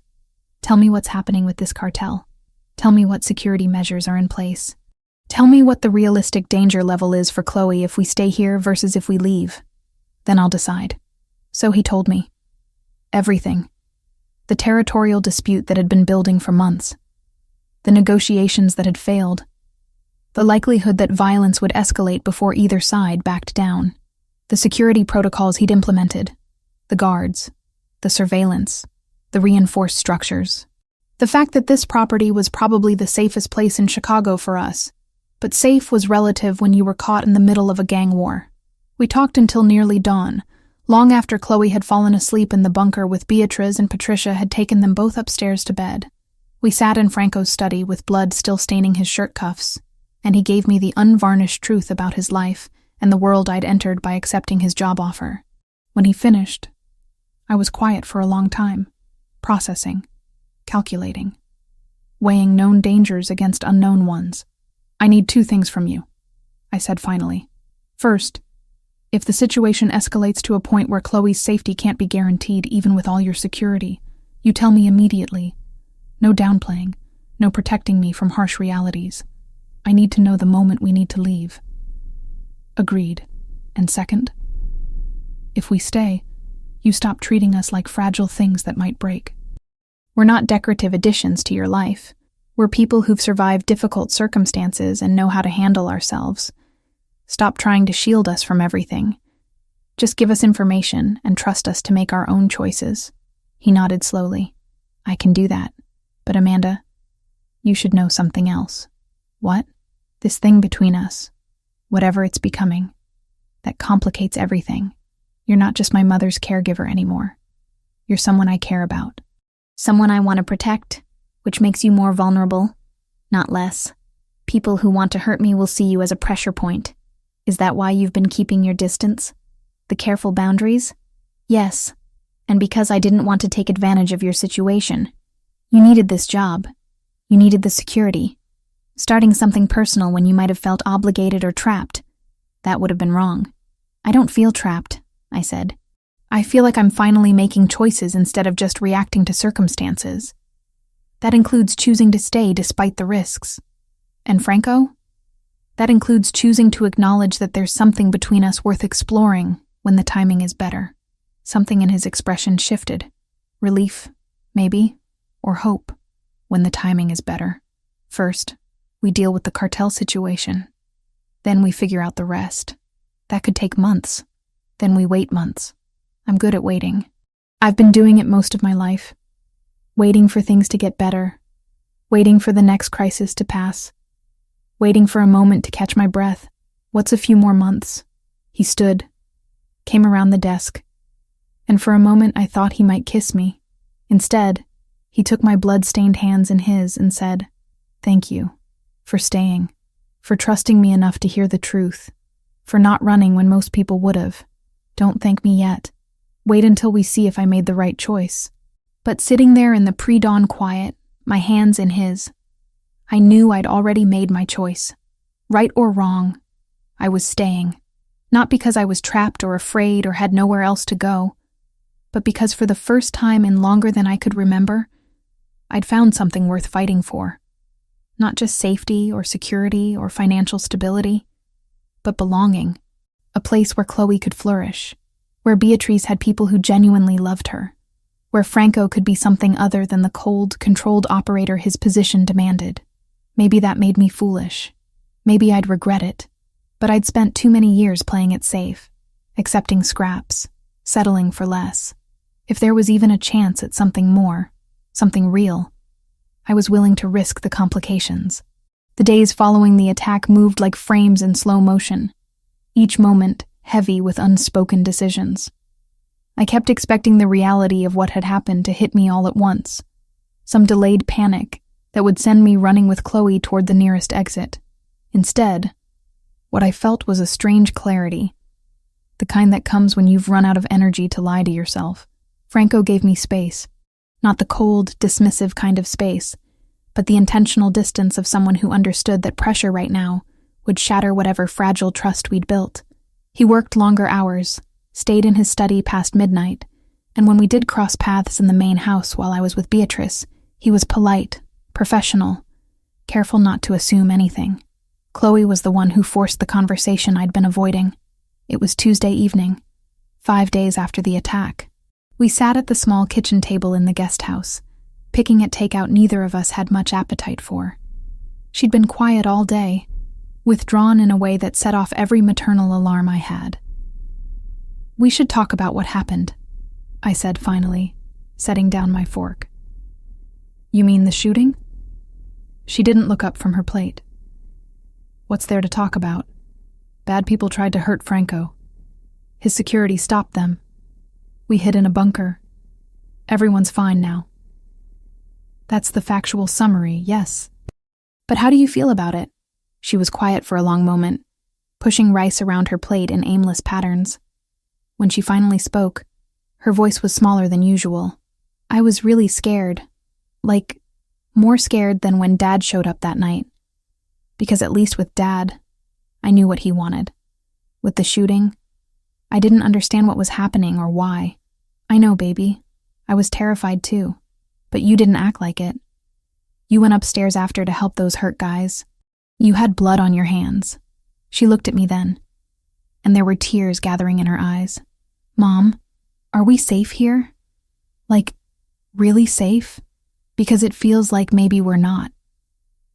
Tell me what's happening with this cartel. Tell me what security measures are in place. Tell me what the realistic danger level is for Chloe if we stay here versus if we leave. Then I'll decide. So he told me. Everything. The territorial dispute that had been building for months. The negotiations that had failed. The likelihood that violence would escalate before either side backed down. The security protocols he'd implemented. The guards. The surveillance. The reinforced structures. The fact that this property was probably the safest place in Chicago for us. But safe was relative when you were caught in the middle of a gang war. We talked until nearly dawn, long after Chloe had fallen asleep in the bunker with Beatriz and Patricia had taken them both upstairs to bed. We sat in Franco's study with blood still staining his shirt cuffs, and he gave me the unvarnished truth about his life and the world I'd entered by accepting his job offer. When he finished, I was quiet for a long time, processing, calculating, weighing known dangers against unknown ones. I need 2 things from you, I said finally. First, if the situation escalates to a point where Chloe's safety can't be guaranteed even with all your security, you tell me immediately. No downplaying, no protecting me from harsh realities. I need to know the moment we need to leave. Agreed. And second, if we stay, you stop treating us like fragile things that might break. We're not decorative additions to your life. We're people who've survived difficult circumstances and know how to handle ourselves. Stop trying to shield us from everything. Just give us information and trust us to make our own choices. He nodded slowly. I can do that. But Amanda, you should know something else. What? This thing between us. Whatever it's becoming. That complicates everything. You're not just my mother's caregiver anymore. You're someone I care about. Someone I want to protect. Which makes you more vulnerable, not less. People who want to hurt me will see you as a pressure point. Is that why you've been keeping your distance? The careful boundaries? Yes. And because I didn't want to take advantage of your situation. You needed this job. You needed the security. Starting something personal when you might have felt obligated or trapped. That would have been wrong. I don't feel trapped, I said. I feel like I'm finally making choices instead of just reacting to circumstances. That includes choosing to stay despite the risks. And Franco? That includes choosing to acknowledge that there's something between us worth exploring when the timing is better. Something in his expression shifted. Relief, maybe, or hope, when the timing is better. First, we deal with the cartel situation. Then we figure out the rest. That could take months. Then we wait months. I'm good at waiting. I've been doing it most of my life. Waiting for things to get better, waiting for the next crisis to pass, waiting for a moment to catch my breath. What's a few more months? He stood, came around the desk, and for a moment I thought he might kiss me. Instead, he took my blood-stained hands in his and said, "Thank you, for staying, for trusting me enough to hear the truth, for not running when most people would have. Don't thank me yet. Wait until we see if I made the right choice." But sitting there in the pre-dawn quiet, my hands in his, I knew I'd already made my choice. Right or wrong, I was staying. Not because I was trapped or afraid or had nowhere else to go, but because for the first time in longer than I could remember, I'd found something worth fighting for. Not just safety or security or financial stability, but belonging. A place where Chloe could flourish, where Beatriz had people who genuinely loved her, where Franco could be something other than the cold, controlled operator his position demanded. Maybe that made me foolish. Maybe I'd regret it. But I'd spent too many years playing it safe, accepting scraps, settling for less. If there was even a chance at something more, something real, I was willing to risk the complications. The days following the attack moved like frames in slow motion, each moment heavy with unspoken decisions. I kept expecting the reality of what had happened to hit me all at once, some delayed panic that would send me running with Chloe toward the nearest exit. Instead, what I felt was a strange clarity, the kind that comes when you've run out of energy to lie to yourself. Franco gave me space, not the cold, dismissive kind of space, but the intentional distance of someone who understood that pressure right now would shatter whatever fragile trust we'd built. He worked longer hours, stayed in his study past midnight, and when we did cross paths in the main house while I was with Beatrice, he was polite, professional, careful not to assume anything. Chloe was the one who forced the conversation I'd been avoiding. It was Tuesday evening, 5 days after the attack. We sat at the small kitchen table in the guest house, picking at takeout neither of us had much appetite for. She'd been quiet all day, withdrawn in a way that set off every maternal alarm I had. "We should talk about what happened," I said finally, setting down my fork. "You mean the shooting?" She didn't look up from her plate. "What's there to talk about? Bad people tried to hurt Franco. His security stopped them. We hid in a bunker. Everyone's fine now." "That's the factual summary, yes. But how do you feel about it?" She was quiet for a long moment, pushing rice around her plate in aimless patterns. When she finally spoke, her voice was smaller than usual. "I was really scared. Like, more scared than when Dad showed up that night. Because at least with Dad, I knew what he wanted. With the shooting, I didn't understand what was happening or why. I know, baby. I was terrified too. But you didn't act like it. You went upstairs after to help those hurt guys. You had blood on your hands." She looked at me then, and there were tears gathering in her eyes. "Mom, are we safe here? Like, really safe? Because it feels like maybe we're not.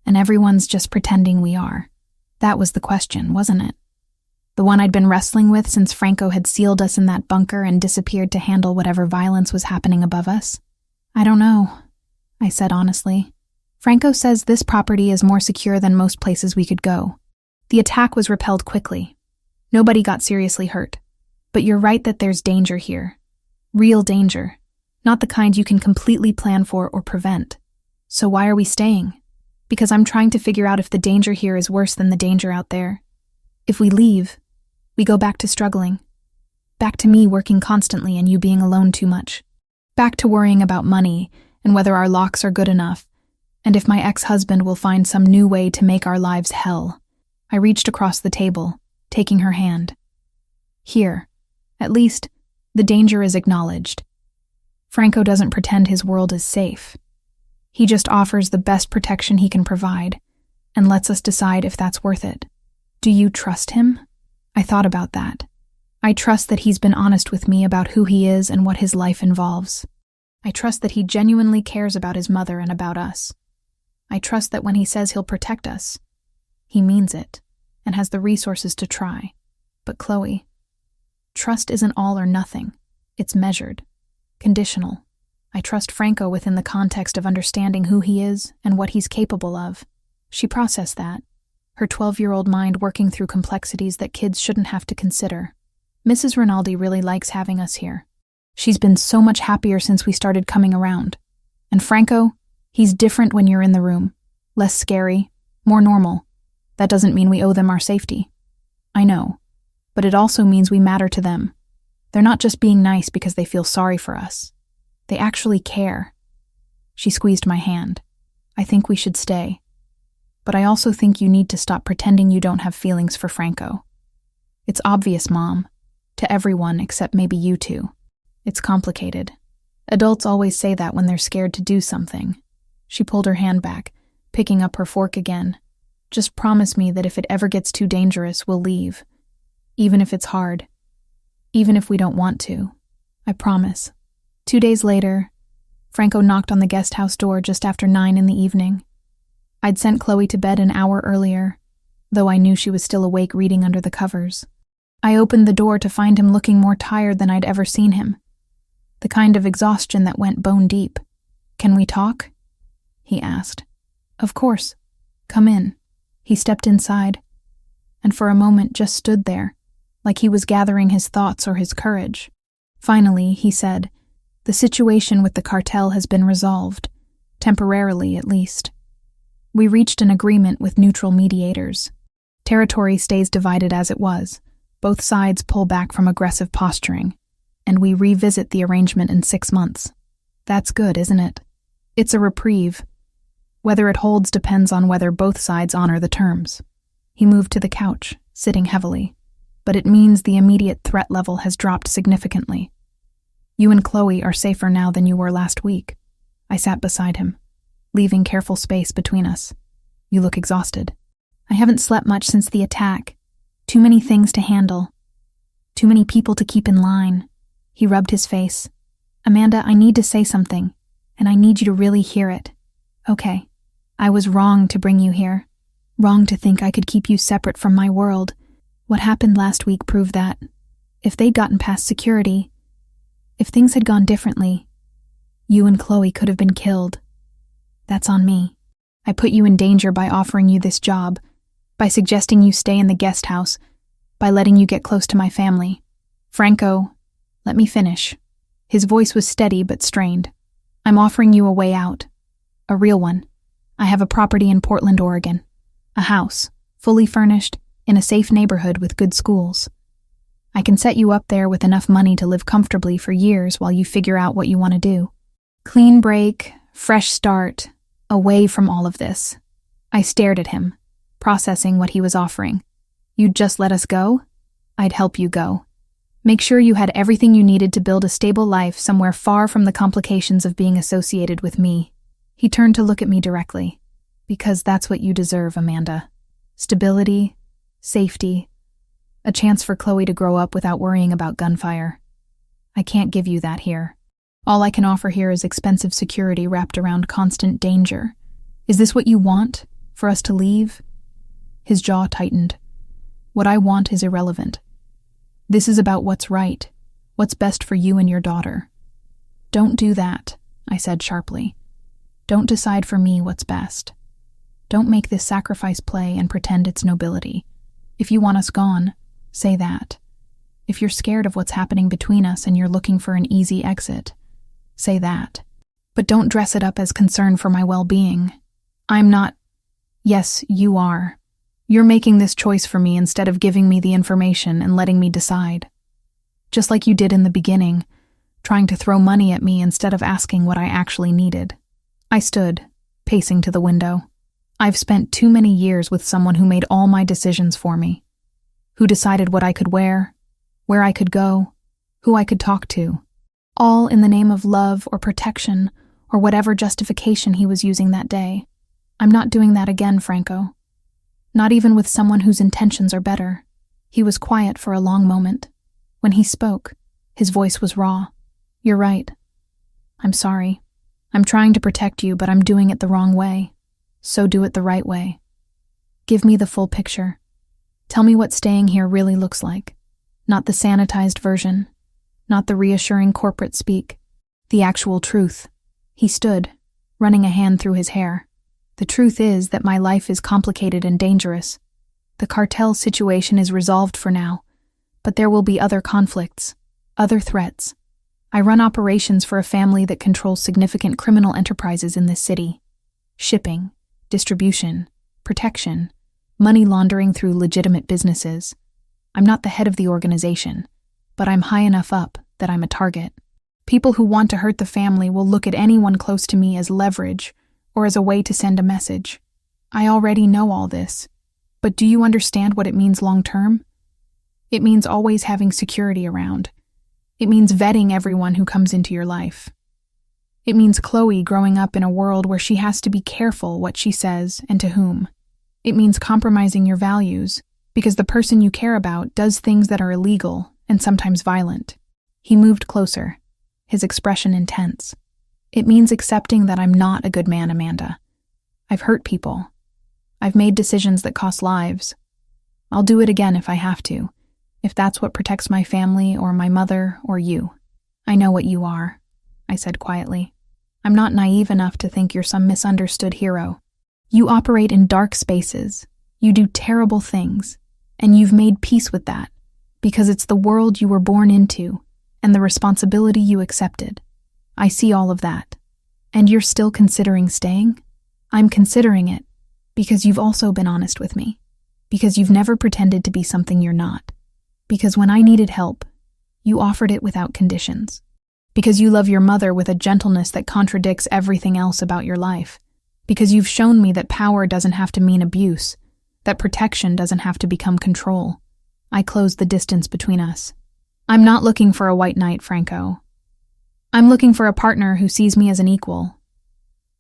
And everyone's just pretending we are." That was the question, wasn't it? The one I'd been wrestling with since Franco had sealed us in that bunker and disappeared to handle whatever violence was happening above us. "I don't know," I said honestly. "Franco says this property is more secure than most places we could go. The attack was repelled quickly. Nobody got seriously hurt. But you're right that there's danger here. Real danger. Not the kind you can completely plan for or prevent. So why are we staying? Because I'm trying to figure out if the danger here is worse than the danger out there. If we leave, we go back to struggling. Back to me working constantly and you being alone too much. Back to worrying about money and whether our locks are good enough, and if my ex-husband will find some new way to make our lives hell." I reached across the table, taking her hand. "Here, at least, the danger is acknowledged. Franco doesn't pretend his world is safe. He just offers the best protection he can provide, and lets us decide if that's worth it. Do you trust him?" I thought about that. I trust that he's been honest with me about who he is and what his life involves. I trust that he genuinely cares about his mother and about us. I trust that when he says he'll protect us, he means it, and has the resources to try. But Chloe, trust isn't all or nothing. It's measured, conditional. I trust Franco within the context of understanding who he is and what he's capable of. She processed that, her 12-year-old mind working through complexities that kids shouldn't have to consider. "Mrs. Rinaldi really likes having us here. She's been so much happier since we started coming around. And Franco, he's different when you're in the room. Less scary, more normal. That doesn't mean we owe them our safety. I know, but it also means we matter to them. They're not just being nice because they feel sorry for us. They actually care." She squeezed my hand. "I think we should stay. But I also think you need to stop pretending you don't have feelings for Franco. It's obvious, Mom, to everyone except maybe you two. It's complicated. Adults always say that when they're scared to do something." She pulled her hand back, picking up her fork again. "Just promise me that if it ever gets too dangerous, we'll leave. Even if it's hard. Even if we don't want to. I promise." 2 days later, Franco knocked on the guest house door just after 9 in the evening. I'd sent Chloe to bed an hour earlier, though I knew she was still awake reading under the covers. I opened the door to find him looking more tired than I'd ever seen him. The kind of exhaustion that went bone deep. "Can we talk?" he asked. "Of course. Come in." He stepped inside, and for a moment just stood there, like he was gathering his thoughts or his courage. Finally, he said, "The situation with the cartel has been resolved, temporarily at least. We reached an agreement with neutral mediators. Territory stays divided as it was. Both sides pull back from aggressive posturing, and we revisit the arrangement in 6 months. That's good, isn't it? It's a reprieve. Whether it holds depends on whether both sides honor the terms." He moved to the couch, sitting heavily. "But it means the immediate threat level has dropped significantly. You and Chloe are safer now than you were last week." I sat beside him, leaving careful space between us. "You look exhausted." "I haven't slept much since the attack. Too many things to handle. Too many people to keep in line." He rubbed his face. "Amanda, I need to say something, and I need you to really hear it. Okay, I was wrong to bring you here. Wrong to think I could keep you separate from my world. What happened last week proved that. If they'd gotten past security, if things had gone differently, you and Chloe could have been killed. That's on me. I put you in danger by offering you this job, by suggesting you stay in the guest house, by letting you get close to my family. Franco, let me finish." His voice was steady but strained. "I'm offering you a way out. A real one. I have a property in Portland, Oregon. A house, fully furnished, in a safe neighborhood with good schools. I can set you up there with enough money to live comfortably for years while you figure out what you want to do. Clean break, fresh start, away from all of this." I stared at him, processing what he was offering. "You'd just let us go? I'd help you go. Make sure you had everything you needed to build a stable life somewhere far from the complications of being associated with me." He turned to look at me directly. "Because that's what you deserve, Amanda. Stability, safety, a chance for Chloe to grow up without worrying about gunfire. I can't give you that here. All I can offer here is expensive security wrapped around constant danger. Is this what you want, for us to leave?" His jaw tightened. "What I want is irrelevant. This is about what's right, what's best for you and your daughter." "Don't do that," I said sharply. "Don't decide for me what's best. Don't make this sacrifice play and pretend it's nobility. If you want us gone, say that. If you're scared of what's happening between us and you're looking for an easy exit, say that. But don't dress it up as concern for my well-being. I'm not—" "Yes, you are. You're making this choice for me instead of giving me the information and letting me decide. Just like you did in the beginning, trying to throw money at me instead of asking what I actually needed." I stood, pacing to the window. I've spent too many years with someone who made all my decisions for me, who decided what I could wear, where I could go, who I could talk to, all in the name of love or protection or whatever justification he was using that day. I'm not doing that again, Franco. Not even with someone whose intentions are better. He was quiet for a long moment. When he spoke, his voice was raw. "You're right. I'm sorry. I'm trying to protect you, but I'm doing it the wrong way. So do it the right way. Give me the full picture. Tell me what staying here really looks like. Not the sanitized version. Not the reassuring corporate speak. The actual truth." He stood, running a hand through his hair. "The truth is that my life is complicated and dangerous. The cartel situation is resolved for now, but there will be other conflicts, other threats. I run operations for a family that controls significant criminal enterprises in this city. Shipping, distribution, protection, money laundering through legitimate businesses. I'm not the head of the organization, but I'm high enough up that I'm a target. People who want to hurt the family will look at anyone close to me as leverage or as a way to send a message. I already know all this, but do you understand what it means long-term? It means always having security around. It means vetting everyone who comes into your life. It means Chloe growing up in a world where she has to be careful what she says and to whom. It means compromising your values because the person you care about does things that are illegal and sometimes violent." He moved closer, his expression intense. "It means accepting that I'm not a good man, Amanda. I've hurt people. I've made decisions that cost lives. I'll do it again if I have to, if that's what protects my family or my mother or you. I know what you are, I said quietly. I'm not naive enough to think you're some misunderstood hero. You operate in dark spaces, you do terrible things, and you've made peace with that, because it's the world you were born into and the responsibility you accepted. I see all of that. And you're still considering staying? I'm considering it because you've also been honest with me, because you've never pretended to be something you're not, because when I needed help, you offered it without conditions, because you love your mother with a gentleness that contradicts everything else about your life, because you've shown me that power doesn't have to mean abuse, that protection doesn't have to become control. I closed the distance between us. I'm not looking for a white knight, Franco. I'm looking for a partner who sees me as an equal,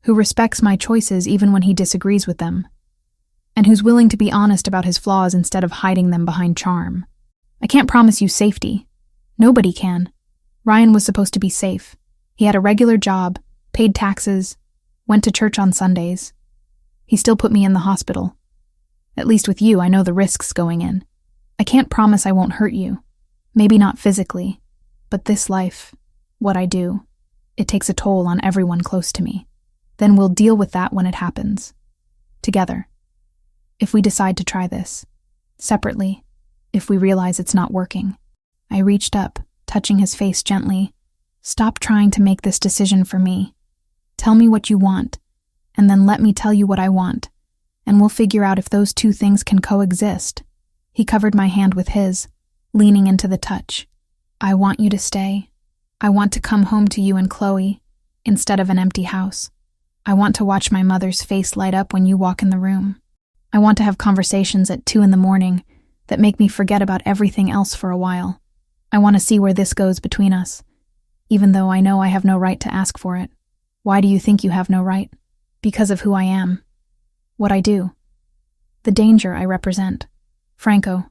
who respects my choices even when he disagrees with them, and who's willing to be honest about his flaws instead of hiding them behind charm. I can't promise you safety. Nobody can. Ryan was supposed to be safe. He had a regular job, paid taxes, went to church on Sundays. He still put me in the hospital. At least with you, I know the risks going in. I can't promise I won't hurt you. Maybe not physically, but this life, what I do, it takes a toll on everyone close to me. Then we'll deal with that when it happens. Together. If we decide to try this. Separately. If we realize it's not working. I reached up, touching his face gently. Stop trying to make this decision for me. Tell me what you want, and then let me tell you what I want, and we'll figure out if those two things can coexist. He covered my hand with his, leaning into the touch. I want you to stay. I want to come home to you and Chloe, instead of an empty house. I want to watch my mother's face light up when you walk in the room. I want to have conversations at 2 a.m. that make me forget about everything else for a while. I want to see where this goes between us, even though I know I have no right to ask for it. Why do you think you have no right? Because of who I am. What I do. The danger I represent. Franco,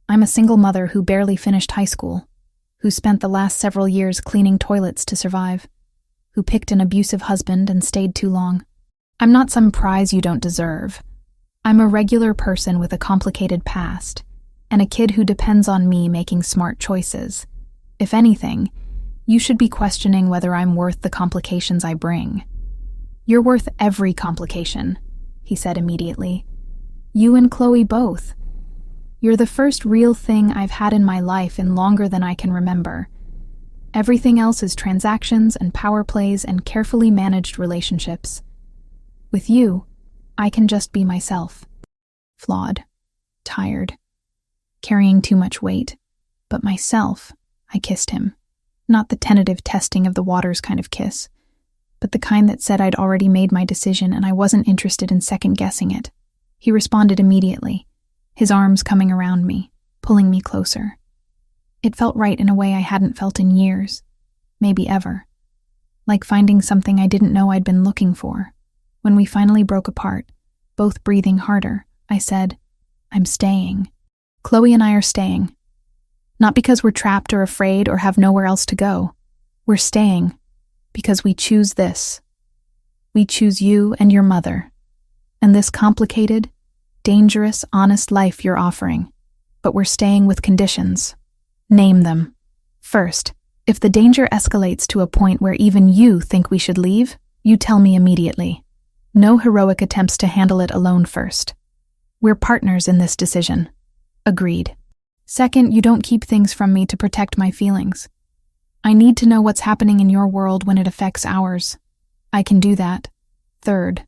I'm a single mother who barely finished high school, who spent the last several years cleaning toilets to survive, who picked an abusive husband and stayed too long. I'm not some prize you don't deserve. I'm a regular person with a complicated past, and a kid who depends on me making smart choices. If anything, you should be questioning whether I'm worth the complications I bring. You're worth every complication, he said immediately. You and Chloe both. You're the first real thing I've had in my life in longer than I can remember. Everything else is transactions and power plays and carefully managed relationships. With you, I can just be myself. Flawed, tired, carrying too much weight. But myself, I kissed him. Not the tentative testing of the waters kind of kiss, but the kind that said I'd already made my decision and I wasn't interested in second-guessing it. He responded immediately, his arms coming around me, pulling me closer. It felt right in a way I hadn't felt in years, maybe ever. Like finding something I didn't know I'd been looking for. When we finally broke apart, both breathing harder, I said, I'm staying. Chloe and I are staying. Not because we're trapped or afraid or have nowhere else to go. We're staying because we choose this. We choose you and your mother, and this complicated, dangerous, honest life you're offering. But we're staying with conditions. Name them. First, if the danger escalates to a point where even you think we should leave, you tell me immediately. No heroic attempts to handle it alone first. We're partners in this decision. Agreed. Second, you don't keep things from me to protect my feelings. I need to know what's happening in your world when it affects ours. I can do that. Third,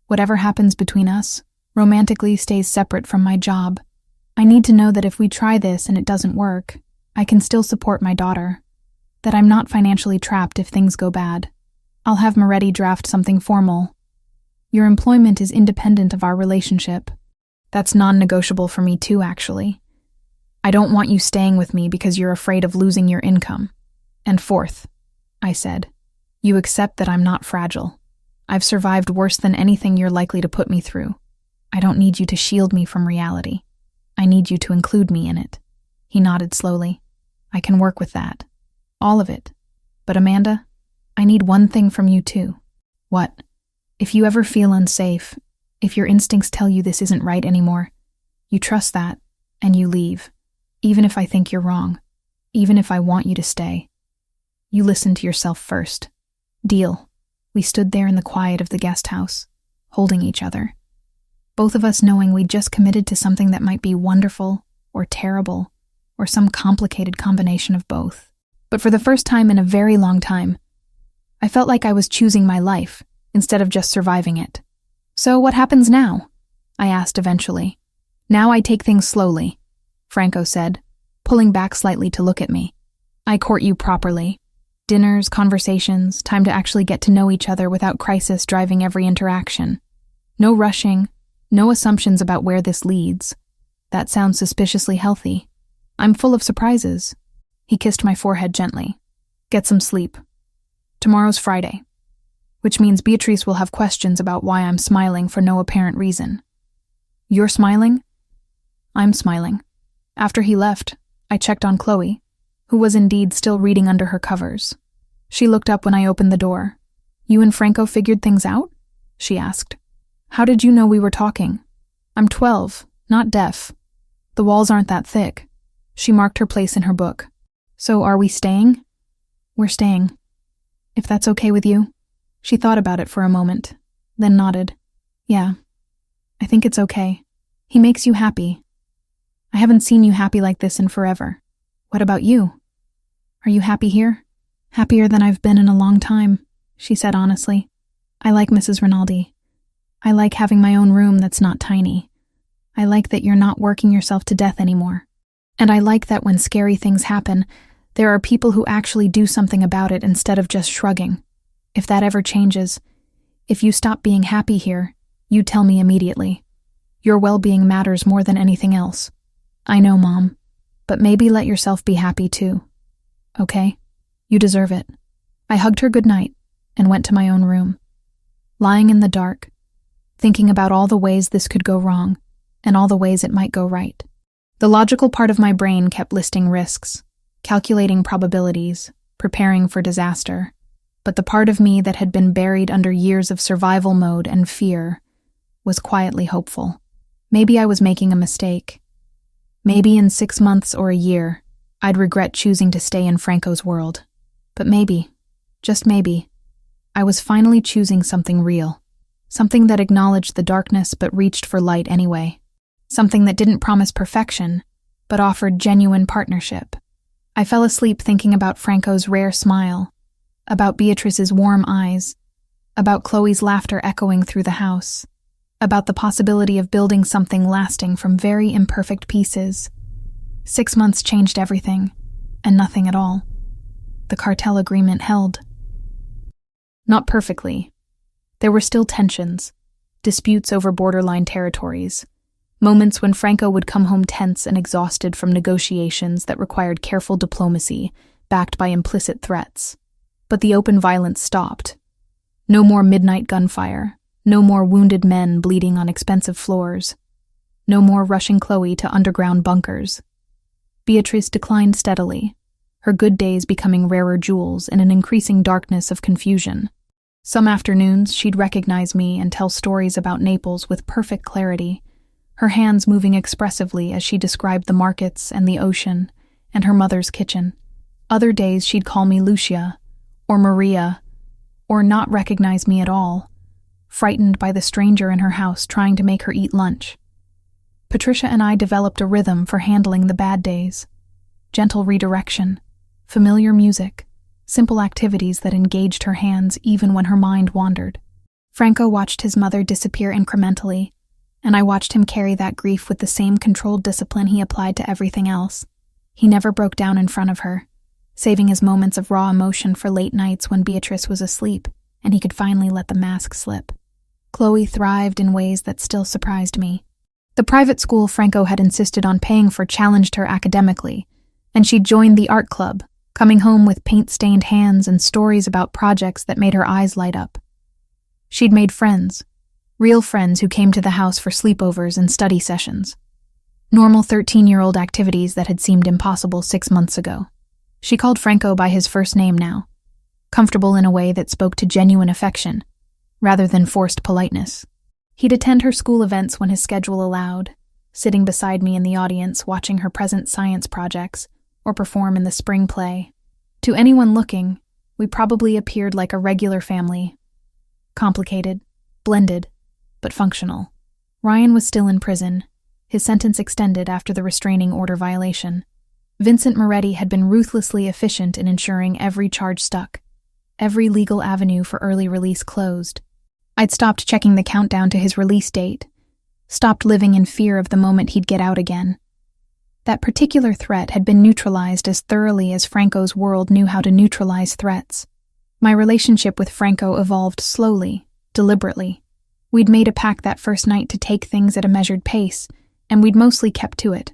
whatever happens between us, romantically stays separate from my job. I need to know that if we try this and it doesn't work, I can still support my daughter. That I'm not financially trapped if things go bad. I'll have Moretti draft something formal. Your employment is independent of our relationship. That's non-negotiable for me too, actually. I don't want you staying with me because you're afraid of losing your income. And fourth, I said, you accept that I'm not fragile. I've survived worse than anything you're likely to put me through. I don't need you to shield me from reality. I need you to include me in it. He nodded slowly. I can work with that. All of it. But Amanda, I need one thing from you too. What? If you ever feel unsafe, if your instincts tell you this isn't right anymore, you trust that, and you leave. Even if I think you're wrong, even if I want you to stay, you listen to yourself first. Deal. We stood there in the quiet of the guest house, holding each other. Both of us knowing we'd just committed to something that might be wonderful or terrible or some complicated combination of both. But for the first time in a very long time, I felt like I was choosing my life instead of just surviving it. So what happens now? I asked eventually. Now I take things slowly, Franco said, pulling back slightly to look at me. I court you properly. Dinners, conversations, time to actually get to know each other without crisis driving every interaction. No rushing, no assumptions about where this leads. That sounds suspiciously healthy. I'm full of surprises. He kissed my forehead gently. Get some sleep. Tomorrow's Friday, which means Beatrice will have questions about why I'm smiling for no apparent reason. You're smiling? I'm smiling. After he left, I checked on Chloe, who was indeed still reading under her covers. She looked up when I opened the door. You and Franco figured things out? She asked. How did you know we were talking? I'm 12, not deaf. The walls aren't that thick. She marked her place in her book. So are we staying? We're staying. If that's okay with you? She thought about it for a moment, then nodded. Yeah, I think it's okay. He makes you happy. I haven't seen you happy like this in forever. What about you? Are you happy here? Happier than I've been in a long time, she said honestly. I like Mrs. Rinaldi. I like having my own room that's not tiny. I like that you're not working yourself to death anymore. And I like that when scary things happen, there are people who actually do something about it instead of just shrugging. If that ever changes, if you stop being happy here, you tell me immediately. Your well-being matters more than anything else. I know, Mom, but maybe let yourself be happy too. Okay? You deserve it. I hugged her goodnight and went to my own room. Lying in the dark, thinking about all the ways this could go wrong and all the ways it might go right. The logical part of my brain kept listing risks, calculating probabilities, preparing for disaster. But the part of me that had been buried under years of survival mode and fear was quietly hopeful. Maybe I was making a mistake. Maybe in 6 months or a year, I'd regret choosing to stay in Franco's world. But maybe, just maybe, I was finally choosing something real. Something that acknowledged the darkness but reached for light anyway. Something that didn't promise perfection, but offered genuine partnership. I fell asleep thinking about Franco's rare smile, about Beatrice's warm eyes, about Chloe's laughter echoing through the house, about the possibility of building something lasting from very imperfect pieces. 6 months changed everything, and nothing at all. The cartel agreement held. Not perfectly. There were still tensions, disputes over borderline territories, moments when Franco would come home tense and exhausted from negotiations that required careful diplomacy, backed by implicit threats. But the open violence stopped. No more midnight gunfire, no more wounded men bleeding on expensive floors, no more rushing Chloe to underground bunkers. Beatrice declined steadily, her good days becoming rarer jewels in an increasing darkness of confusion. Some afternoons she'd recognize me and tell stories about Naples with perfect clarity, her hands moving expressively as she described the markets and the ocean and her mother's kitchen. Other days she'd call me Lucia, or Maria, or not recognize me at all, frightened by the stranger in her house trying to make her eat lunch. Patricia and I developed a rhythm for handling the bad days. Gentle redirection, familiar music, simple activities that engaged her hands even when her mind wandered. Franco watched his mother disappear incrementally, and I watched him carry that grief with the same controlled discipline he applied to everything else. He never broke down in front of her, saving his moments of raw emotion for late nights when Beatrice was asleep and he could finally let the mask slip. Chloe thrived in ways that still surprised me. The private school Franco had insisted on paying for challenged her academically, and she joined the art club, coming home with paint-stained hands and stories about projects that made her eyes light up. She'd made friends, real friends who came to the house for sleepovers and study sessions. Normal 13-year-old activities that had seemed impossible 6 months ago. She called Franco by his first name now, comfortable in a way that spoke to genuine affection, rather than forced politeness. He'd attend her school events when his schedule allowed, sitting beside me in the audience watching her present science projects or perform in the spring play. To anyone looking, we probably appeared like a regular family. Complicated, blended, but functional. Ryan was still in prison, his sentence extended after the restraining order violation. Vincent Moretti had been ruthlessly efficient in ensuring every charge stuck, every legal avenue for early release closed. I'd stopped checking the countdown to his release date, stopped living in fear of the moment he'd get out again. That particular threat had been neutralized as thoroughly as Franco's world knew how to neutralize threats. My relationship with Franco evolved slowly, deliberately. We'd made a pact that first night to take things at a measured pace, and we'd mostly kept to it.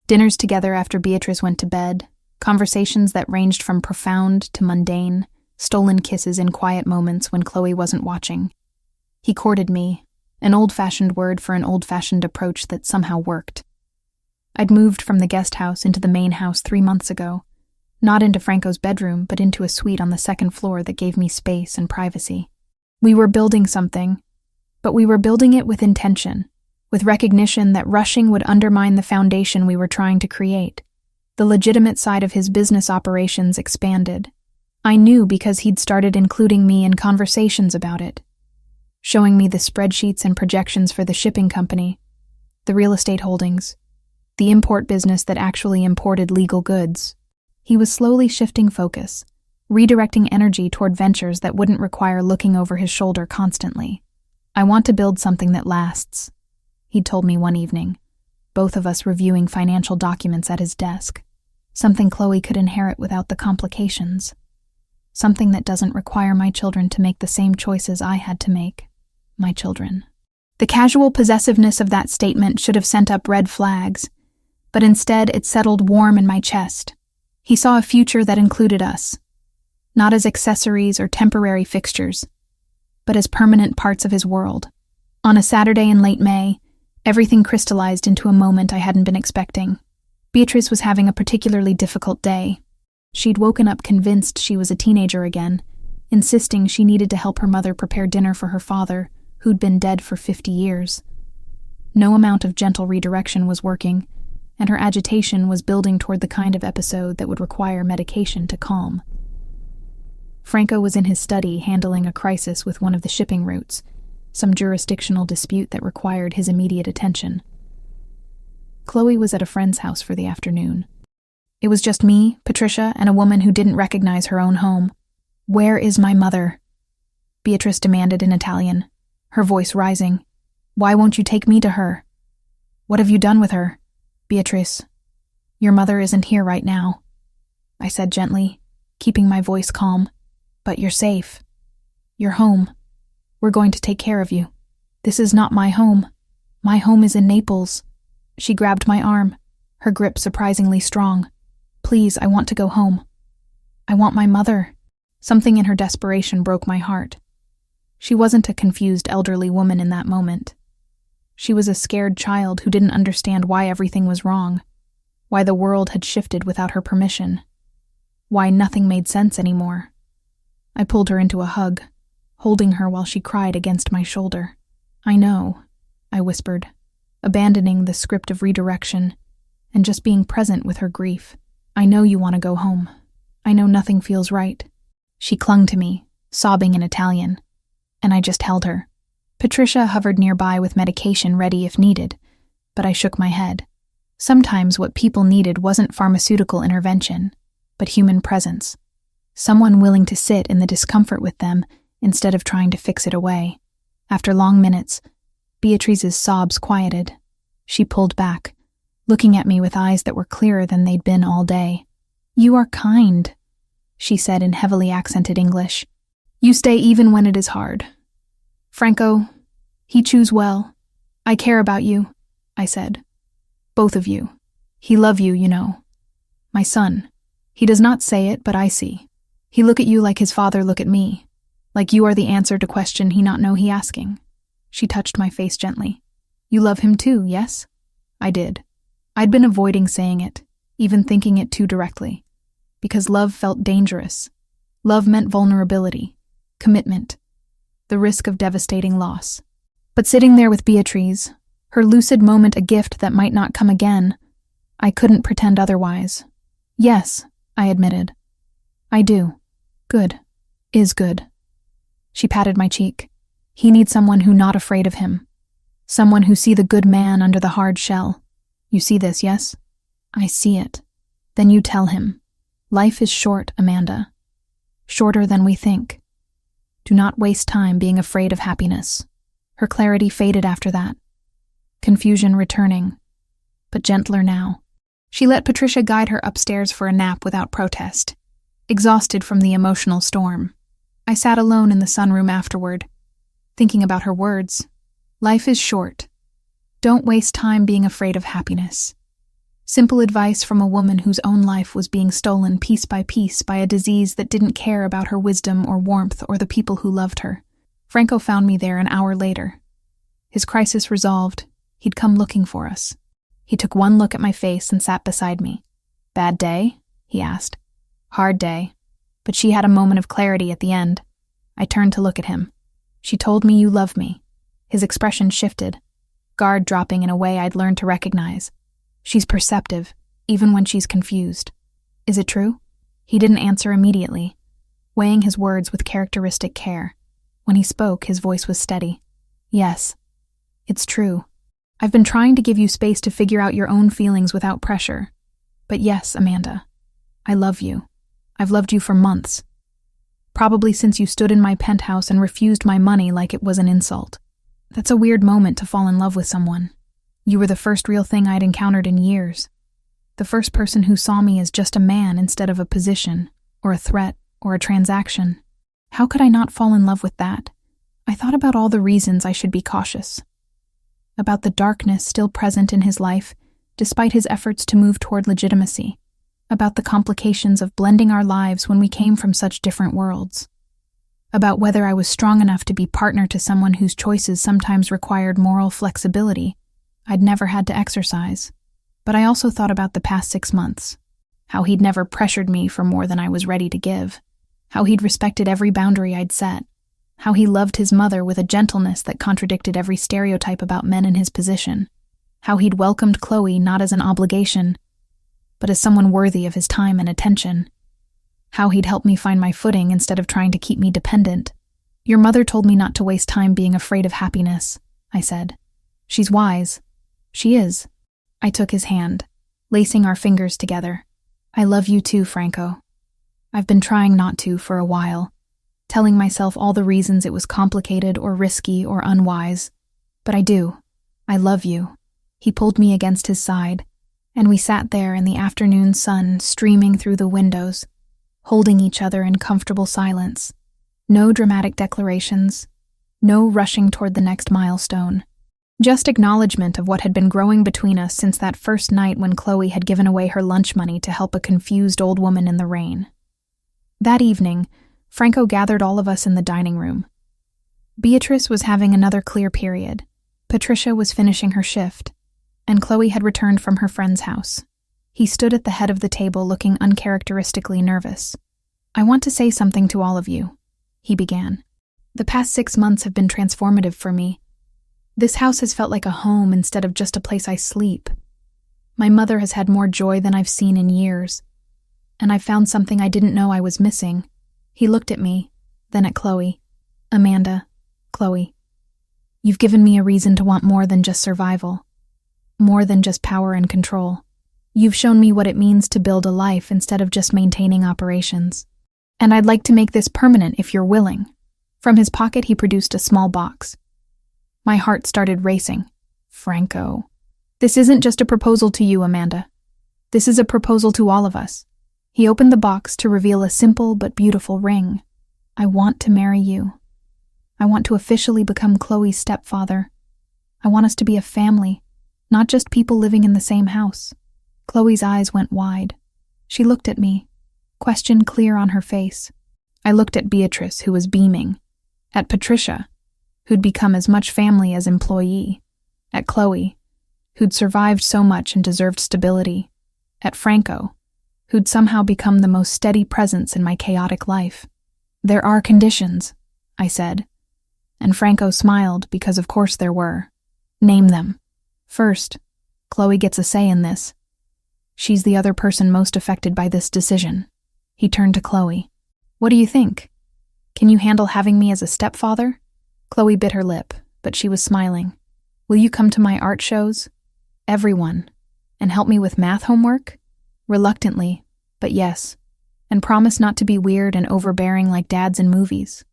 Dinners together after Beatrice went to bed, conversations that ranged from profound to mundane, stolen kisses in quiet moments when Chloe wasn't watching. He courted me, an old-fashioned word for an old-fashioned approach that somehow worked. I'd moved from the guest house into the main house 3 months ago, not into Franco's bedroom, but into a suite on the second floor that gave me space and privacy. We were building something, but we were building it with intention, with recognition that rushing would undermine the foundation we were trying to create. The legitimate side of his business operations expanded. I knew because he'd started including me in conversations about it, showing me the spreadsheets and projections for the shipping company, the real estate holdings, the import business that actually imported legal goods. He was slowly shifting focus, redirecting energy toward ventures that wouldn't require looking over his shoulder constantly. I want to build something that lasts, he'd told me one evening, both of us reviewing financial documents at his desk. Something Chloe could inherit without the complications. Something that doesn't require my children to make the same choices I had to make. My children. The casual possessiveness of that statement should have sent up red flags, but instead it settled warm in my chest. He saw a future that included us, not as accessories or temporary fixtures, but as permanent parts of his world. On a Saturday in late May, everything crystallized into a moment I hadn't been expecting. Beatrice was having a particularly difficult day. She'd woken up convinced she was a teenager again, insisting she needed to help her mother prepare dinner for her father, who'd been dead for 50 years. No amount of gentle redirection was working, and her agitation was building toward the kind of episode that would require medication to calm. Franco was in his study handling a crisis with one of the shipping routes, some jurisdictional dispute that required his immediate attention. Chloe was at a friend's house for the afternoon. It was just me, Patricia, and a woman who didn't recognize her own home. "Where is my mother?" Beatrice demanded in Italian, her voice rising. "Why won't you take me to her? What have you done with her?" "Beatrice, your mother isn't here right now," I said gently, keeping my voice calm. "But you're safe. You're home. We're going to take care of you. This is not my home. My home is in Naples." She grabbed my arm, her grip surprisingly strong. "Please, I want to go home. I want my mother." Something in her desperation broke my heart. She wasn't a confused elderly woman in that moment. She was a scared child who didn't understand why everything was wrong, why the world had shifted without her permission, why nothing made sense anymore. I pulled her into a hug, holding her while she cried against my shoulder. "I know," I whispered, abandoning the script of redirection and just being present with her grief. "I know you want to go home. I know nothing feels right." She clung to me, sobbing in Italian, and I just held her. Patricia hovered nearby with medication ready if needed, but I shook my head. Sometimes what people needed wasn't pharmaceutical intervention, but human presence. Someone willing to sit in the discomfort with them instead of trying to fix it away. After long minutes, Beatrice's sobs quieted. She pulled back, looking at me with eyes that were clearer than they'd been all day. "You are kind," she said in heavily accented English. "You stay even when it is hard. Franco, he chews well. I care about you," I said. "Both of you. He love you, you know. My son. He does not say it, but I see. He look at you like his father look at me, like you are the answer to question he not know he asking." She touched my face gently. "You love him too, yes?" I did. I'd been avoiding saying it, even thinking it too directly, because love felt dangerous. Love meant vulnerability, commitment, the risk of devastating loss. But sitting there with Beatrice, her lucid moment a gift that might not come again. I couldn't pretend otherwise. Yes, I admitted. I do. Good. Is good. She patted my cheek. He needs someone who not afraid of him. Someone who see the good man under the hard shell. You see this, yes? I see it. Then you tell him. Life is short, Amanda. Shorter than we think. Do not waste time being afraid of happiness. Her clarity faded after that. Confusion returning, but gentler now. She let Patricia guide her upstairs for a nap without protest, exhausted from the emotional storm. I sat alone in the sunroom afterward, thinking about her words. Life is short. Don't waste time being afraid of happiness. Simple advice from a woman whose own life was being stolen piece by a disease that didn't care about her wisdom or warmth or the people who loved her. Franco found me there an hour later. His crisis resolved, he'd come looking for us. He took one look at my face and sat beside me. Bad day? He asked. Hard day. But she had a moment of clarity at the end. I turned to look at him. She told me you love me. His expression shifted, guard dropping in a way I'd learned to recognize. She's perceptive, even when she's confused. Is it true? He didn't answer immediately, weighing his words with characteristic care. When he spoke, his voice was steady. Yes, it's true. I've been trying to give you space to figure out your own feelings without pressure. But yes, Amanda, I love you. I've loved you for months. Probably since you stood in my penthouse and refused my money like it was an insult. That's a weird moment to fall in love with someone. You were the first real thing I'd encountered in years. The first person who saw me as just a man instead of a position, or a threat, or a transaction. How could I not fall in love with that? I thought about all the reasons I should be cautious. About the darkness still present in his life, despite his efforts to move toward legitimacy. About the complications of blending our lives when we came from such different worlds. About whether I was strong enough to be partner to someone whose choices sometimes required moral flexibility I'd never had to exercise. But I also thought about the past 6 months. How he'd never pressured me for more than I was ready to give. How he'd respected every boundary I'd set. How he loved his mother with a gentleness that contradicted every stereotype about men in his position. How he'd welcomed Chloe not as an obligation, but as someone worthy of his time and attention. How he'd helped me find my footing instead of trying to keep me dependent. Your mother told me not to waste time being afraid of happiness, I said. She's wise. She is. I took his hand, lacing our fingers together. I love you too, Franco. I've been trying not to for a while, telling myself all the reasons it was complicated or risky or unwise. But I do. I love you. He pulled me against his side, and we sat there in the afternoon sun streaming through the windows, holding each other in comfortable silence. No dramatic declarations, no rushing toward the next milestone. Just acknowledgement of what had been growing between us since that first night when Chloe had given away her lunch money to help a confused old woman in the rain. That evening, Franco gathered all of us in the dining room. Beatrice was having another clear period. Patricia was finishing her shift, and Chloe had returned from her friend's house. He stood at the head of the table looking uncharacteristically nervous. I want to say something to all of you, he began. The past 6 months have been transformative for me. This house has felt like a home instead of just a place I sleep. My mother has had more joy than I've seen in years, and I've found something I didn't know I was missing. He looked at me, then at Chloe. Amanda, Chloe, you've given me a reason to want more than just survival, more than just power and control. You've shown me what it means to build a life instead of just maintaining operations. And I'd like to make this permanent if you're willing. From his pocket he produced a small box. My heart started racing. Franco. This isn't just a proposal to you, Amanda. This is a proposal to all of us. He opened the box to reveal a simple but beautiful ring. I want to marry you. I want to officially become Chloe's stepfather. I want us to be a family, not just people living in the same house. Chloe's eyes went wide. She looked at me, question clear on her face. I looked at Beatrice, who was beaming. At Patricia, who'd become as much family as employee. At Chloe, who'd survived so much and deserved stability. At Franco, who'd somehow become the most steady presence in my chaotic life. There are conditions, I said. And Franco smiled because of course there were. Name them. First, Chloe gets a say in this. She's the other person most affected by this decision. He turned to Chloe. What do you think? Can you handle having me as a stepfather? Chloe bit her lip, but she was smiling. Will you come to my art shows? Everyone. And help me with math homework? Reluctantly, but yes. And promise not to be weird and overbearing like dads in movies.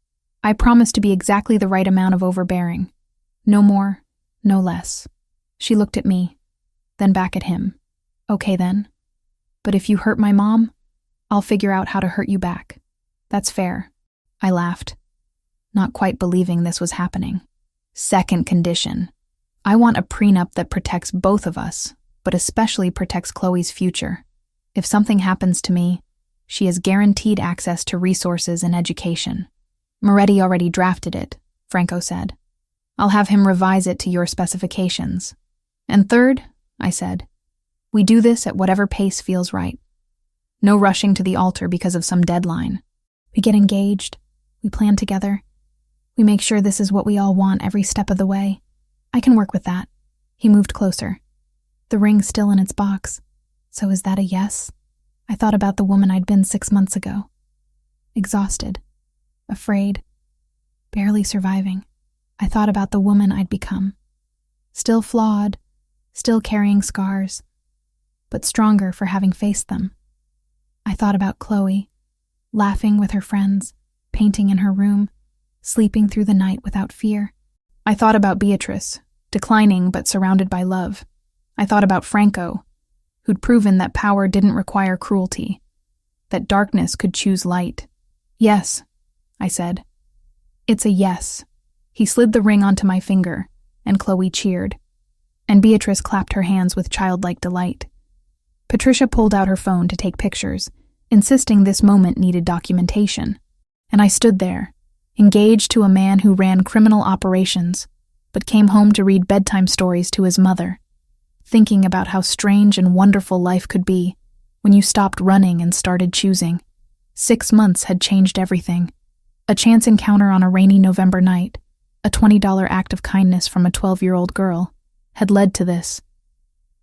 I promise to be exactly the right amount of overbearing. No more, no less. She looked at me, then back at him. Okay then. But if you hurt my mom, I'll figure out how to hurt you back. That's fair. I laughed, not quite believing this was happening. Second condition. I want a prenup that protects both of us, but especially protects Chloe's future. If something happens to me, she has guaranteed access to resources and education. Moretti already drafted it, Franco said. I'll have him revise it to your specifications. And third, I said, we do this at whatever pace feels right. No rushing to the altar because of some deadline. We get engaged. We plan together. We make sure this is what we all want every step of the way. I can work with that. He moved closer. The ring still in its box. So is that a yes? I thought about the woman I'd been 6 months ago. Exhausted. Afraid. Barely surviving. I thought about the woman I'd become. Still flawed. Still carrying scars. But stronger for having faced them. I thought about Chloe. Laughing with her friends. Painting in her room. Sleeping through the night without fear. I thought about Beatrice, declining but surrounded by love. I thought about Franco, who'd proven that power didn't require cruelty, that darkness could choose light. Yes, I said. It's a yes. He slid the ring onto my finger, and Chloe cheered. And Beatrice clapped her hands with childlike delight. Patricia pulled out her phone to take pictures, insisting this moment needed documentation. And I stood there, engaged to a man who ran criminal operations, but came home to read bedtime stories to his mother, thinking about how strange and wonderful life could be when you stopped running and started choosing. 6 months had changed everything. A chance encounter on a rainy November night, a $20 act of kindness from a 12-year-old girl, had led to this.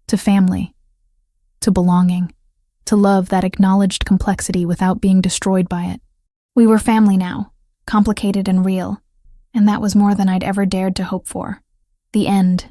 To family. To belonging. To love that acknowledged complexity without being destroyed by it. We were family now. Complicated and real, and that was more than I'd ever dared to hope for. The end,